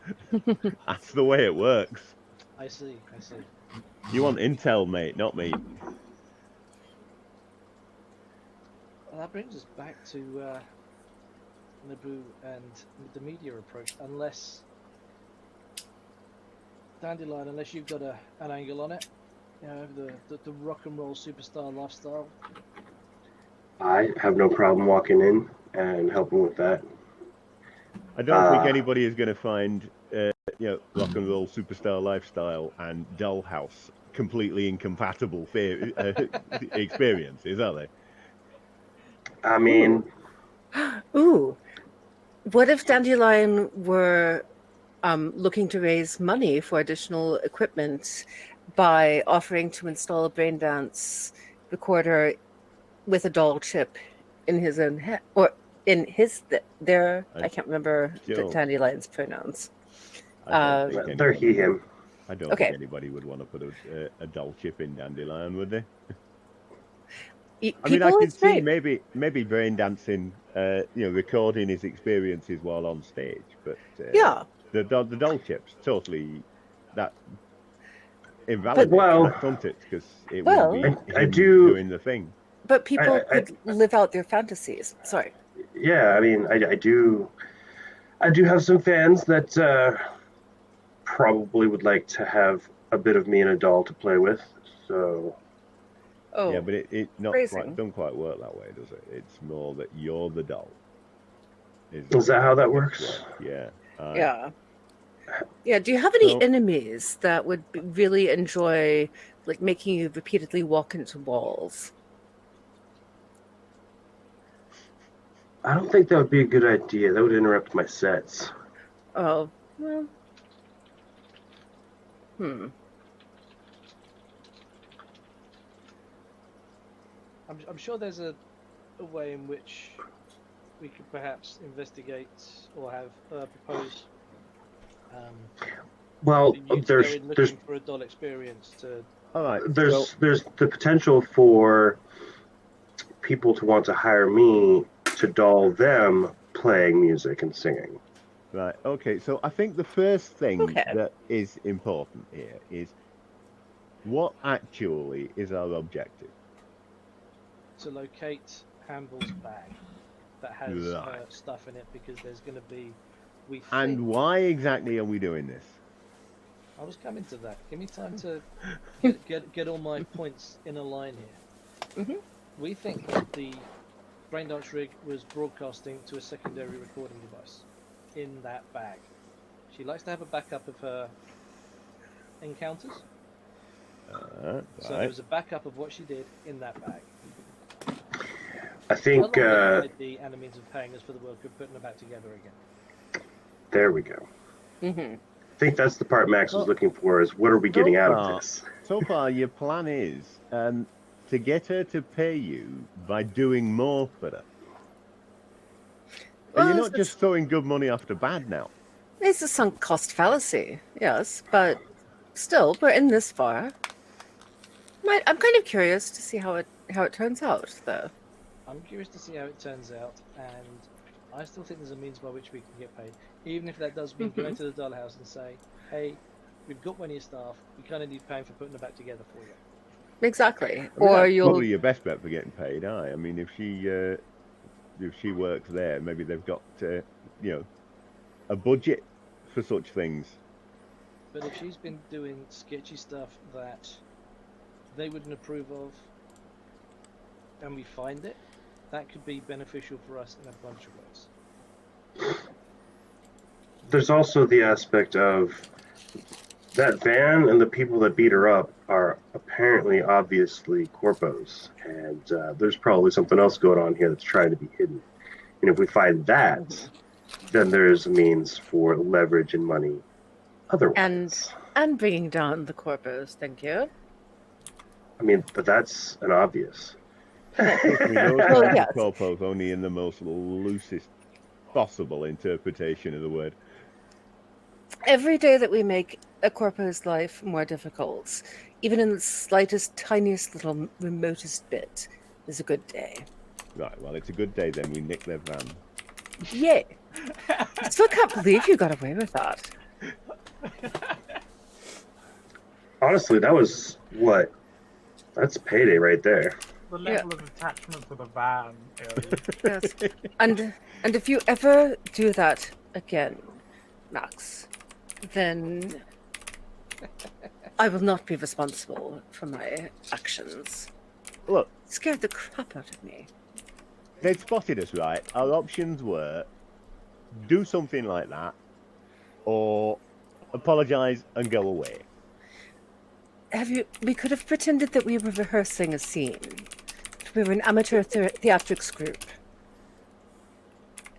That's the way it works. I see. You want intel, mate, not me. Well, that brings us back to Naboo and the media approach. Unless Dandelion, unless you've got an angle on it, you know, the rock and roll superstar lifestyle. I have no problem walking in and helping with that. I don't think anybody is going to find, rock and roll superstar lifestyle and Dollhouse completely incompatible experiences, are they? I mean, Ooh. What if Dandelion were looking to raise money for additional equipment by offering to install a braindance recorder with a doll chip in his own head, or in I can't remember the Dandelion's pronouns. they're he, him. I don't think anybody would want to put a doll chip in Dandelion, would they? I mean, I can see maybe brain dancing, recording his experiences while on stage, but the doll chips totally that invalidates that, don't it? Because it will be him doing the thing. But people could live out their fantasies. Sorry. Yeah, I mean, I do have some fans that probably would like to have a bit of me and a doll to play with. So. Oh. Yeah, but it don't quite work that way, does it? It's more that you're the doll. Is that how that works? Yeah. Yeah. Do you have any enemies that would really enjoy, like, making you repeatedly walk into walls? I don't think that would be a good idea. That would interrupt my sets. Oh, well. I'm sure there's a way in which we could perhaps investigate or have propose. Well, there's looking for a doll experience to. All right. There's the potential for people to want to hire me to doll them playing music and singing. Right. Okay. So I think the first thing that is important here is what actually is our objective. To locate Hamble's bag that has stuff in it, because there's going to be. And why exactly are we doing this? I was coming to that. Give me time to get all my points in a line here. Mm-hmm. We think that the braindance rig was broadcasting to a secondary recording device in that bag. She likes to have a backup of her encounters. So there was a backup of what she did in that bag. I think ID and a means of paying us for the work of putting them back together again. There we go. Mm-hmm. I think that's the part Max was looking for, is what are we getting out of this? So far, your plan is to to get her to pay you by doing more for her. And you're not just throwing good money after bad now. It's a sunk cost fallacy, yes, but still, we're in this far. I'm kind of curious to see how it turns out, though. I'm curious to see how it turns out, and I still think there's a means by which we can get paid, even if that does mean going to the dollhouse and say, "Hey, we've got one of your staff. We kind of need paying for putting it back together for you." Exactly. I mean, or that's you'll probably your best bet for getting paid. I mean, if she works there, maybe they've got a budget for such things. But if she's been doing sketchy stuff that they wouldn't approve of, and we find it, that could be beneficial for us in a bunch of ways. There's also the aspect of that van and the people that beat her up are apparently obviously corpos, and there's probably something else going on here that's trying to be hidden. And if we find that, then there's a means for leverage and money otherwise. and bringing down the corpos. Thank you. I mean, but that's an obvious. Yes. Corpos only in the most loosest possible interpretation of the word. Every day that we make a corpo's life more difficult, even in the slightest, tiniest, little, remotest bit, is a good day. Right, well, it's a good day then. We nick their van. Yay! I still can't believe you got away with that. Honestly, that was what? That's payday right there. The level of attachment to the van. Yes. And if you ever do that again, Max, then I will not be responsible for my actions. Look, It scared the crap out of me. they'd spotted us, right? Our options were do something like that or apologise and go away. We could have pretended that we were rehearsing a scene. We were an amateur theatrics group.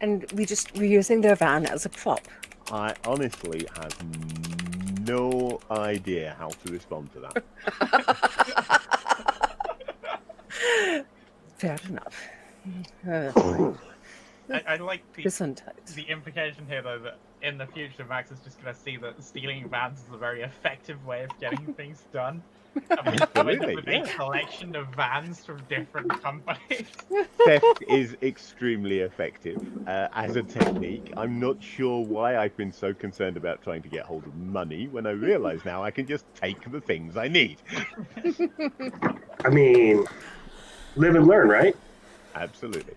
And we're using their van as a prop. I honestly have no idea how to respond to that. Fair enough. I like Gesundheit. the implication here, though, that in the future, Max is just going to see that stealing vans is a very effective way of getting things done. I mean, Absolutely, with a collection of vans from different companies. Theft is extremely effective as a technique. I'm not sure why I've been so concerned about trying to get hold of money when I realise now I can just take the things I need. I mean, live and learn, right? Absolutely.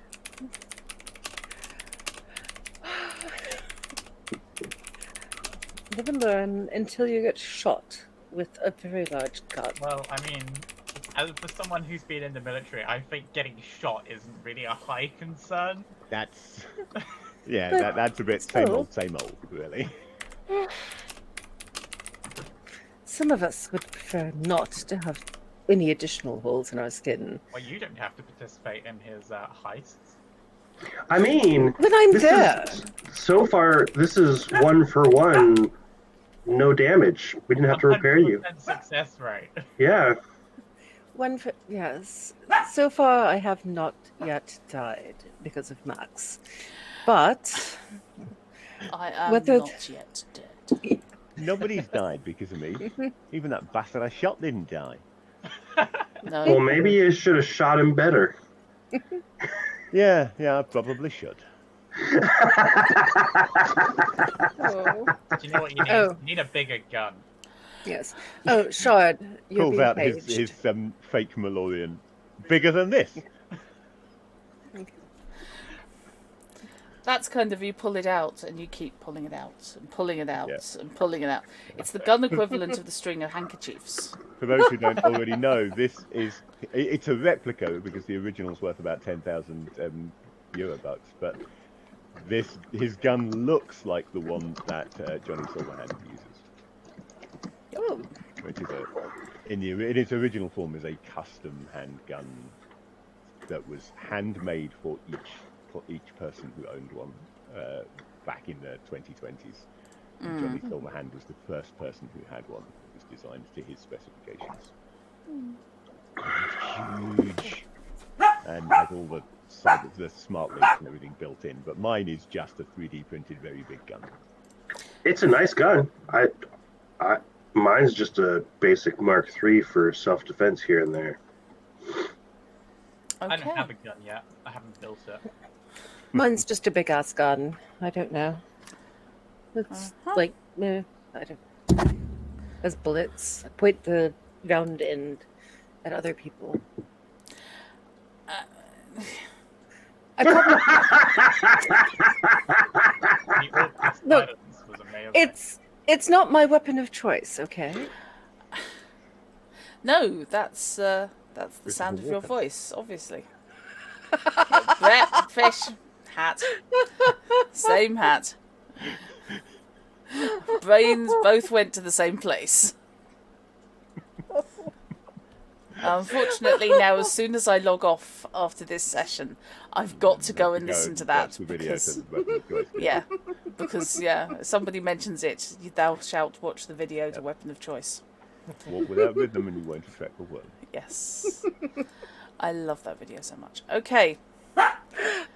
Live and learn until you get shot with a very large gun. Well, I mean, as for someone who's been in the military, I think getting shot isn't really a high concern. That's that's a bit same old, really. Some of us would prefer not to have any additional holes in our skin. Well, you don't have to participate in his heists. I mean, But I'm there. So far, this is 1 for 1, no damage. We didn't have to repair you. 100% success rate. Yeah. Yes. So far, I have not yet died because of Max. But I am Whether- not yet dead. Nobody's died because of me. Even that bastard I shot didn't die. No. Well, maybe you should have shot him better. Yeah, I probably should. oh, Do you know what you need? Oh. You need a bigger gun. yes. Oh, Shard, you're Pulls being out paged. his fake Malorian. Bigger than this. That's kind of, you pull it out and you keep pulling it out and pulling it out Yeah. and pulling it out. It's the gun equivalent of the string of handkerchiefs. For those who don't already know, it's a replica because the original's worth about 10,000 Eurobucks, but his gun looks like the one that Johnny Silverhand uses, Oh, which is in its original form is a custom handgun that was handmade for each person who owned one back in the 2020s. And Johnny Silverhand was the first person who had one. It was designed to his specifications. huge and has all the smart links and everything built in. But mine is just a 3D printed, very big gun. It's a nice gun. Mine's just a basic Mark III for self-defense here and there. I don't have a gun yet. I haven't built it. Mine's just a big ass gun. I don't know. It's like, I don't. As bullets, I point the round end at other people. I probably... No, it's not my weapon of choice. Okay. No, that's the sound of your voice, obviously. Brett, fish, hat, same hat. Brains both went to the same place. Unfortunately, now as soon as I log off after this session, I've got to go and listen to that because, somebody mentions it, thou shalt watch the video to Weapon of Choice. Walk without rhythm and you won't attract the world. Yes. I love that video so much. Okay.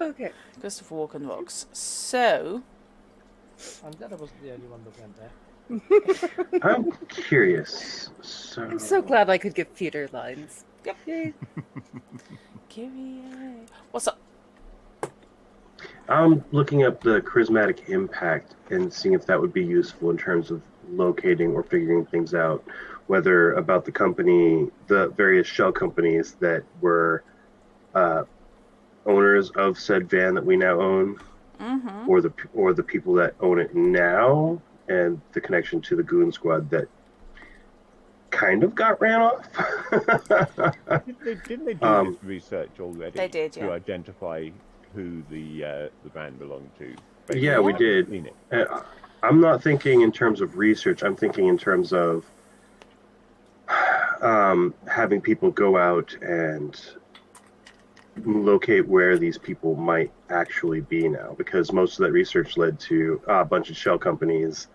Okay. Christopher Walken rocks. So... I'm glad I wasn't the only one that went there. I'm curious. I'm so glad I could give theater lines. Yep. What's up? I'm looking up the charismatic impact and seeing if that would be useful in terms of locating or figuring things out, whether about the company, the various shell companies that were owners of said van that we now own, or the people that own it now, and the connection to the Goon Squad that kind of got ran off. Didn't they do this research already? They did, yeah. To identify who the van belonged to. Yeah, we did. I'm not thinking in terms of research. I'm thinking in terms of having people go out and locate where these people might actually be now, because most of that research led to a bunch of shell companies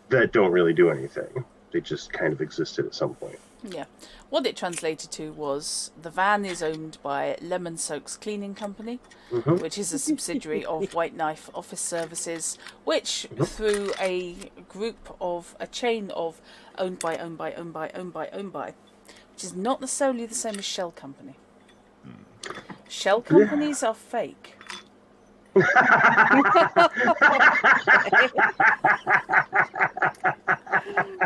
that don't really do anything. They just kind of existed at some point. Yeah. What it translated to was the van is owned by Lemon Soaks Cleaning Company, which is a subsidiary of White Knife Office Services, which through a chain of owned by, which is not necessarily the same as Shell Company. Shell companies are fake.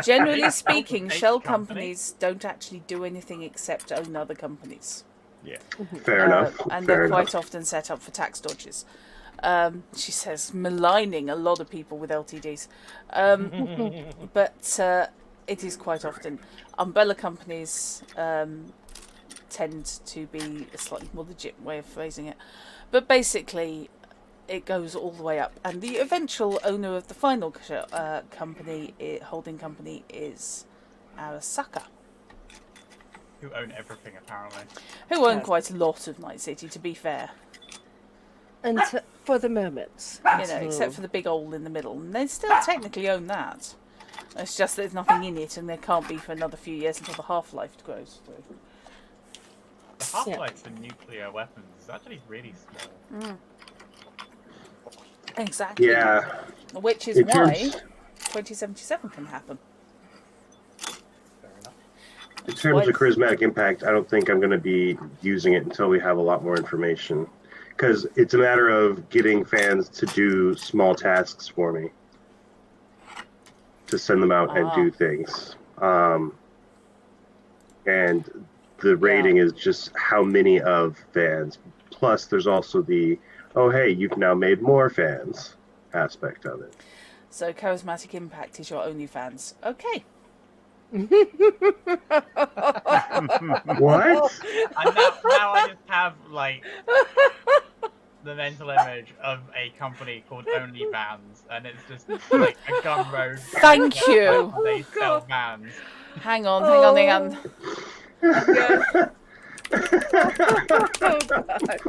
Generally speaking, shell companies don't actually do anything except own other companies. Yeah. Fair enough. And Fair they're enough. quite often set up for tax dodges. She says, maligning a lot of people with LTDs. But it is quite often. Umbrella companies tend to be a slightly more legit way of phrasing it. But basically, it goes all the way up. And the eventual owner of the final holding company is Arasaka. Who own everything, apparently. Who own quite a lot of Night City, to be fair. And for the moment. Except for the big hole in the middle. And they still technically own that. It's just that there's nothing in it, and there can't be for another few years until the half-life grows through. The half-life for nuclear weapons is actually really small. Exactly. Yeah. Which is why 2077 can happen. Fair enough. In terms of charismatic impact, I don't think I'm going to be using it until we have a lot more information. Because it's a matter of getting fans to do small tasks for me. To send them out and do things. And the rating is just how many of fans. Plus, there's also the, oh, hey, you've now made more fans aspect of it. So, charismatic impact is your OnlyFans. Okay. What? And now I just have, like, the mental image of a company called OnlyVans, and it's just, like, a gun road. Thank you. They sell vans. Hang on. I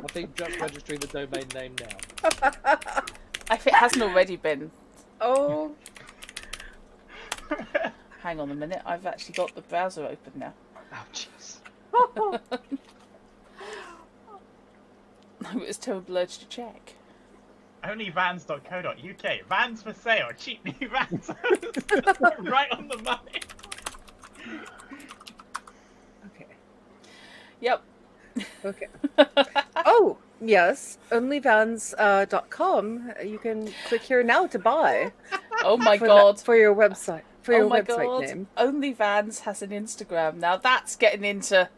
think just registering the domain name now. If it hasn't already been. Oh. Hang on a minute. I've actually got the browser open now. Oh, jeez. I was told urge to check. Onlyvans.co.uk. Vans for sale. Cheap new vans. Right on the money. Okay. Yep. Okay. Oh, yes. Onlyvans.com. You can click here now to buy. Oh my for god. For your website. For your Oh my website god. name. OnlyVans has an Instagram. Now that's getting into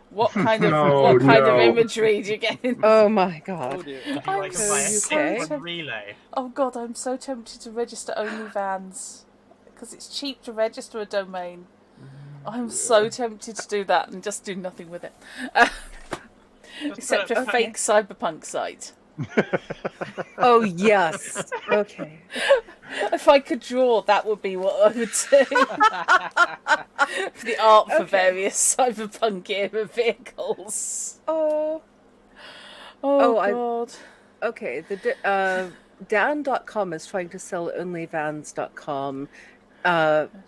what kind of No, no. imagery do you get in? Oh my god. Oh dear. Would you like to buy a Okay. kit from Relay? Oh god, I'm so tempted to register OnlyVans because it's cheap to register a domain. I'm so tempted to do that and just do nothing with it. Except for a fake cyberpunk site. Oh yes. Okay. If I could draw, that would be what I would do. For the art for various cyberpunk era vehicles. Oh. Oh I- god. Okay. The Dan.com is trying to sell OnlyVans.com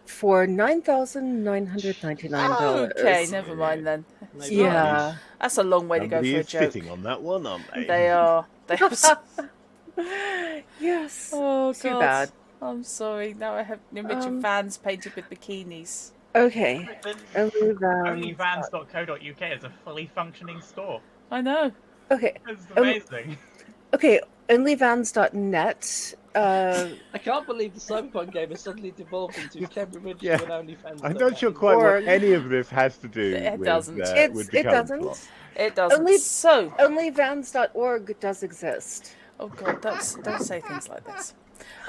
for $9,999. Okay, never mind then. Maybe. Yeah. That's a long way to go Somebody for a is joke. sitting on that one, aren't they? They are. They are. Yes. Oh Too god. bad. I'm sorry. Now I have an image of fans painted with bikinis. Okay. OnlyVans.co.uk OnlyVans. is a fully functioning store. I know. Okay. It's amazing. Okay. OnlyVans.net. I can't believe the Cyberpunk game has suddenly devolved into can we register Yeah. an OnlyFans. I'm not sure quite Or- what any of this has to do It with, doesn't. with the It current doesn't. plot. It doesn't. Only- So. Onlyvans.org does exist. Oh god, don't say things like this.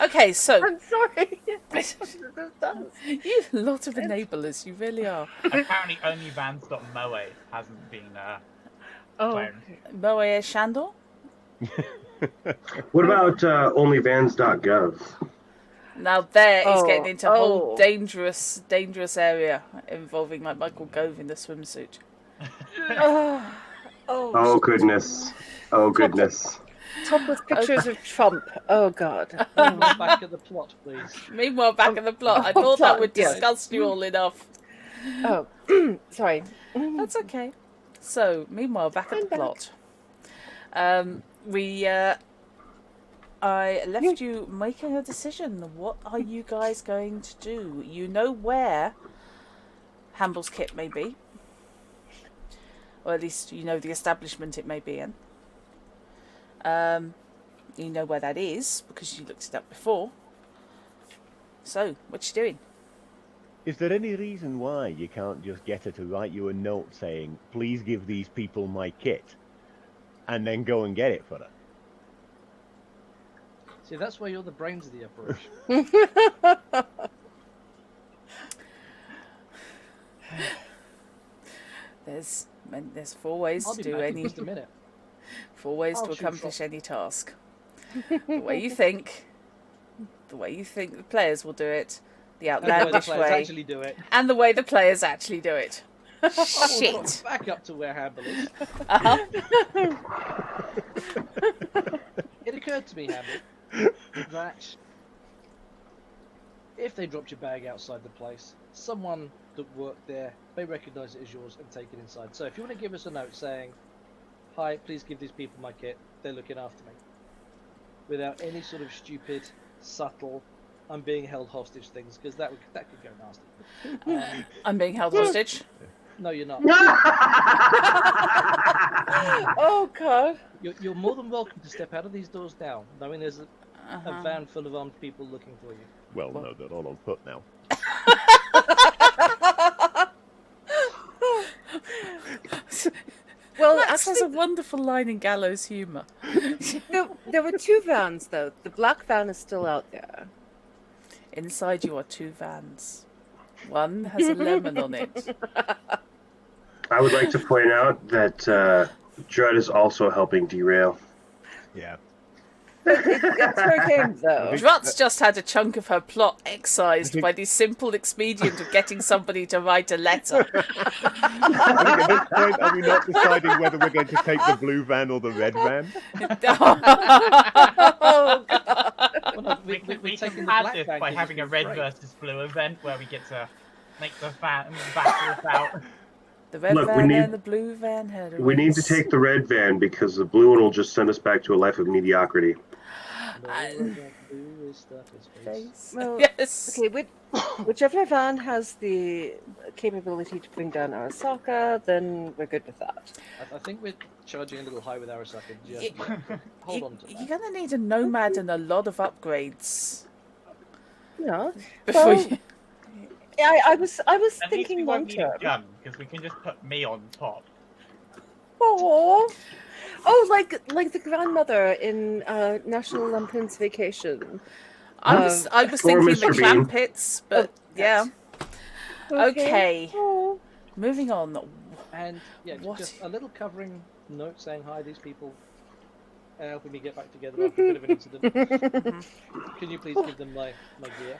Okay, so I'm sorry. you lot of enablers, you really are. Apparently, OnlyVans.moe hasn't been Oh. cloned. Moe Shandor? What about onlyvans.gov? Now there is Oh, getting into a whole oh. dangerous area involving like Michael Gove in the swimsuit. Oh goodness. Oh goodness. Top with pictures of Trump. Oh god. Back of the plot, please. Meanwhile, back in the plot, I thought that would Yeah. disgust you all enough. Oh, sorry. That's okay. So, meanwhile, back at I'm the back. plot. I left you making a decision. What are you guys going to do? You know where Hamble's kit may be. Or at least you know the establishment it may be in. You know where that is because you looked it up before. So, what you doing? Is there any reason why you can't just get her to write you a note saying, please give these people my kit, and then go and get it for her? See, that's why you're the brains of the operation. There's 4 ways I'll to be do back in any just a minute. 4 ways I'll to shoot accomplish shot. any task. The way you think the players will do it, the And the way the outlandish players way, actually do it. and the way the players actually do it. I will Shit. drop back up to where Hamble is. Uh-huh. It occurred to me, Hamble, that if they dropped your bag outside the place, someone that worked there may recognise it as yours and take it inside. So if you want to give us a note saying, hi, please give these people my kit, they're looking after me. Without any sort of stupid, subtle, I'm being held hostage things, because that could go nasty. I'm being held hostage. No, you're not. Oh god. You're more than welcome to step out of these doors now, knowing there's a Uh-huh. van full of armed people looking for you. Well, no, they're all on foot now. Well, Max has a actually, wonderful line in Gallows humour. there were 2 vans though. The black van is still out there. Inside you are 2 vans. One has a lemon on it. I would like to point out that Judd is also helping derail. Yeah. It's her game though. Drut's just had a chunk of her plot excised by the simple expedient of getting somebody to write a letter. I think at this point, are we not deciding whether we're going to take the blue van or the red van? Oh god. Well, no, We we're can taking the add black this van by 'cause having a it's red great. versus blue event where we get to make the fan battles out. The red Look, we van need- and the blue van had We need to take the red van because the blue one will just send us back to a life of mediocrity. No, And- that blue is stuff is face. face. Well, Yes. Okay, whichever van has the capability to bring down Arasaka, then we're good with that. I think we're charging a little high with Arasaka. Just Ye- yet. Hold on to You're that. gonna need a nomad and a lot of upgrades Yeah. before Well, you. I was At least we thinking won't long need a term. gun because we can just put me on top. Oh, like the grandmother in National Lampoon's Vacation. I was Or thinking the Mr. clam Bean. pits, but Oh, yeah. Okay. Oh. Moving on. And yeah, What? just a little covering note saying hi. These people are helping me get back together after a bit of an incident. Can you please give them my gear?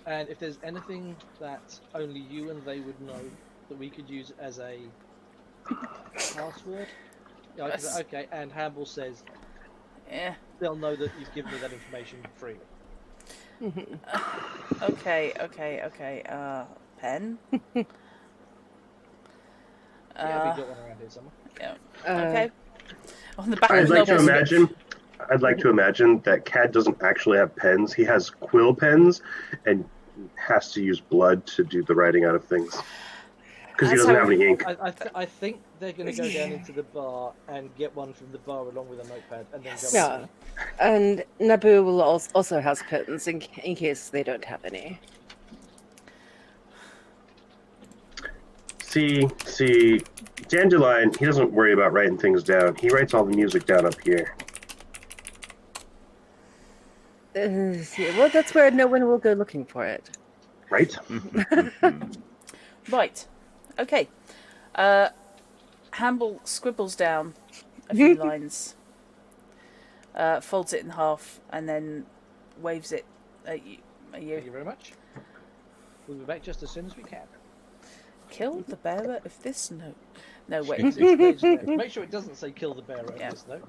And if there's anything that only you and they would know that we could use as a password, yeah, I could say, okay. And Hannibal says Yeah. they'll know that you've given me that information freely. Okay. Pen. Yeah, we got one around here somewhere. Yeah. Uh, Okay. On the back I'd of the like to novel. imagine that Cad doesn't actually have pens. He has quill pens and has to use blood to do the writing out of things. Because he That's doesn't how- have any ink. I think they're going to go down into the bar and get one from the bar along with a notepad, and then go. Yeah. And Naboo will also has pins in case they don't have any. See, Dandelion, he doesn't worry about writing things down. He writes all the music down up here. Well, that's where no one will go looking for it. Right? Right. Okay. Hannibal scribbles down a few lines, folds it in half, and then waves it at you. Thank you very much. We'll be back just as soon as we can. Kill the bearer of this note. No, wait. Make sure it doesn't say kill the bearer of Yeah. this note.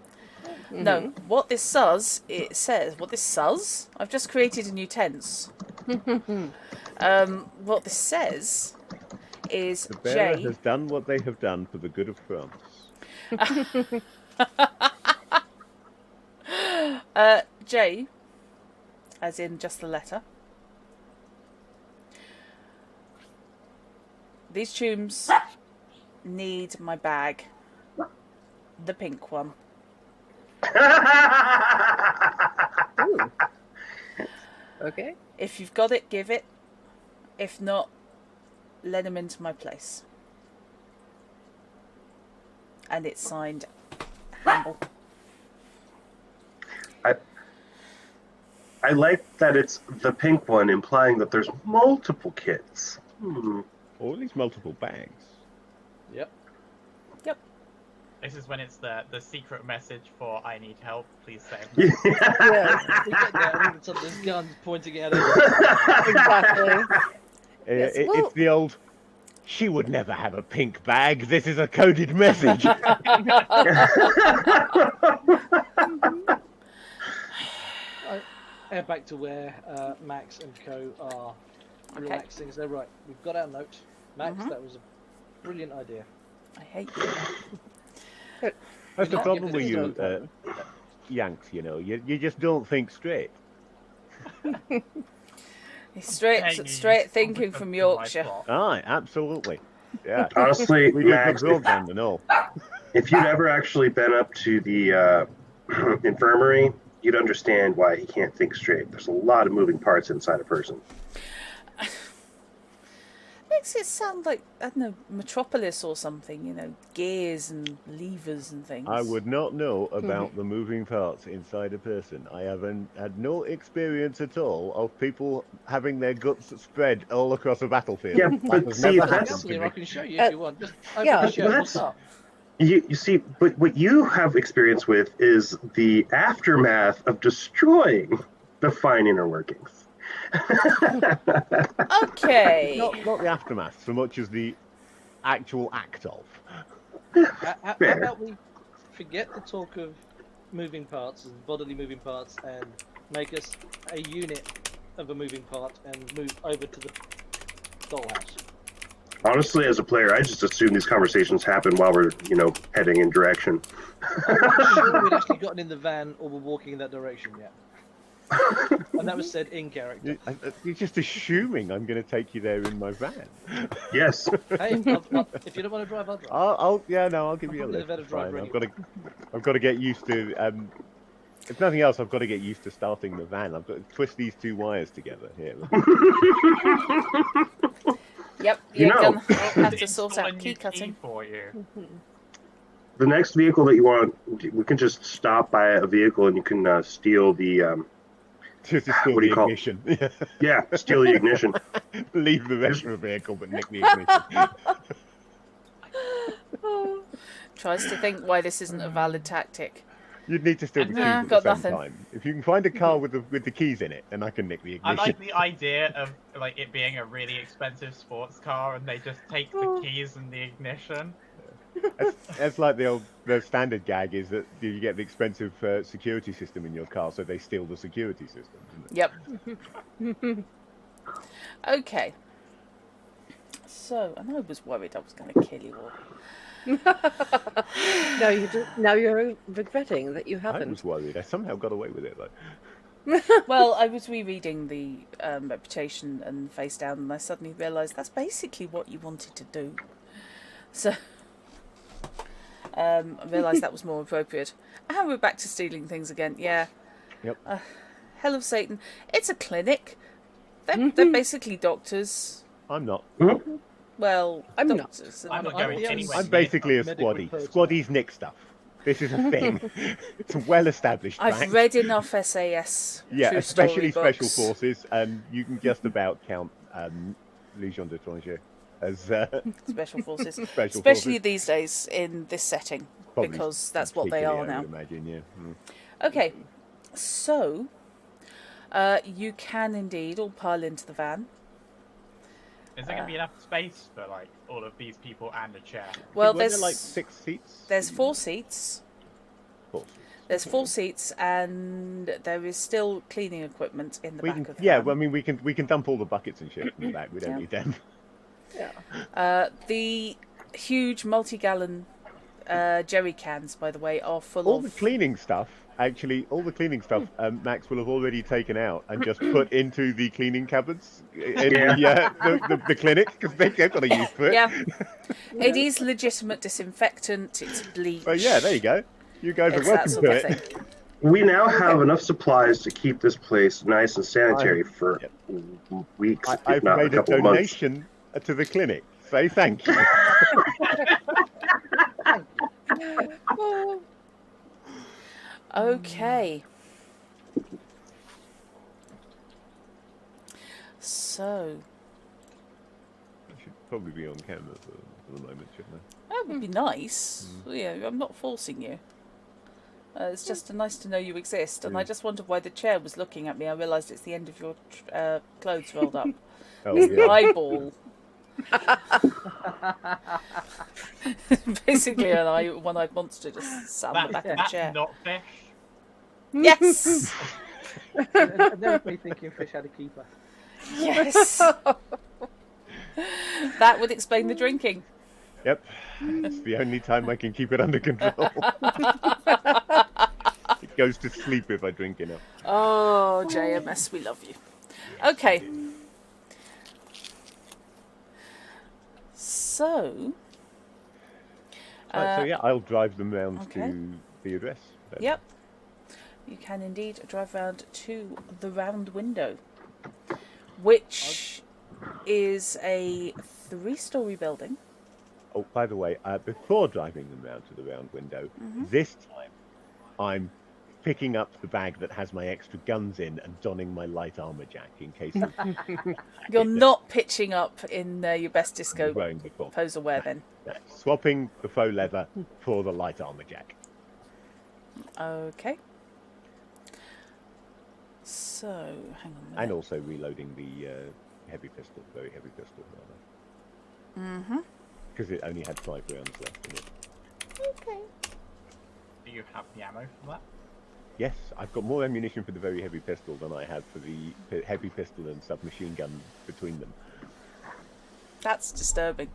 No, what this says, I've just created a new tense. What this says is The bearer Jay. has done what they have done for the good of France. J, as in just the letter. These tombs need my bag. The pink one. Ooh. Okay. If you've got it, give it. If not, let him into my place. And it's signed Hannibal. I like that it's the pink one, implying that there's multiple kits. Or at least multiple bags. Yep. This is when it's the secret message for I need help. Please save Yeah. me. Yeah, We get there, I think it's something guns pointing at us. exactly. Yes, well- It's the old, she would never have a pink bag. This is a coded message. Back to where Max and Co are relaxing. So right, we've got our note. Max, that was a brilliant idea. I hate you. That's the Not problem give with this you, done. Yanks, you know. You just don't think straight. Straight thinking from Yorkshire. Aye, absolutely. Yeah. Honestly, We did the Max, broadband and all. if you'd ever actually been up to the infirmary, you'd understand why he can't think straight. There's a lot of moving parts inside a person. Makes it sound like, I don't know, Metropolis or something, you know, gears and levers and things. I would not know about the moving parts inside a person. I haven't had no experience at all of people having their guts spread all across a battlefield. Yeah, That but has see, never that's- happened to I me. can show you if you want. Just open yeah, the show. that's- What's up? You see, but what you have experience with is the aftermath of destroying the fine inner workings. Okay. Not the aftermath so much as the actual act of. How Fair. about we forget the talk of moving parts and bodily moving parts and make us a unit of a moving part and move over to the dollhouse? Honestly, as a player, I just assume these conversations happen while we're, heading in direction. I'm not sure we'd actually gotten in the van or were walking in that direction yet. And that was said in character. You're just assuming I'm going to take you there in my van. Yes. Hey, if you don't want to drive, I'll drive. I'll give you a probably lift. the better It's fine. driver I've got to get used to. If nothing else, I've got to get used to starting the van. I've got to twist these two wires together here. Yep, you're gonna have to sort out key cutting. For you. The next vehicle that you want, we can just stop by a vehicle and you can steal the. Just to steal what do the you call ignition. Yeah, steal the ignition. Leave the rest of the vehicle, but nick the ignition. Tries to think why this isn't a valid tactic. You'd need to steal the keys at got the same nothing. time. If you can find a car with the keys in it, then I can nick the ignition. I like the idea of like it being a really expensive sports car, and they just take the keys and the ignition. That's like the standard gag is that you get the expensive security system in your car, so they steal the security system. Isn't it? Yep. Okay. So, and I was worried I was going to kill you all. Now you're regretting that you I haven't. was worried. I somehow got away with it, though. Well, I was rereading the reputation and face down, and I suddenly realised that's basically what you wanted to do. So, I realised that was more appropriate. And we're back to stealing things again. Yeah. Yep. Hell of Satan. It's a clinic. They're basically doctors. I'm not. Well, I'm not. doctors. I'm not I'm going the anywhere. I'm basically a medical squaddy. person. Squaddies nick stuff. This is a thing. It's a well-established fact. I've read enough SAS. Yeah, true especially story special books. forces, and you can just about count Legion d'étrangers as Special forces. special Especially forces. these days in this setting, Probably because that's what they particularly, are I now. would imagine, yeah. Mm. Okay, so you can indeed all pile into the van. Is there gonna be enough space for like all of these people and a chair? Well, Were there there's like 6 seats. there's 4 seats. 4 seats. There's 4 seats, and there is still cleaning equipment in the We back can, of the yeah, van. well, I mean, we can dump all the buckets and shit in the back. We don't Yeah. need them. The huge multi-gallon jerry cans, by the way, are full All of the cleaning stuff, actually, Max will have already taken out and just put into the cleaning cupboards in the clinic, because they've got a use for it. Yeah, it is legitimate disinfectant. It's bleach. But yeah, there you go. You guys are It's that welcome sort to of it. thing. We now have enough supplies to keep this place nice and sanitary for weeks, if I've not a made a couple of months. donation to the clinic. Say thank you. Okay. So I should probably be on camera for the moment, shouldn't I? that would be nice. Yeah, I'm not forcing you. It's just nice to know you exist, and I just wondered why the chair was looking at me. I realised it's the end of your clothes rolled up. Oh, It's the yeah. eyeball. Basically, a one-eyed monster just sat on the back of the That's chair. not fish. Yes, It never made me thinking fish had a keeper. yes. That would explain the drinking. Yep. It's the only time I can keep it under control. It goes to sleep if I drink enough. Oh, JMS, we love you. Okay. So. Right, so yeah, I'll drive them round okay. to the address. then. Yep. You can indeed drive round to the round window, which is a 3-story building. Oh, by the way, before driving them round to the round window, this time I'm picking up the bag that has my extra guns in and donning my light armor jack in case of You're not pitching up in your best disco wearing before. poser wear then. Yeah, swapping the faux leather for the light armor jack. Okay. So, hang on a minute. And also reloading the heavy pistol, very heavy pistol, rather. Because it only had 5 rounds left in it. Okay. Do you have the ammo for that? Yes, I've got more ammunition for the very heavy pistol than I have for the heavy pistol and submachine gun between them. That's disturbing.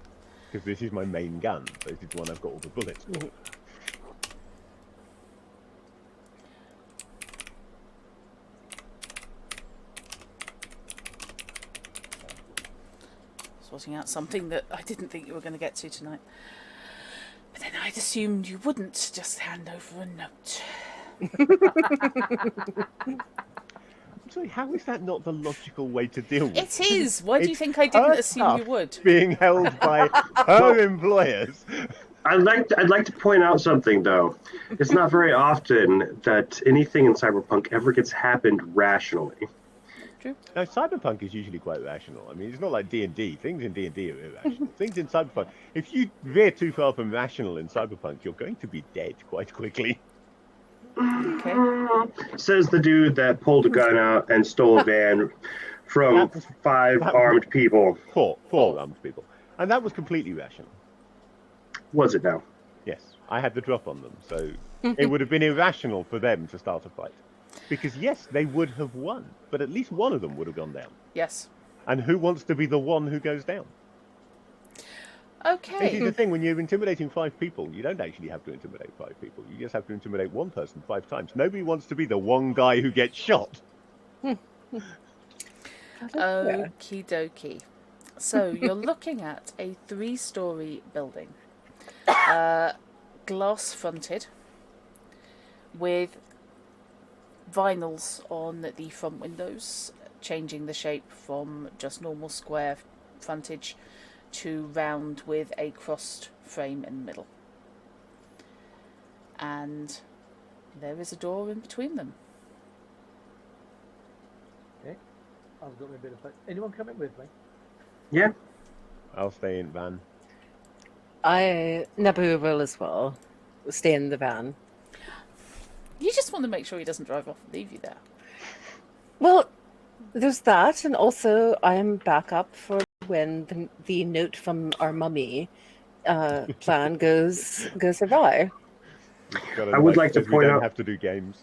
Because this is my main gun. So this is the one I've got all the bullets for. Sorting out something that I didn't think you were going to get to tonight. But then I'd assumed you wouldn't just hand over a note. Sorry, how is that not the logical way to deal with It is! Why do you think I her didn't assume you stuff would? being held by her employers. I'd like to point out something though. It's not very often that anything in Cyberpunk ever gets happened rationally. True. No, Cyberpunk is usually quite rational. I mean, it's not like D&D. Things in D&D are irrational. Things in Cyberpunk, if you veer too far from rational in Cyberpunk, you're going to be dead quite quickly. Okay. Says the dude that pulled a gun out and stole a van from five armed people. Four armed people. And that was completely rational. Was it now? Yes, I had the drop on them, so it would have been irrational for them to start a fight. Because yes, they would have won, but at least one of them would have gone down. Yes. And who wants to be the one who goes down? Okay. This is the thing, when you're intimidating 5 people, you don't actually have to intimidate 5 people. You just have to intimidate one person 5 times. Nobody wants to be the one guy who gets shot. Okie dokie. So you're looking at a 3-story building. Glass fronted with vinyls on the front windows, changing the shape from just normal square frontage to round with a crossed frame in the middle. And there is a door in between them. Okay. I've got me a bit of... Anyone coming with me? Yeah. I'll stay in van. Naboo will as well stay in the van. You just want to make sure he doesn't drive off and leave you there. Well, there's that, and also I am back up for when the note from our mummy plan goes awry. I would like to point out... have to do games.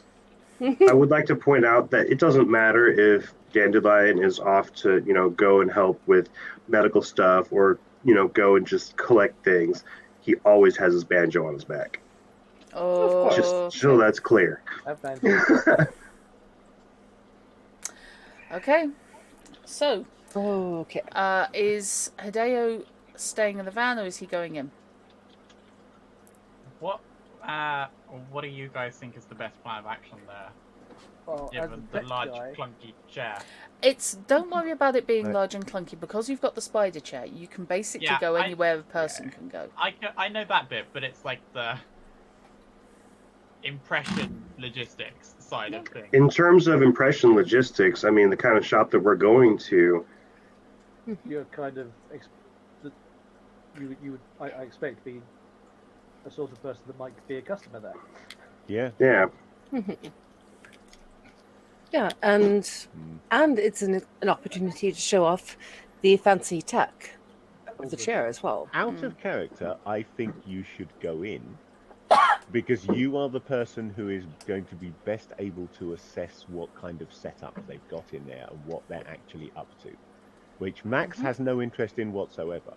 I would like to point out that it doesn't matter if Dandelion is off to, go and help with medical stuff or, go and just collect things. He always has his banjo on his back. Oh, just so that's clear. Okay. So, Okay. is Hideo staying in the van or is he going in? What do you guys think is the best plan of action there? Well, Given the large, clunky chair. Don't worry about it being large and clunky, because you've got the spider chair. You can basically go anywhere a person can go. I know that bit, but it's like the impression logistics side of things. In terms of impression logistics, I mean, the kind of shop that we're going to... You're kind of... I expect to be a sort of person that might be a customer there. Yeah. Yeah. Yeah, and it's an opportunity to show off the fancy tech of the chair as well. Out of character, I think you should go in because you are the person who is going to be best able to assess what kind of setup they've got in there and what they're actually up to, which Max has no interest in whatsoever.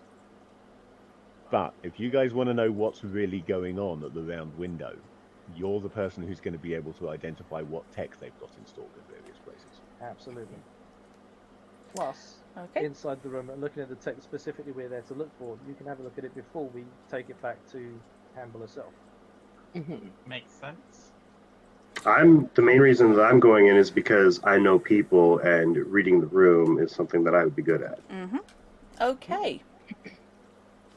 But if you guys want to know what's really going on at the round window, you're the person who's going to be able to identify what tech they've got installed in various places. Absolutely. Plus, inside the room, looking at the tech specifically we're there to look for, you can have a look at it before we take it back to Hamble herself. Makes sense. The main reason that I'm going in is because I know people, and reading the room is something that I would be good at. Okay.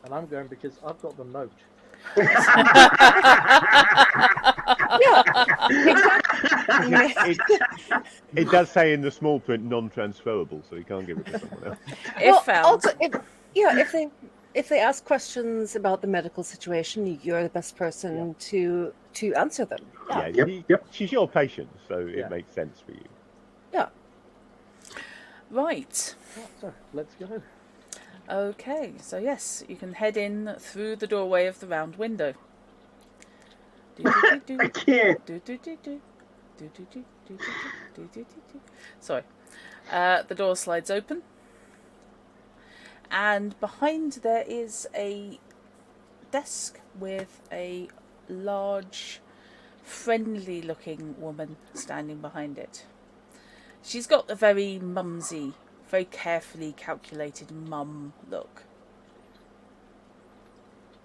And I'm going because I've got the note. It does say in the small print non-transferable, so you can't give it to someone else. If they ask questions about the medical situation, you're the best person to answer them. She's your patient, so it makes sense for you. Yeah. Right. So let's go. Okay, so yes, you can head in through the doorway of the round window. I can't. Sorry. The door slides open. And behind there is a desk with a large, friendly-looking woman standing behind it. She's got a very mumsy, very carefully calculated mum look.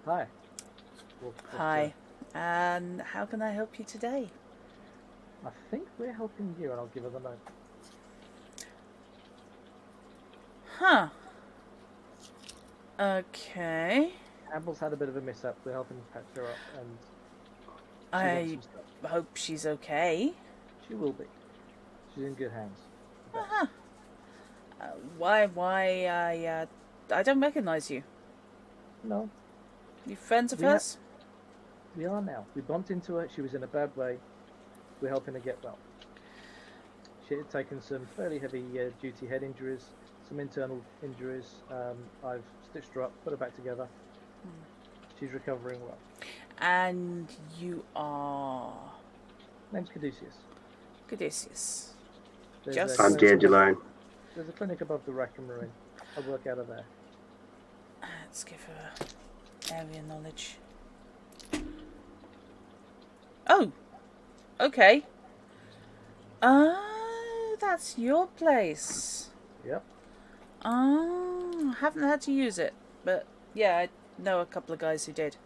Hi. Hi. And how can I help you today? I think we're helping you, and I'll give her the note. Huh. Okay. Amble's had a bit of a mishap. We're helping patch her up, and she wants I some stuff. hope she's okay. She will be. She's in good hands. The best. Uh-huh. Why, I don't recognize you. No, You friends of We hers? we are now. We bumped into her. She was in a bad way. We're helping her get well. She had taken some fairly heavy duty head injuries, some internal injuries. I've stitched her up, put her back together. She's recovering well. And you are Name's Caduceus. Caduceus. There's Just- a I'm clinic- Dandelion. There's a clinic above the Rack and Marine. I work out of there. Let's give her area knowledge. Oh, okay. Oh, that's your place. Yep. Oh, haven't had to use it, but yeah, I know a couple of guys who did.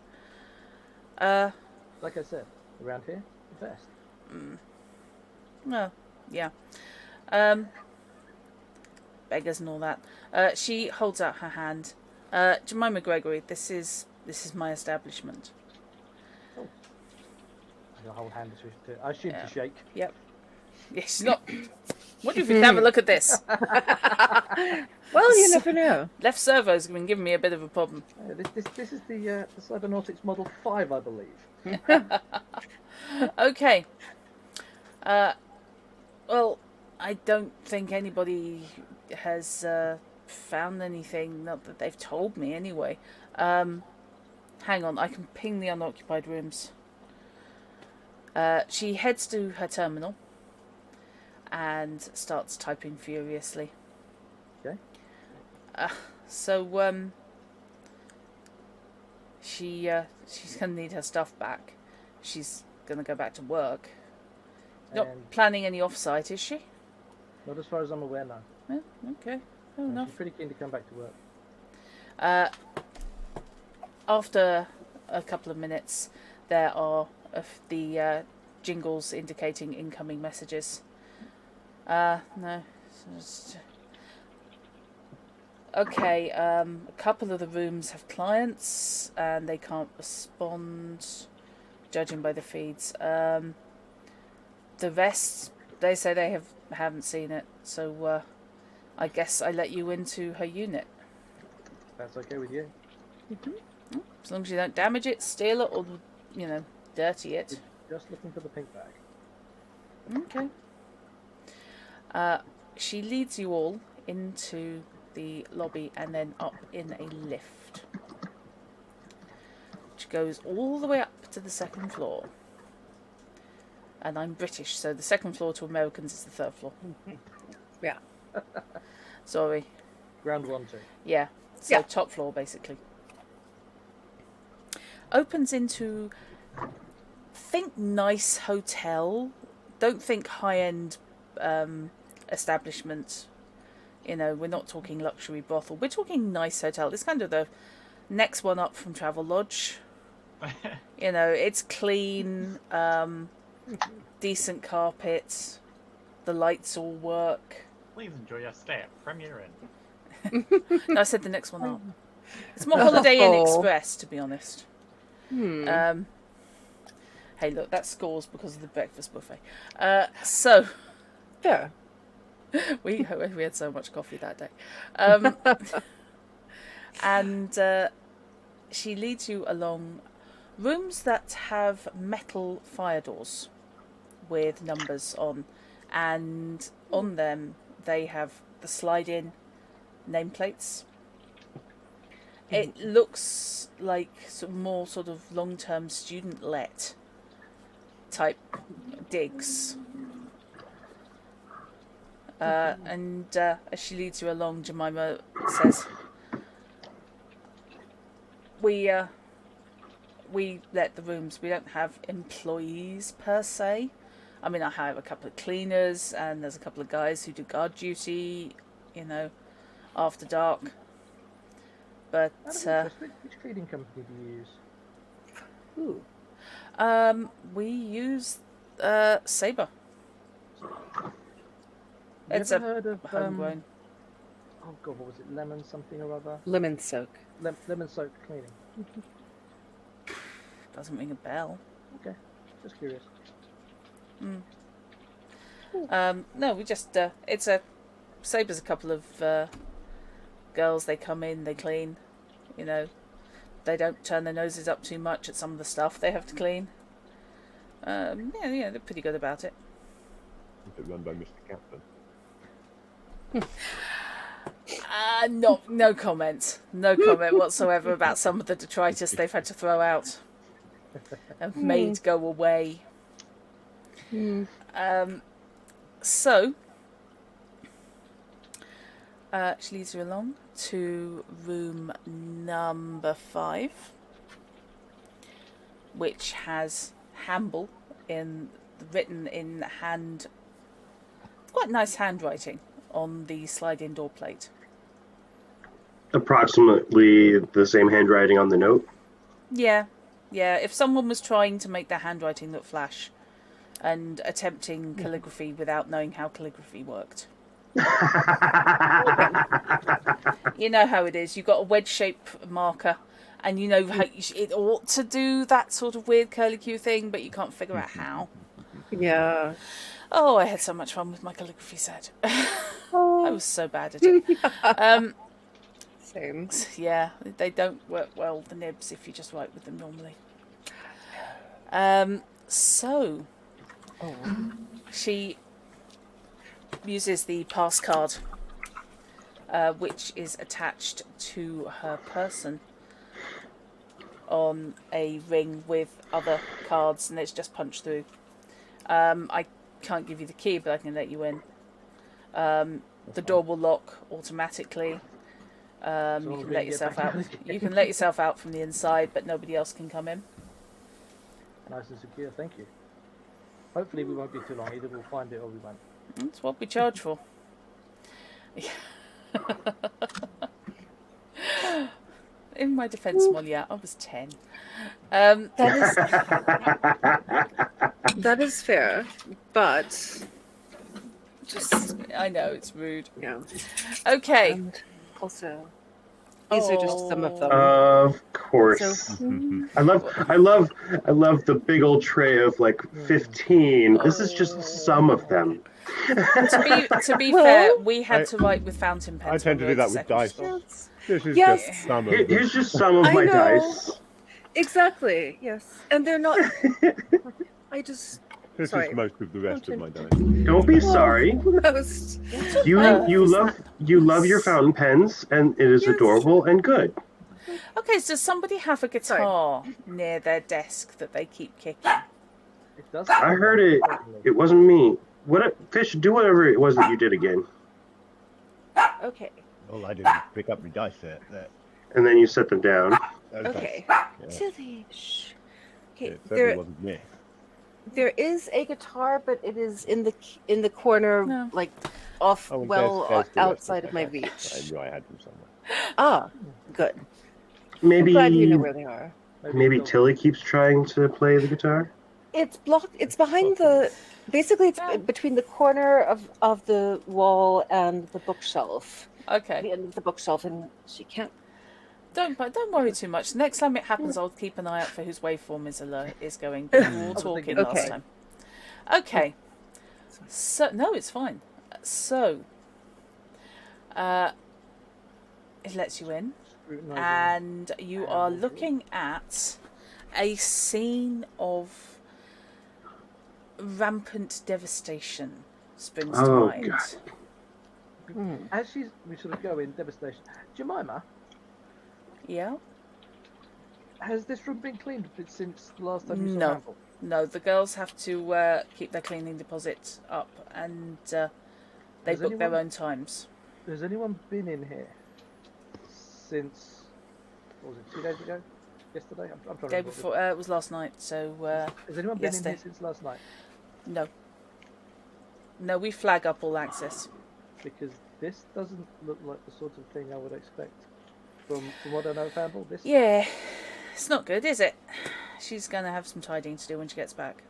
Like I said, around here, the best. Well, yeah. Beggars and all that. She holds out her hand. Jemima Gregory, this is my establishment. I'll hold hand to I assume Yeah. to shake. Yep. Yeah, she's not. Wonder if we can have a look at this. Well, you never know. Left servo's been giving me a bit of a problem. This is the Cybernautics Model 5, I believe. Okay. Well, I don't think anybody has found anything. Not that they've told me, anyway. Hang on, I can ping the unoccupied rooms. She heads to her terminal and starts typing furiously. Okay. So she's gonna need her stuff back. She's gonna go back to work. Not And planning any off-site, is she? not as far as I'm aware, no. Yeah, okay, fair enough. She's pretty keen to come back to work. After a couple of minutes, there are the jingles indicating incoming messages. No. It's just- Okay, a couple of the rooms have clients and they can't respond, judging by the feeds. The rest, they say they haven't seen it, so I guess I let you into her unit. That's okay with you. As long as you don't damage it, steal it, or, dirty it. Just looking for the pink bag. Okay. She leads you all into the lobby and then up in a lift, which goes all the way up to the second floor. And I'm British, so the second floor to Americans is the third floor. Yeah. Sorry. Ground 1, 2. Yeah. So Yeah. top floor, basically. Opens into, think nice hotel. Don't think high-end establishment. We're not talking luxury brothel. We're talking nice hotel. It's kind of the next one up from Travelodge. It's clean, decent carpet. The lights all work. Please enjoy your stay at Premier Inn. No, I said the next one up. It's more Holiday Inn Oh. Express, to be honest. Hey, look, that scores because of the breakfast buffet. So Fair. we had so much coffee that day, and she leads you along rooms that have metal fire doors with numbers on, and on them they have the slide-in nameplates. It looks like more sort of long-term student-let type digs. And as she leads you along, Jemima says, we let the rooms. We don't have employees per se. I mean, I have a couple of cleaners, and there's a couple of guys who do guard duty, after dark. But which cleaning company do you use? Ooh. we use Saber. It's Never a heard of homegrown. Oh god, what was it? Lemon something or other? Lemon soak. Lemon soap cleaning. Doesn't ring a bell. Okay, just curious. No, we just it's a Saber's a couple of girls. They come in, they clean. They don't turn their noses up too much at some of the stuff they have to clean. Yeah, they're pretty good about it. Is it run by Mr. Captain? No comment. No comment whatsoever about some of the detritus they've had to throw out and made go away. So, she leads you along to room number 5, which has Hamble written in hand, quite nice handwriting on the slide-in door plate. Approximately the same handwriting on the note. Yeah. If someone was trying to make their handwriting look flash and attempting calligraphy without knowing how calligraphy worked. You know how it is. You've got a wedge-shaped marker, and you know how it ought to do that sort of weird curlicue thing, but you can't figure out how. Yeah. Oh, I had so much fun with my calligraphy set. I was so bad at it. Same. Yeah, they don't work well, the nibs, if you just write with them normally. So, she uses the pass card, which is attached to her person on a ring with other cards, and it's just punched through. I can't give you the key, but I can let you in. The door will lock automatically. You can let yourself out. You can let yourself out from the inside, but nobody else can come in. Nice and secure, thank you. Hopefully we won't be too long. Either we'll find it or we won't. That's what we charge for. In my defence, Molly, I was 10. That is fair, but just I know it's rude. yeah. Okay. And also, these are just some of them. Of course. So, I love the big old tray of like 15. This is just some of them. To be fair, we had to write with fountain pens. I tend to do that with dice. yes. This is Yes. just some of them. Here's just some of I my know. dice. Exactly. Yes, and they're not. I just. This Sorry. is most of the rest of my dice. Don't be sorry. Most. You love your fountain pens, and it is Yes. adorable and good. Okay, so does somebody have a guitar near their desk that they keep kicking? It does. I heard it. It wasn't me. Fish, do whatever it was that you did again. Okay. Well, I didn't pick up my dice set. And then you set them down. Okay. Yeah. Tilly. Shh. Okay. It certainly There, wasn't me. there is a guitar, but it is in the corner, No. like off, Oh, and well, there's the rest outside of my dice. reach. I knew I had them somewhere. Ah, good. Maybe Glad you know where they are. maybe Tilly keeps trying to play the guitar. It's blocked. It's behind the. Basically, it's between the corner of the wall and the bookshelf. Okay. The end of the bookshelf, and she can't. Don't worry too much. Next time it happens, I'll keep an eye out for whose waveform is going. But we were all talking last Okay. time. Okay. So no, it's fine. So, it lets you in, and you are looking at a scene of rampant devastation springs to Oh, mind. God. As we sort of go in devastation. Jemima, Yeah. has this room been cleaned since the last time you saw No. Hamble? No, the girls have to keep their cleaning deposit up, and they Has book their anyone- own times. Has anyone been in here since What was it, 2 days ago? Yesterday? I'm trying to Day remember. before, it was last night, so Has anyone been in yesterday. here since last night? No. No, we flag up all access. Because this doesn't look like the sort of thing I would expect from what I know of Amble. This Yeah, it's not good, is it? She's going to have some tidying to do when she gets back.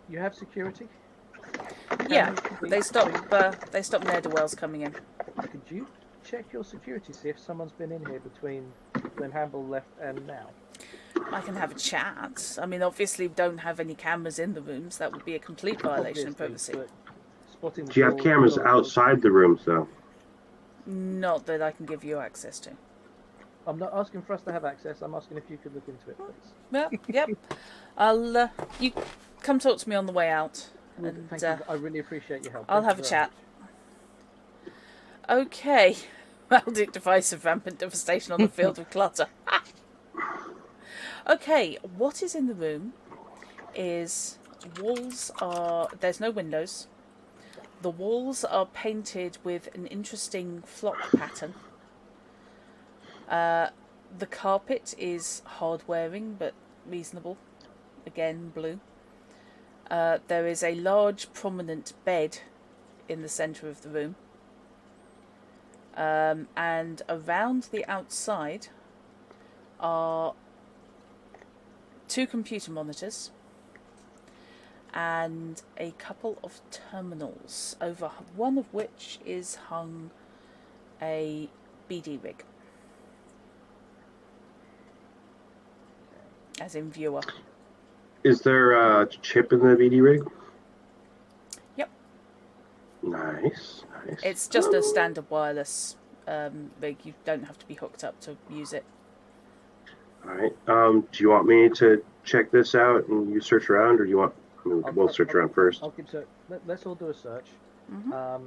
You have security? Yeah, they stop ne'er-do-wells coming in. Could you check your security, see if someone's been in here between when Hamble left and now? I can have a chat. I mean, obviously, we don't have any cameras in the rooms. That would be a complete violation of privacy. Obviously, but spotting the Do you have door- cameras door- outside the rooms, though? Not that I can give you access to. I'm not asking for us to have access. I'm asking if you could look into it, please. Well, yep. I'll. You come talk to me on the way out, Well, and thank you. I really appreciate your help. I'll Thank have a you very chat. Okay. Maldic device of rampant devastation on the field of clutter. Okay, what is in the room is walls are... There's no windows. The walls are painted with an interesting flock pattern. The carpet is hard-wearing, but reasonable. Again, blue. There is a large, prominent bed in the centre of the room. And around the outside are 2 computer monitors and a couple of terminals, over one of which is hung a BD rig. As in viewer. Is there a chip in the BD rig? Yep. Nice. It's just a standard wireless rig. You don't have to be hooked up to use it. All right. Do you want me to check this out and you search around, or do you want we can both search around first? I'll keep search. Let's all do a search. Mm-hmm.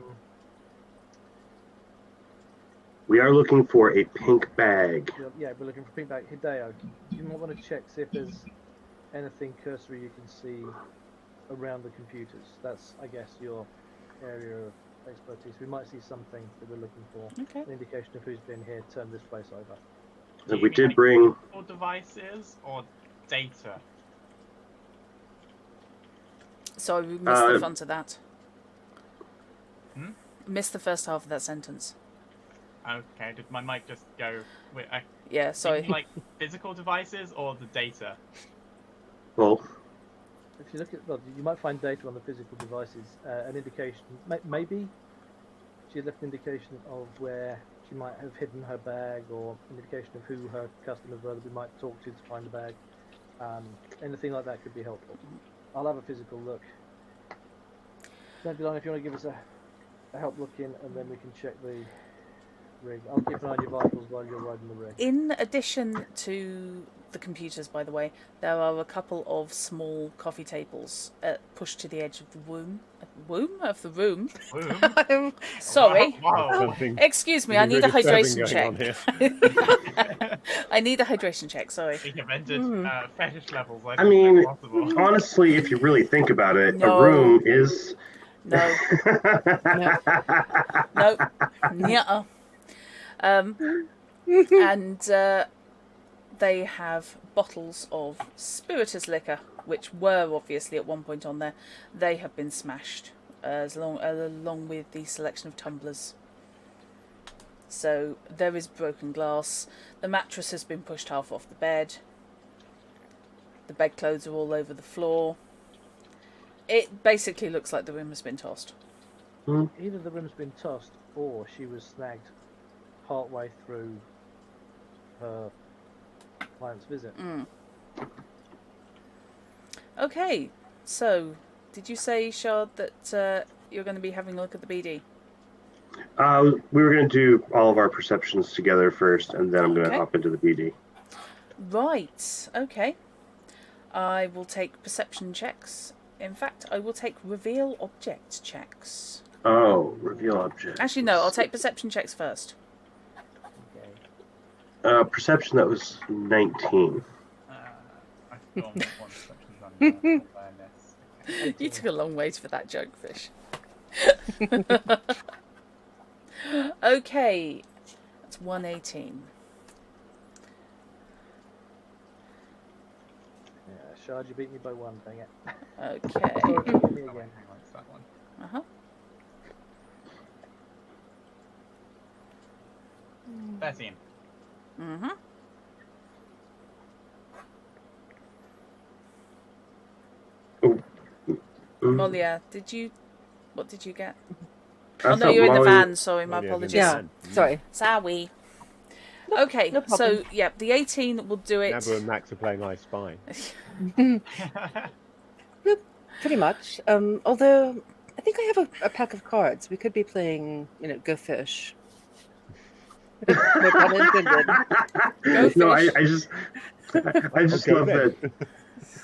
We are looking for a pink bag. Yeah, we're looking for pink bag. Hideo, you might want to check, see if there's anything cursory you can see around the computers. That's, I guess, your area of expertise. We might see something that we're looking for. Okay. An indication of who's been here, turn this place over. And we did bring... Or devices or data? Sorry, we missed the front of that. Hmm? Missed the first half of that sentence. Okay, did my mic just go... Wait, Yeah, sorry. like physical devices or the data? Both. If you look at, well, you might find data on the physical devices, an indication, maybe she left an indication of where she might have hidden her bag, or an indication of who her customers were that we might talk to find the bag. Anything like that could be helpful. I'll have a physical look. Don't be long if you want to give us a help look in, and then we can check the rig. I'll keep an eye on your vitals while you're riding the rig. In addition to the computers, by the way, there are a couple of small coffee tables pushed to the edge of the room. Of the room? Boom. Sorry. Wow. Excuse me, I need a hydration check. I need a hydration check, sorry. We invented fetish levels. I mean, possible. honestly, if you really think about it, No. a room is... No. No. Nuh-uh. And they have bottles of spirituous liquor, which were obviously at one point on there. They have been smashed, along with the selection of tumblers. So there is broken glass. The mattress has been pushed half off the bed. The bedclothes are all over the floor. It basically looks like the room has been tossed. Either the room's been tossed, or she was snagged partway through her client's visit. Okay, so did you say, Shard, that you're going to be having a look at the BD? We were going to do all of our perceptions together first, and then I'm going to Okay. hop into the BD. Right, okay. I will take perception checks. In fact, I will take reveal object checks. Oh, reveal object. Actually, no, I'll take perception checks first. Okay. Perception, that was 19. I forgot what one section's under awareness. You took a long ways for that joke, Fish. Okay, that's 118. shard. You beat me by 1. Dang it. Okay. Sorry, forgive me Oh, again. hang on, it's that one. Uh-huh. 13. Mm-hmm. Molia, what did you get? I Oh no, thought you're in the Molly- van, sorry, my Molia's in the apologies. Yeah, van. sorry. Sorry. Okay, no so problem. yeah, the 18 will do it. Nabu and Max are playing I Spy. Pretty much. Although I think I have a pack of cards. We could be playing, Go Fish. No pun intended. Go No, fish. I just Okay, love then. that.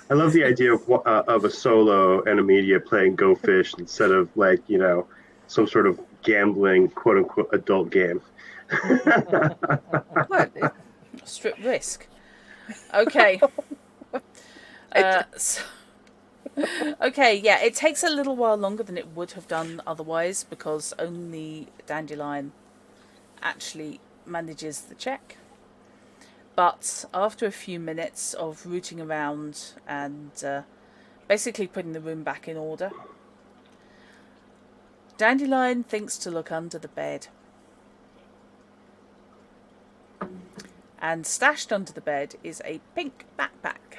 I love the idea of a solo and a media playing Go Fish instead of some sort of gambling quote unquote adult game. What? Strip risk. Okay. Okay, yeah, it takes a little while longer than it would have done otherwise because only Dandelion actually manages the check. But after a few minutes of rooting around and basically putting the room back in order, Dandelion thinks to look under the bed. And stashed under the bed is a pink backpack.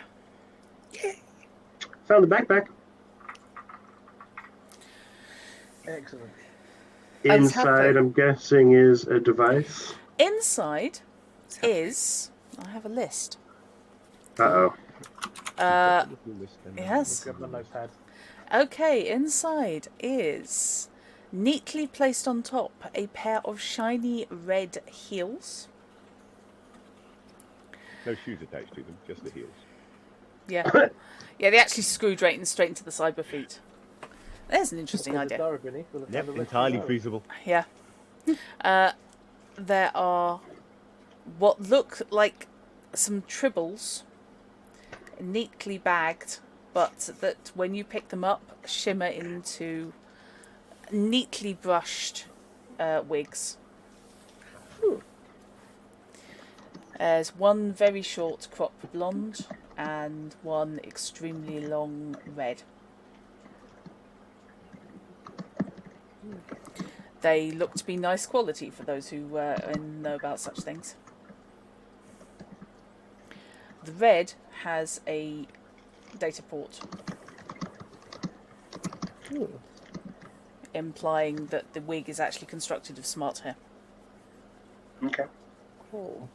Found the backpack. Excellent. I was Inside, halfway. I'm guessing, is a device. Inside is... I have a list. Uh-oh. Yes. Grab my notepad. Okay, inside is, neatly placed on top, a pair of shiny red heels. No shoes attached to them, just the heels. Yeah. Yeah, they actually screwed straight into the cyber feet. There's an interesting idea. Yep, entirely feasible. Yeah. There are what look like some tribbles, neatly bagged, but that when you pick them up, shimmer into neatly brushed wigs. There's one very short crop blonde and one extremely long red. They look to be nice quality for those who know about such things. The red has a data port, implying that the wig is actually constructed of smart hair. Okay. Cool.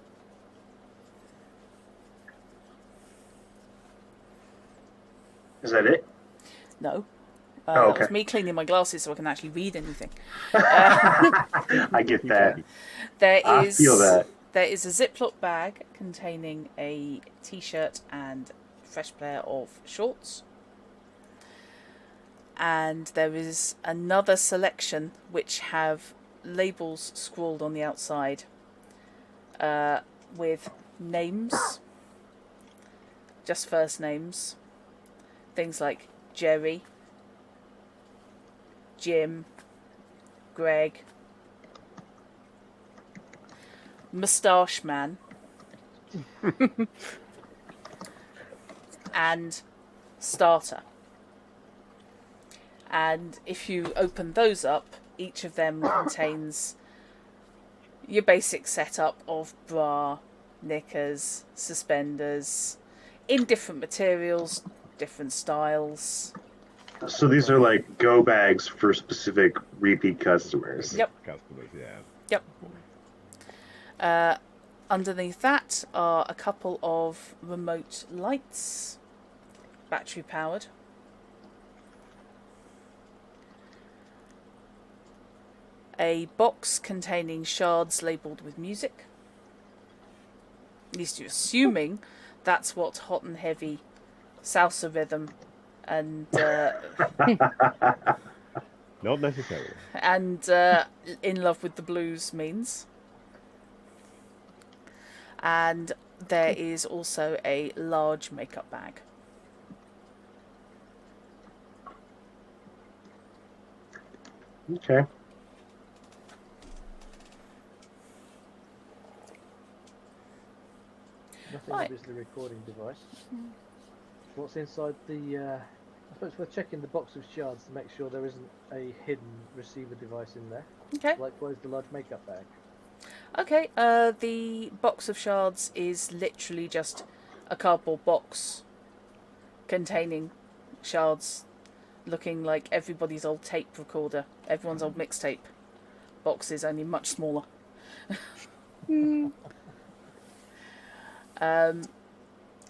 Is that it? No. Oh, That okay. was me cleaning my glasses so I can actually read anything. I get that. I feel that. There is a Ziploc bag containing a t-shirt and a fresh pair of shorts. And there is another selection which have labels scrawled on the outside with names, just first names, things like Jerry, Jim, Greg, Moustache Man, and Starter. And if you open those up, each of them contains your basic setup of bra, knickers, suspenders, in different materials, different styles. So these are like go bags for specific repeat customers. Yep. Customers, yeah. Yep. Underneath that are a couple of remote lights, battery powered. A box containing shards labelled with music. At least you're assuming that's what hot and heavy salsa rhythm and Not necessarily. and in love with the blues means. And there is also a large makeup bag. Okay. Nothing Right. obviously recording device. what's inside the. I suppose we're checking the box of shards to make sure there isn't a hidden receiver device in there. Okay. Likewise, the large makeup bag. Okay. The box of shards is literally just a cardboard box containing shards, looking like everybody's old tape recorder, everyone's old mixtape boxes, only much smaller.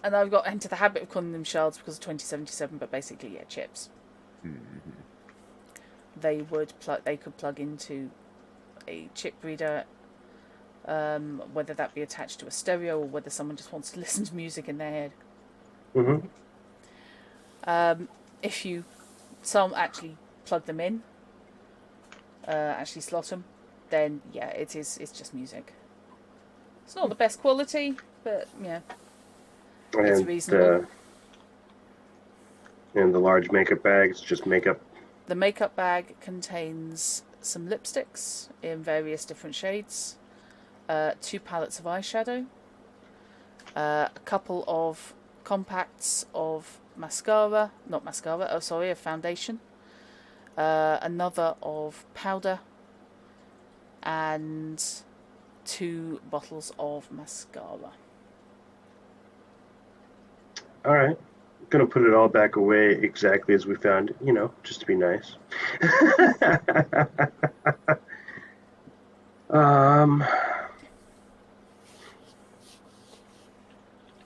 And I've got into the habit of calling them shards because of 2077, but basically, yeah, chips. They could plug into a chip reader, whether that be attached to a stereo or whether someone just wants to listen to music in their head. If you some actually plug them in, actually slot them, then yeah, it's just music. It's not the best quality, but yeah. It's reasonable. And the large makeup bag is just makeup. The makeup bag contains some lipsticks in various different shades, 2 palettes of eyeshadow, a couple of compacts of of foundation, another of powder, and 2 bottles of mascara. All right. Gonna put it all back away exactly as we found it, just to be nice. I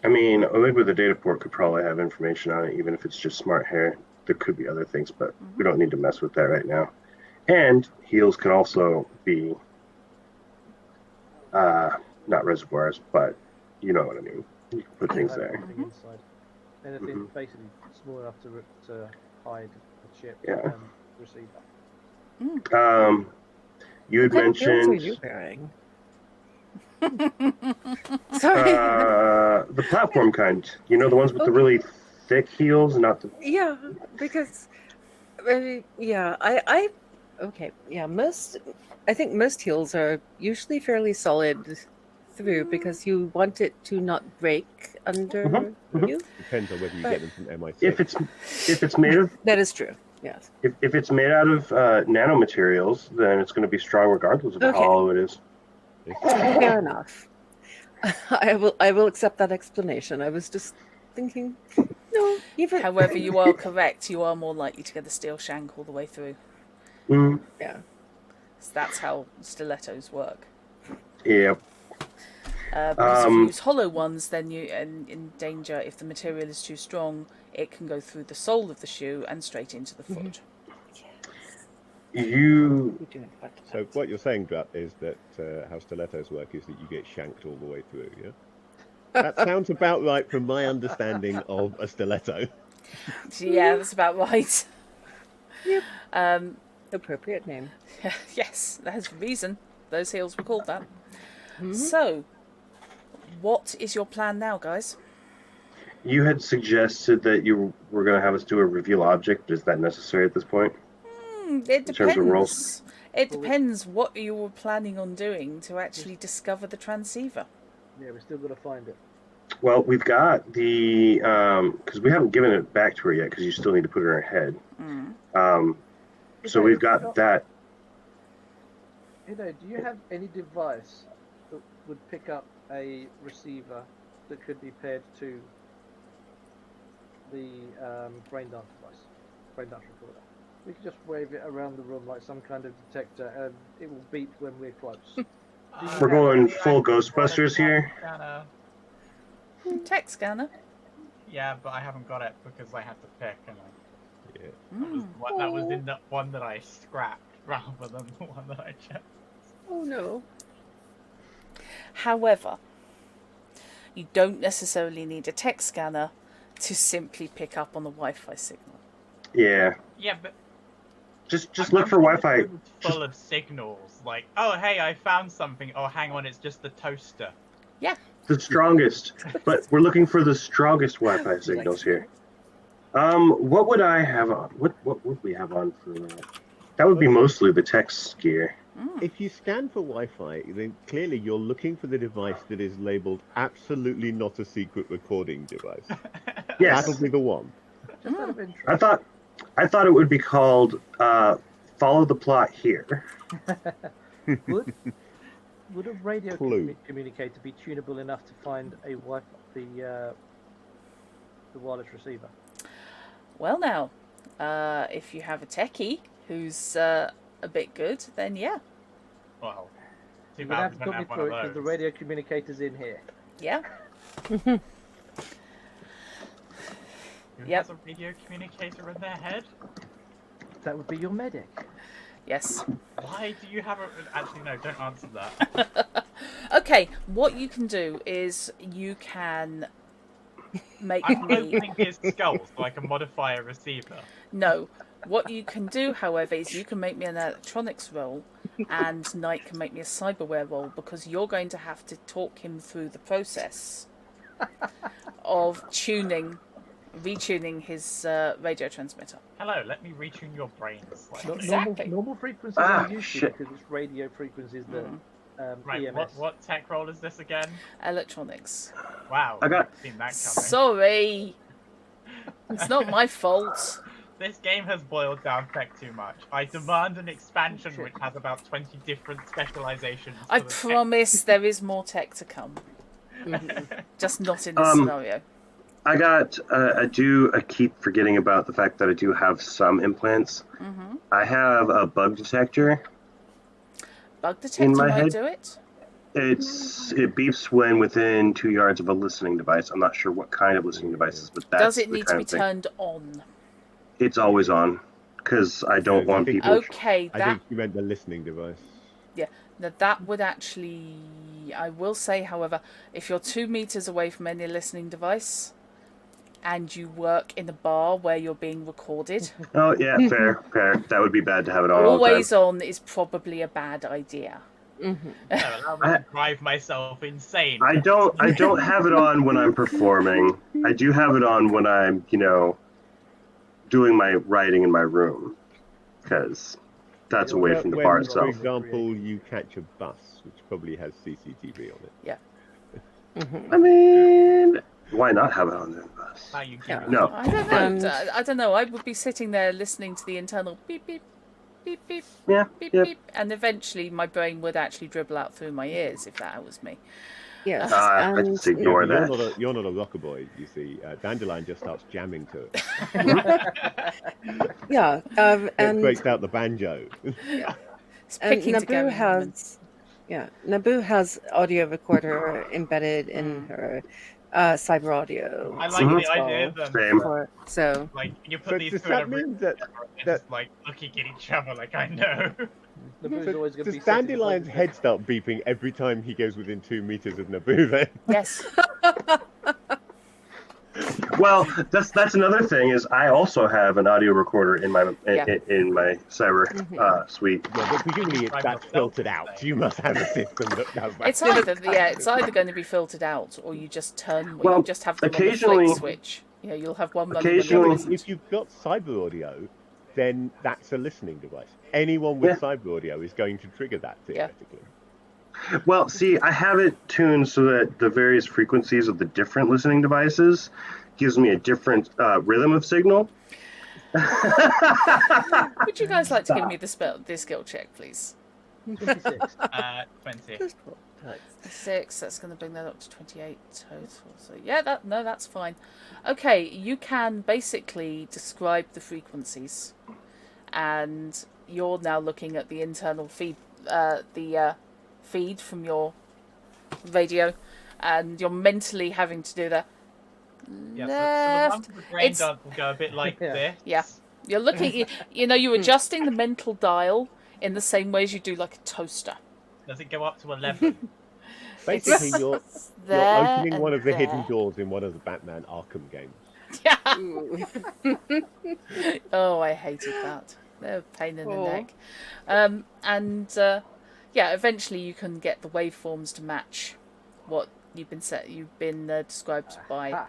mean, Oligua the data port could probably have information on it, even if it's just smart hair. There could be other things, but we don't need to mess with that right now. And heels can also be, not reservoirs, but you know what I mean. You can put things there. Inside. Anything basically small enough to hide the chip Yeah. and receiver. You had What kind of heels mentioned are you wearing? Sorry. the platform kind. The ones with the really thick heels, not the. Yeah, because I think most heels are usually fairly solid through because you want it to not break under you. Depends on whether you get them from MI6. If it's made of That is true. Yes. if it's made out of nanomaterials, then it's going to be strong regardless of how hollow it is. Fair enough. I will accept that explanation. I was just thinking, no, even. However, you are correct. You are more likely to get the steel shank all the way through. Yeah. So that's how stilettos work. Yep. Because if you use hollow ones, then you're in danger. If the material is too strong, it can go through the sole of the shoe and straight into the foot. So what you're saying, Drat, is that how stilettos work is that you get shanked all the way through, yeah? That sounds about right from my understanding of a stiletto. Yeah, that's about right. Yep. Appropriate name. Yes, there's a reason those heels were called that. So, what is your plan now, guys? You had suggested that you were going to have us do a reveal object. Is that necessary at this point? It In terms of roles? depends. It depends what you were planning on doing to actually discover the transceiver. Yeah, we're still going to find it. Well, we've got the because we haven't given it back to her yet because you still need to put it in her head. So we've got that. Do you have any device that would pick up a receiver that could be paired to the brain dance device, brain dance recorder? We could just wave it around the room like some kind of detector, and it will beep when we're close. We're going full Ghostbusters here. Tech scanner. Yeah, but I haven't got it because I had to pick, and Yeah. that was in the one that I scrapped rather than the one that I checked. Oh no. However, you don't necessarily need a tech scanner to simply pick up on the Wi-Fi signal. Yeah. Yeah, but just look for Wi-Fi. Full of signals, like, oh hey, I found something. Oh, hang on, it's just the toaster. Yeah. The strongest, but we're looking for the strongest Wi-Fi signals here. What would I have on? What would we have on for that? That would be mostly the text gear. If you scan for Wi-Fi, then clearly you're looking for the device that is labeled absolutely not a secret recording device. Yes. That'll be the one. Just out of interest. I thought it would be called "Follow the Plot Here." Would a radio Clue. communicator be tunable enough to find the wireless receiver? Well, now, if you have a techie who's a bit good, then yeah. Well, too You're gonna bad have we to don't put me have one through of it because the those. radio communicator's in here. Yeah. Who Yep. has a radio communicator in their head? That would be your medic. Yes. Why do you have a... Actually, no, don't answer that. Okay, what you can do is you can make I'm me... opening his skull so I can modify a receiver. No. What you can do, however, is you can make me an electronics roll and Knight can make me a cyberware roll because you're going to have to talk him through the process of retuning his radio transmitter. Hello, let me retune your brains. Like, Exactly. Normal frequencies Ah, are used to shit. because it's radio frequencies that right, EMS. what tech roll is this again? Electronics. Wow, I got- I've seen that coming. Sorry. It's not my fault. This game has boiled down tech too much. I demand an expansion which has about 20 different specializations. I for the tech. promise there is more tech to come. Just not in this scenario. I keep forgetting about the fact that I do have some implants. Mm-hmm. I have a bug detector. Bug detector in my might head- do it. It beeps when within 2 yards of a listening device. I'm not sure what kind of listening devices, but that's Does it the need to kind be of thing. turned on? It's always on, because I don't want think- people. Okay, I that think you meant the listening device. now that would actually. I will say, however, if you're 2 meters away from any listening device, and you work in a bar where you're being recorded, Oh yeah, fair. That would be bad to have it on all the always time. on is probably a bad idea. No, allow me to drive myself insane. I don't have it on when I'm performing. I do have it on when I'm, doing my writing in my room, because that's away from the bar For itself. example, you catch a bus, which probably has CCTV on it. Yeah. I mean, why not have it on the bus? How you give Yeah. it No. I don't know. I don't know. I would be sitting there listening to the internal beep beep, beep beep, Yeah, beep yeah. beep, and eventually my brain would actually dribble out through my ears if that was me. Yes, I and just ignore You're that. you're not a rocker boy, you see. Dandelion just starts jamming to it. yeah, It and breaks out the banjo. It's And picking together Naboo Naboo has audio recorder embedded in her cyber audio. I like the idea that Same. So like you put So these does two in a that room mean that and just like looking at each other like I know. Naboo's always going to does be sitting Dandelion's beside head start beeping every time he goes within 2 meters of Naboo then? Yes. Well, that's another thing is I also have an audio recorder in my Yeah. in my cyber suite. Well, but presumably that's filtered out. You must have a system that does that. It's either going to be filtered out or you just Well, you just have them on the occasionally- flick switch. You'll have one running when occasionally- the other isn't. If you've got cyber audio, then that's a listening device. Anyone with cyber audio is going to trigger that theoretically. Well, see, I have it tuned so that the various frequencies of the different listening devices gives me a different rhythm of signal. Would you guys like to give me the skill check, please? 26. 20. 6. That's going to bring that up to 28 total. So yeah, that's fine. Okay, you can basically describe the frequencies, and you're now looking at the internal feed, feed from your radio, and you're mentally having to do the Yeah, left. so the brain It's- dance will go a bit like this. Yeah. You're looking. You're adjusting the mental dial in the same way as you do like a toaster. Does it go up to 11? Basically, you're There opening and one of the there. hidden doors in one of the Batman Arkham games. Yeah. Ooh. Oh, I hated that. They're a pain in the Oh. neck. Eventually you can get the waveforms to match what you've been described by. Ah.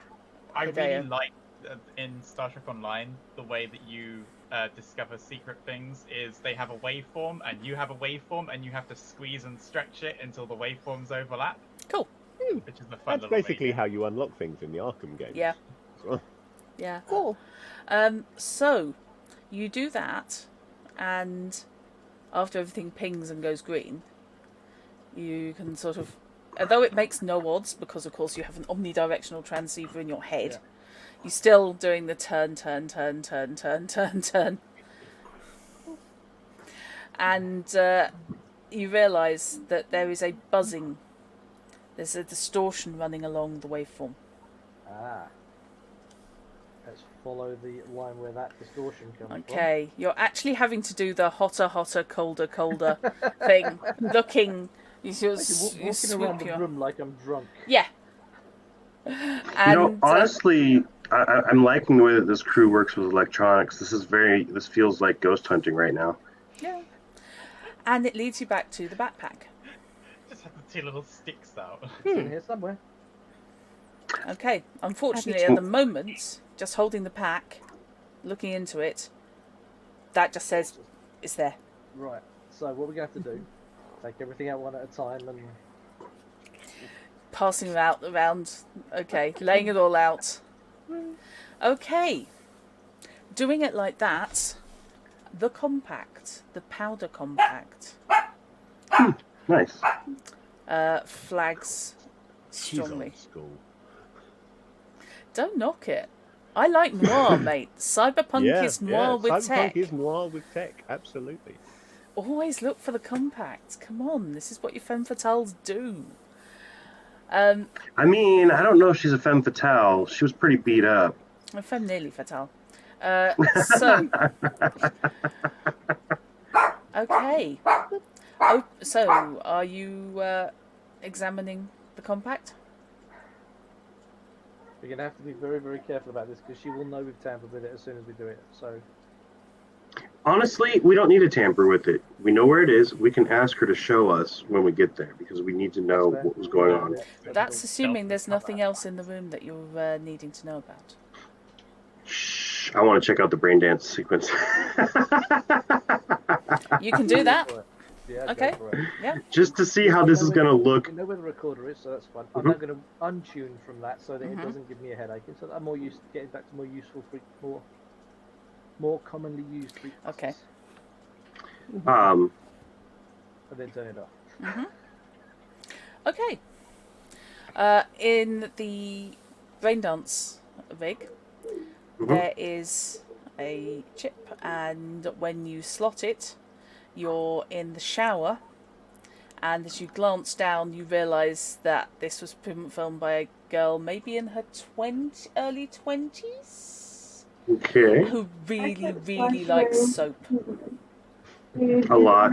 I Hideo. really like in Star Trek Online the way that you discover secret things is they have a waveform and you have a waveform and you have to squeeze and stretch it until the waveforms overlap. Cool. Which is the fun That's little basically idea. how you unlock things in the Arkham games. Yeah. as well. Yeah. Cool. So you do that, and after everything pings and goes green, you can sort of, although it makes no odds because of course you have an omnidirectional transceiver in your head, Yeah. you're still doing the turn, turn, turn, turn, turn, turn, turn, and you realise that there is a buzzing. There's a distortion running along the waveform. Ah. Let's follow the line where that distortion comes Okay, you're actually having to do the hotter, hotter, colder, colder thing. Looking, from. Walking around the room like I'm drunk. Yeah. And honestly, I'm liking the way that this crew works with electronics. This feels like ghost hunting right now. yeah, and it leads you back to the backpack. Just have the 2 little sticks out. It's in here somewhere. Okay, unfortunately, at the moment, just holding the pack, looking into it, that just says it's there. Right. So what we're going to have to do, take everything out one at a time and... Passing it out around. Okay, laying it all out. Okay, doing it like that. The compact, the powder compact, Nice. flags She's strongly. old school. Don't knock it. I like noir, mate. Cyberpunk is noir with Cyberpunk tech. is noir with tech, absolutely. Always look for the compact. Come on, this is what your femme fatales do. I don't know if she's a femme fatale. She was pretty beat up. femme nearly fatale. So, okay. Oh, so are you examining the compact? We're going to have to be very, very careful about this because she will know we've tampered with it as soon as we do it. So, Honestly, we don't need to tamper with it. We know where it is. We can ask her to show us when we get there because we need to know That's fair. what was going on. That's assuming there's nothing else in the room that you're needing to know about. Shh, I want to check out the brain dance sequence. You can do that. yeah, Okay. go for it. Yeah. Just to see how this is going to look. We know where the recorder is, so that's fine. I'm now going to untune from that so that it doesn't give me a headache, and so that I'm more used to getting back to more useful, more commonly used frequencies. Okay. And then turn it off. Okay. In the brain dance rig, there is a chip, and when you slot it, you're in the shower, and as you glance down, you realise that this was filmed by a girl maybe in her early 20s, Okay. who really, really likes soap. A lot.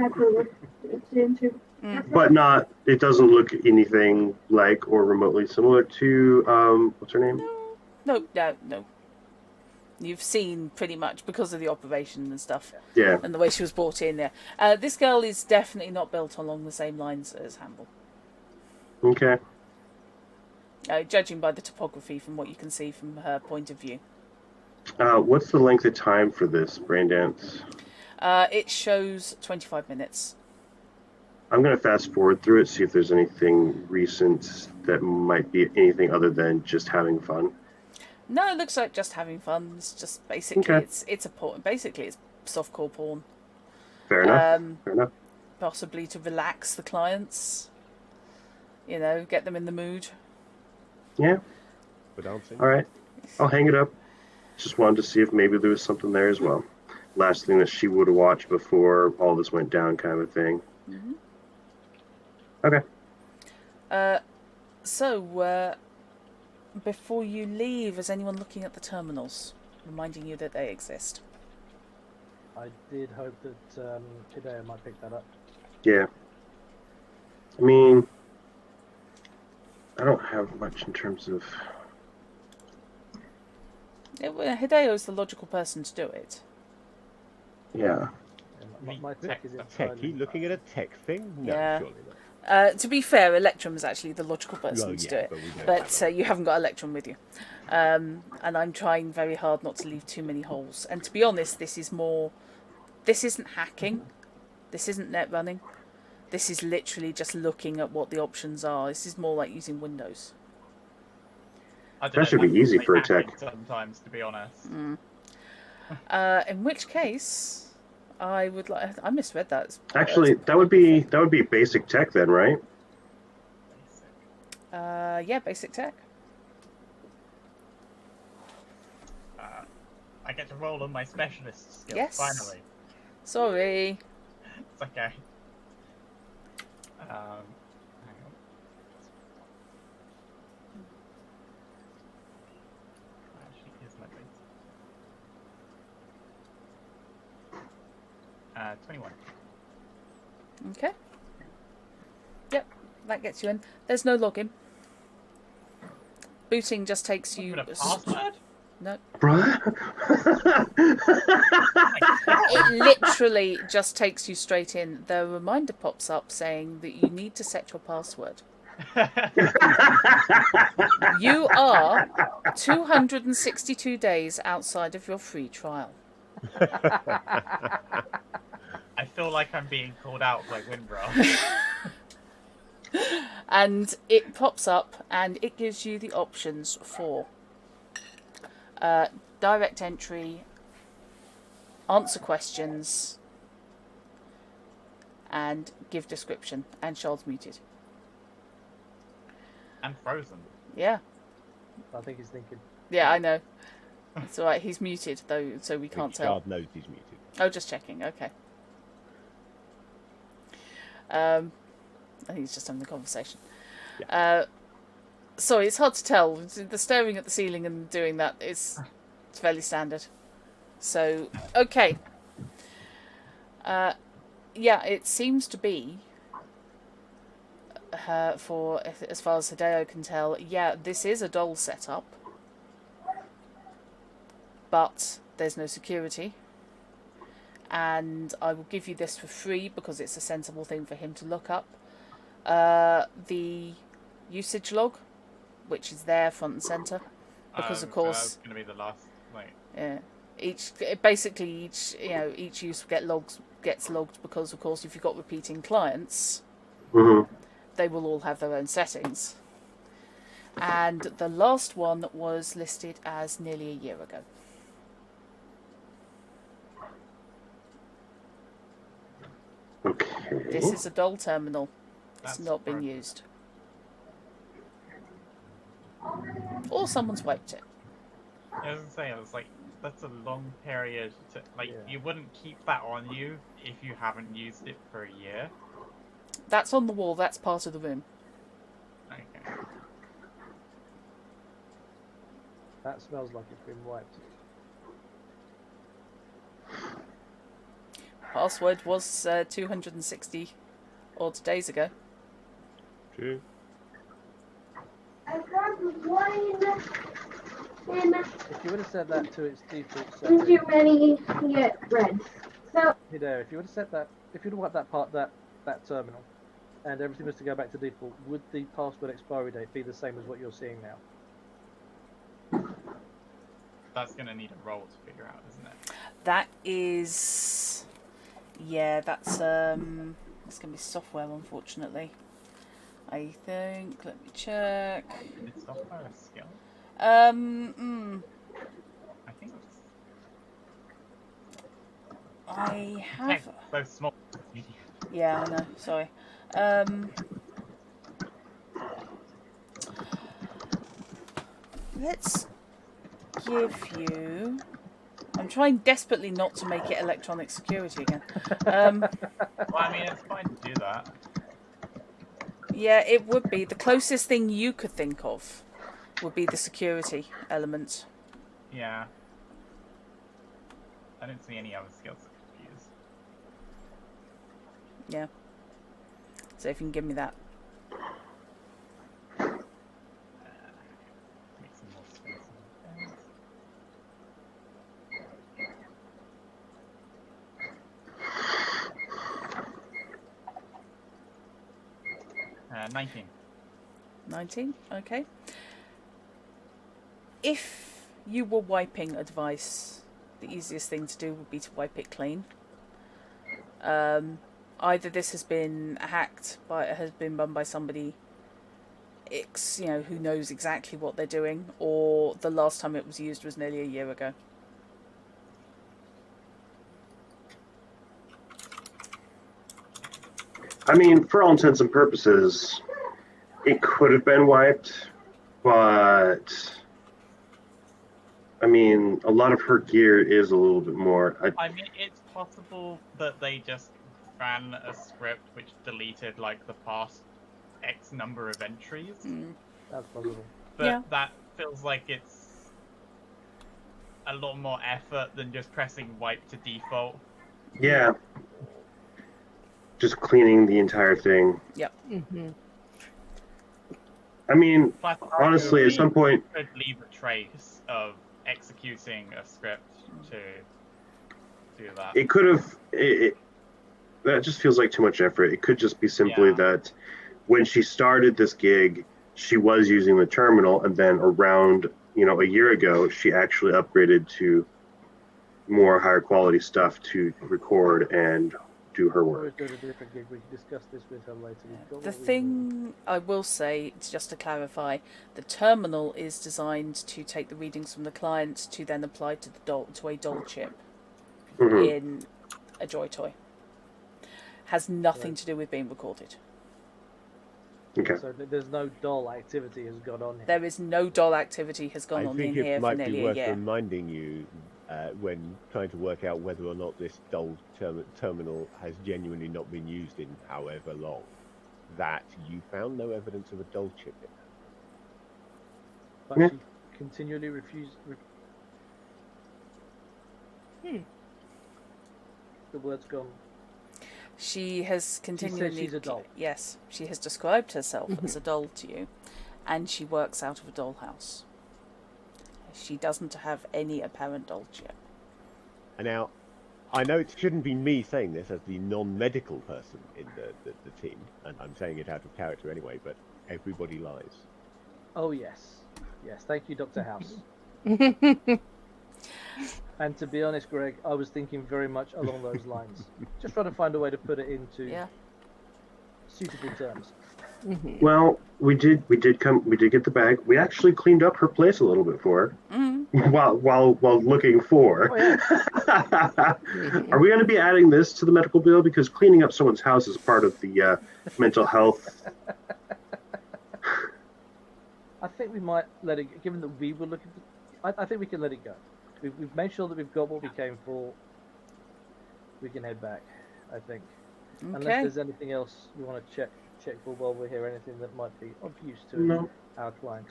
But not, it doesn't look anything like or remotely similar to, what's her name? No. You've seen pretty much because of the operation and stuff. Yeah. And the way she was brought in there. This girl is definitely not built along the same lines as Hamble. Okay. Judging by the topography from what you can see from her point of view. What's the length of time for this brain dance? It shows 25 minutes. I'm going to fast forward through it, see if there's anything recent that might be anything other than just having fun. No, it looks like just having fun. It's just basically Okay. it's a porn. Basically, it's softcore porn. Fair enough. Fair enough. Possibly to relax the clients. You know, get them in the mood. Yeah. For dancing. All right. I'll hang it up. Just wanted to see if maybe there was something there as well. Last thing that she would have watched before all this went down, kind of thing. Okay. So, before you leave, is anyone looking at the terminals, reminding you that they exist? I did hope that Hideo might pick that up. Yeah. I mean, I don't have much in terms of... Hideo's the logical person to do it. Yeah. My tech is Techie looking at a tech thing? No, Yeah. surely not. To be fair, Electrum's actually the logical person Well, to yeah, do it. but we don't But have you haven't got Electrum with you. And I'm trying very hard not to leave too many holes. And to be honest, this isn't hacking. This isn't net running. This is literally just looking at what the options are. This is more like using Windows. I don't That know, should be that's easy really for a hacking tech. sometimes, to be honest. In which case, I would like. I misread that. Actually, that would be basic tech then, right? Basic. Yeah, basic tech. I get to roll on my specialist skills, Yes. finally. Sorry. It's okay. Hang on. Actually, here's my base. 21. Okay. Yep, that gets you in. There's no login. Booting just takes you. Even a password? No. Bruh. It literally just takes you straight in. The reminder pops up saying that you need to set your password. You are 262 days outside of your free trial. I feel like I'm being called out by Windbrass. And it pops up and it gives you the options for direct entry, answer questions, and give description. And Charles muted. And frozen. Yeah. I think he's thinking. Yeah, I know. It's alright, he's muted though, so we can't tell. God knows he's muted. Oh, just checking, okay. I think he's just having the conversation. Yeah. Sorry, it's hard to tell. The staring at the ceiling and doing that is fairly standard. So, okay. Yeah, it seems to be, for as far as Hideo can tell, yeah, this is a doll setup, but there's no security. And I will give you this for free because it's a sensible thing for him to look up. The usage log, which is there front and centre, because of course That's going to be the last. Like, yeah, each use gets logged because of course if you've got repeating clients, they will all have their own settings. And the last one was listed as nearly a year ago. Okay. This is a doll terminal. It's That's not been right. used. Or someone's wiped it. I was gonna say, I was like, that's a long period to like. Yeah. You wouldn't keep that on you if you haven't used it for a year. That's on the wall, that's part of the room. Okay. That smells like it's been wiped. Password was 260 odd days ago. True. I got one in If you would have set that to its default since setting, you're ready to get red. So Hideo, if you would have set that, if you'd have wiped that part, that terminal, and everything was to go back to default, would the password expiry date be the same as what you're seeing now? That's gonna need a roll to figure out, isn't it? That is... Yeah, that's gonna be software, unfortunately. I think. Let me check. Is software a skill? I I think it's have. both small. Yeah, I know. Sorry. Let's give you. I'm trying desperately not to make it electronic security again. Well, I mean, it's fine to do that. Yeah, it would be. The closest thing you could think of would be the security element. Yeah. I don't see any other skills I could use. Yeah. So if you can give me that. Make some more space in there. 19. 19, okay. If you were wiping a device, the easiest thing to do would be to wipe it clean. Either this has been hacked has been run by somebody who knows exactly what they're doing, or the last time it was used was nearly a year ago. I mean, for all intents and purposes, it could have been wiped, but I mean, a lot of her gear is a little bit more. I mean, it's possible that they just ran a script which deleted like the past X number of entries, That's possible. but Yeah. that feels like it's a lot more effort than just pressing wipe to default. Yeah. Just cleaning the entire thing. Yep. Mm-hmm. I mean, Plus, honestly, at arguably, some point, you could leave a trace of executing a script to do that. it could have. That just feels like too much effort. It could just be simply Yeah. that when she started this gig, she was using the terminal, and then around a year ago, she actually upgraded to more higher quality stuff to record and do her Or is work. there a different gig? We can discuss this with her later. We've got The what we need. thing I will say, just to clarify, the terminal is designed to take the readings from the client to then apply to a doll chip Mhm. in a Joy Toy. Has nothing to do with being recorded. Okay. So there's no doll activity has gone on here. There is no doll activity has gone I on think in here it for might be nearly a worth year. reminding you when trying to work out whether or not this doll terminal has genuinely not been used in however long, that you found no evidence of a doll chip in it. But Yeah. she continually refused. The word's gone. She has continually. she's a doll. Yes, she has described herself as a doll to you, and she works out of a dollhouse. She doesn't have any apparent doll chip. And now, I know it shouldn't be me saying this as the non-medical person in the team, and I'm saying it out of character anyway, but everybody lies. Oh yes, yes. Thank you, Dr. House. And to be honest, Greg, I was thinking very much along those lines. Just trying to find a way to put it into suitable terms. Well, we did get the bag. We actually cleaned up her place a little bit for her while looking for. Oh, yeah. Are we going to be adding this to the medical bill, because cleaning up someone's house is part of the mental health? I think we might let it. Given that we were looking, I think we can let it go. We've made sure that we've got what we came for. We can head back, I think. Unless Okay. there's anything else you want to check for while we're here, anything that might be of use to our client.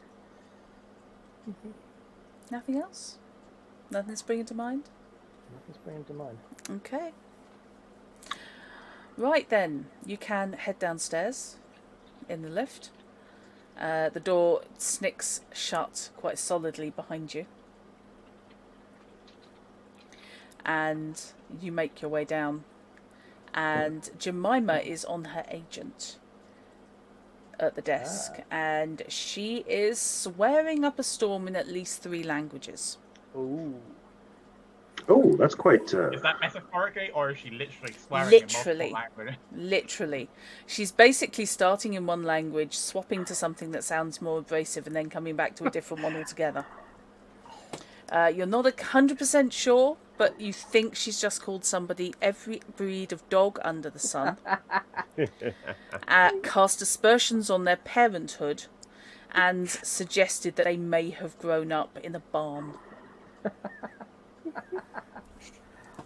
Nothing else? Nothing springing to mind? Nothing's springing to mind. Okay. Right then, you can head downstairs in the lift. The door snicks shut quite solidly behind you. And you make your way down. And Jemima is on her agent at the desk. And she is swearing up a storm in at least 3 languages. Ooh. Oh, that's quite. Is that metaphorically, or is she literally swearing Literally. in multiple languages? Literally. She's basically starting in one language, swapping to something that sounds more abrasive, and then coming back to a different one altogether. You're not 100% sure, but you think she's just called somebody every breed of dog under the sun, cast aspersions on their parenthood, and suggested that they may have grown up in a barn.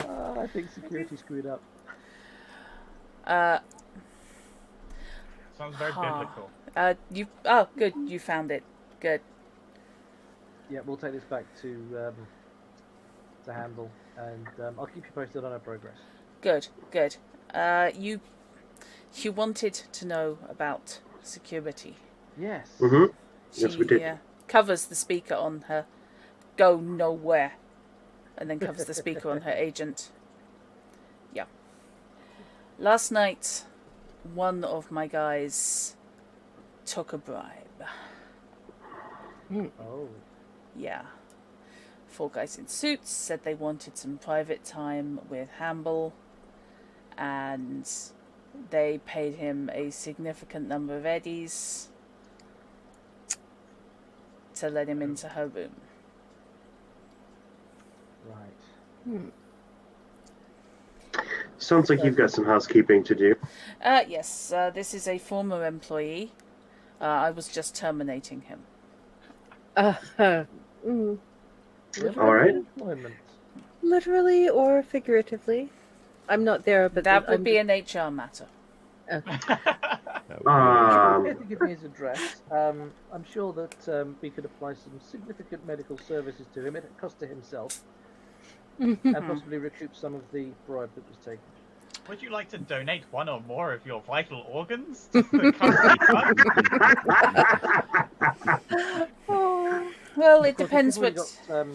I think security screwed up. Sounds very biblical. Good. You found it. Good. Yeah, we'll take this back to handle, and I'll keep you posted on our progress. Good. You wanted to know about security. Yes. Mm-hmm. Yes, we did. She covers the speaker on her go nowhere, and then covers the speaker on her agent. Yeah. Last night, one of my guys took a bribe. Oh. Yeah. 4 guys in suits said they wanted some private time with Hamble, and they paid him a significant number of eddies, to let him into her room. Right. Sounds like you've got some housekeeping to do. Yes, this is a former employee. I was just terminating him. All right. Employment. Literally or figuratively. I'm not there, but That would I'm be an HR matter. Okay. If you give me his address, I'm sure that we could apply some significant medical services to him at cost to himself, and possibly recoup some of the bribe that was taken. Would you like to donate one or more of your vital organs to the company fund? Well, Of it course, depends if we've what. got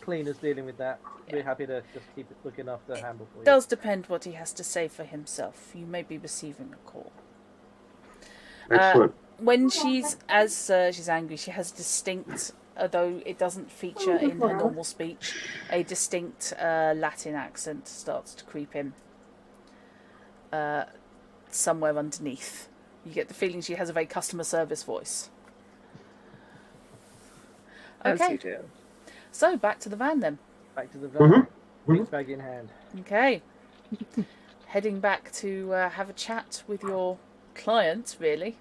cleaners dealing with that. We're happy to just keep it looking after handle for you. It does depend what he has to say for himself. You may be receiving a call. Excellent. When she's she's angry, she has distinct, although it doesn't feature in her normal speech, a distinct Latin accent starts to creep in. Somewhere underneath, you get the feeling she has a very customer service voice. As Okay, you do. so back to the van then. Back to the van, Mm-hmm. big bag in hand. Okay, heading back to have a chat with your client, really,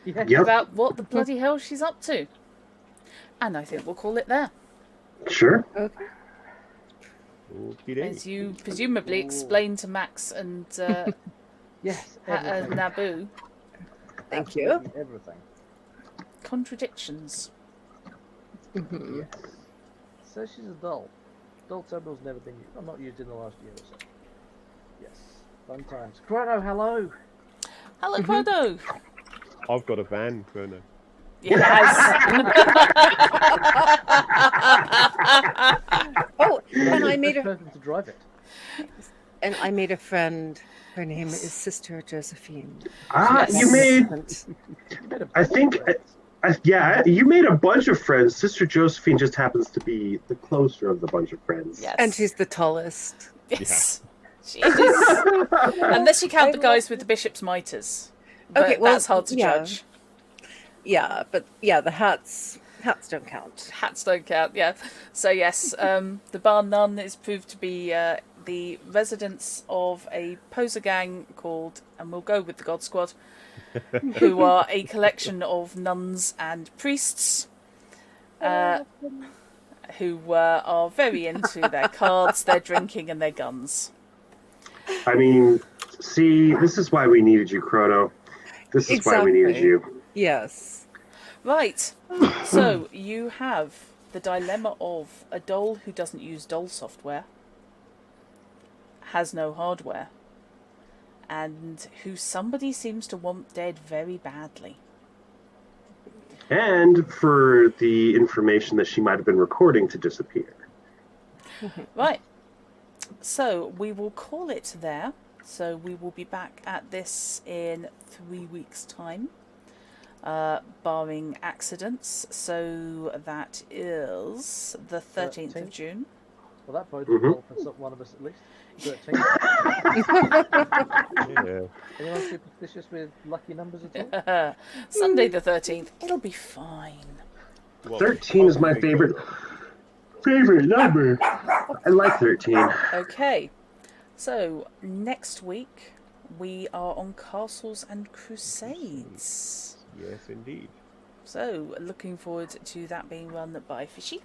Yeah. Yep. about what the bloody hell she's up to. And I think we'll call it there. Sure. Okay. As you presumably explain to Max and Yes. Everything. Naboo Thank you. Absolutely everything. contradictions. Mhm. Yes. So she's a doll. Doll terminal's never been used. Not used in the last year or so. Yes. Fun times. Chrono, hello. Hello, Chrono. I've got a van, Chrono. Yes. Oh, and I made a person to drive it. friend. Her name is Sister Josephine. Yes. You made. I think. Yeah, you made a bunch of friends. Sister Josephine just happens to be the closer of the bunch of friends. Yes. And she's the tallest. Yes. She is. Unless you count the guys with the bishop's mitres. But Okay, well, that's hard to yeah. judge. Yeah, but yeah, the hats don't count. Hats don't count, yeah. So yes, the Barn Nun is proved to be the residence of a poser gang called, and we'll go with the God Squad, who are a collection of nuns and priests who are very into their cards, their drinking, and their guns. I mean, see, this is why we needed you, Chrono. This is why we needed Exactly. you. Yes. Right, so you have the dilemma of a doll who doesn't use doll software, has no hardware, and who somebody seems to want dead very badly. And for the information that she might have been recording to disappear. Right, so we will call it there. So we will be back at this in 3 weeks' time, barring accidents. So that is the 13th of June. Well, that bodes Mhm. well for one of us at least. 13. Yeah. Anyone superstitious with lucky numbers at all? Sunday the 13th. It'll be fine. Well, 13 is my favorite number. I like 13. Okay, so next week we are on Castles and Crusades. Yes, indeed. So looking forward to that being run by Fishy.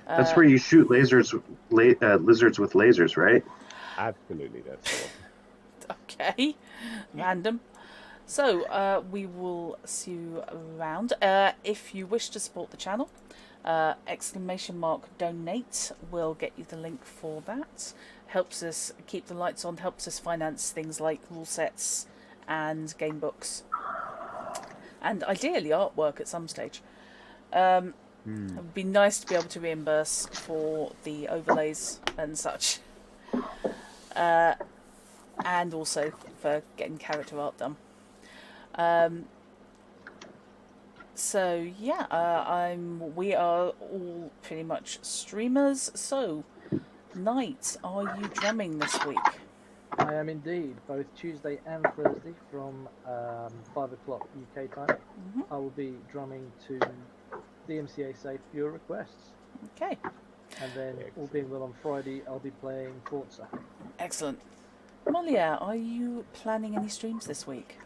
That's where you shoot lizards with lasers, right? Absolutely, that's all. Okay, random. So we will see you around. If you wish to support the channel, !donate will get you the link for that. Helps us keep the lights on, helps us finance things like rule sets and game books. And ideally artwork at some stage. It would be nice to be able to reimburse for the overlays and such. And also for getting character art done. So yeah, we are all pretty much streamers. So, Knight, are you drumming this week? I am indeed, both Tuesday and Thursday from 5 o'clock UK time. I will be drumming to DMCA say fewer requests. Okay, And then, all being well, on Friday, I'll be playing Forza. excellent. Molia, are you planning any streams this week?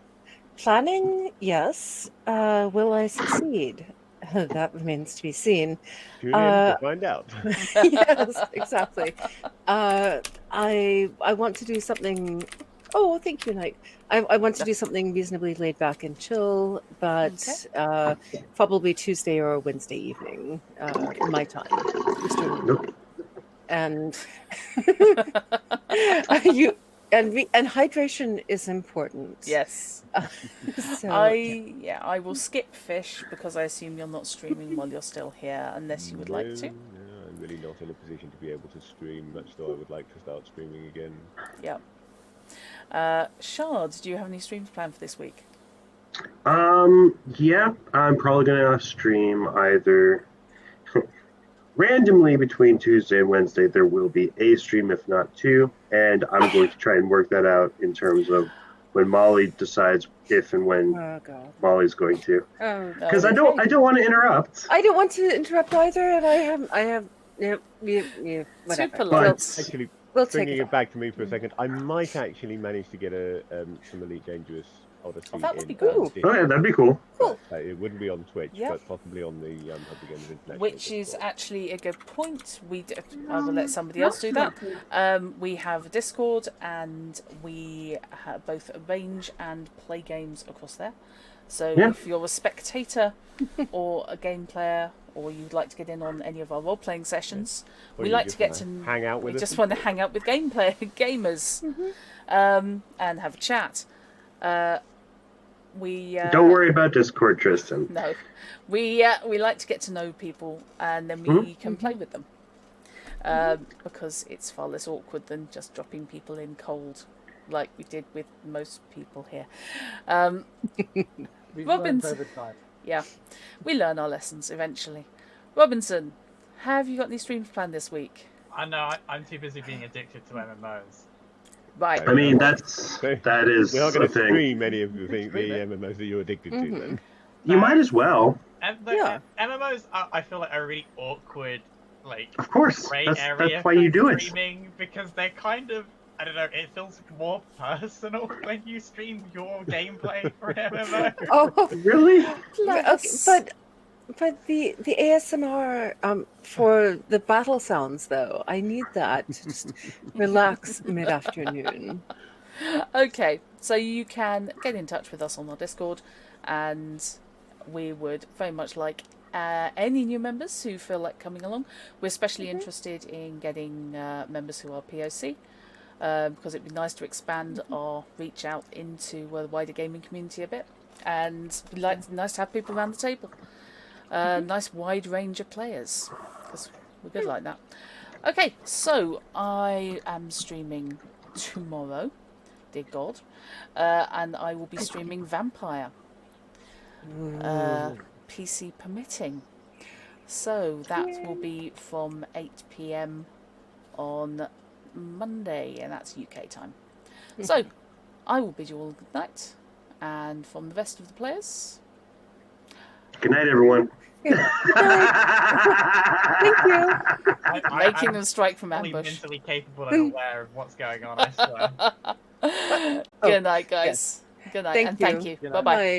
Planning, yes. Will I succeed? That remains to be seen. Tune in to find out. Yes, exactly. I want to do something. Oh, thank you, Night. I want to do something reasonably laid back and chill, but probably Tuesday or Wednesday evening, my time. Nope. And and hydration is important. Yes. So, I will skip fish because I assume you're not streaming while you're still here, unless you would like to. No, I'm really not in a position to be able to stream, much though I would like to start streaming again. Yeah. Shard, do you have any streams planned for this week? Yeah, I'm probably gonna stream either randomly between Tuesday and Wednesday. There will be a stream, if not two, and I'm going to try and work that out in terms of when Molly decides if and when Molly's going to. Because I don't want to interrupt. I don't want to interrupt either, and I have whatever. Super But Actually, We'll take bringing it it back to me for a second, I might actually manage to get some Elite Dangerous Odyssey. Oh, that would in be good. on Steam. oh yeah, that'd be cool. Cool. It wouldn't be on Twitch, Yeah. but possibly on the Hobbygamers International. Which is Discord. actually a good point. I will let somebody else do that. We have a Discord, and we both arrange and play games across there. So Yeah. if you're a spectator or a game player, or you'd like to get in on any of our role-playing sessions, Or we you like to just get wanna to hang out with we us just and- want to hang out with gamers, and have a chat. We Don't worry about Discord, Tristan. No, we like to get to know people, and then we can play with them, because it's far less awkward than just dropping people in cold, like we did with most people here. We've Robinson. learned over time. Yeah, we learn our lessons eventually. Robinson, have you got any streams planned this week? I know, I'm too busy being addicted to MMOs. Right. I mean, that is We're not a going to thing. stream any of the MMOs that you're addicted to, then. You might as well. And MMOs, I feel like are a really awkward, like, Of course. grey That's area why you for do it. streaming, because they're kind of, I don't know, it feels more personal when you stream your gameplay for an MMO. Oh, Really? okay, but the ASMR for the battle sounds though, I need that to just relax mid-afternoon. Okay, so you can get in touch with us on our Discord, and we would very much like any new members who feel like coming along. We're especially interested in getting members who are POC, because it'd be nice to expand our reach out into the wider gaming community a bit, and nice to have people around the table. Nice wide range of players, because we're good like that. Okay, so I am streaming tomorrow, dear God, and I will be streaming Vampire, PC permitting. So that will be from 8 PM on Monday, and that's UK time. So I will bid you all good night, and from the rest of the players, Good night, everyone. Thank you. making them strike from Fully ambush. mentally capable and aware of what's going on, I swear. Good night, guys. Good night, and thank you. Good Bye night. bye. Bye.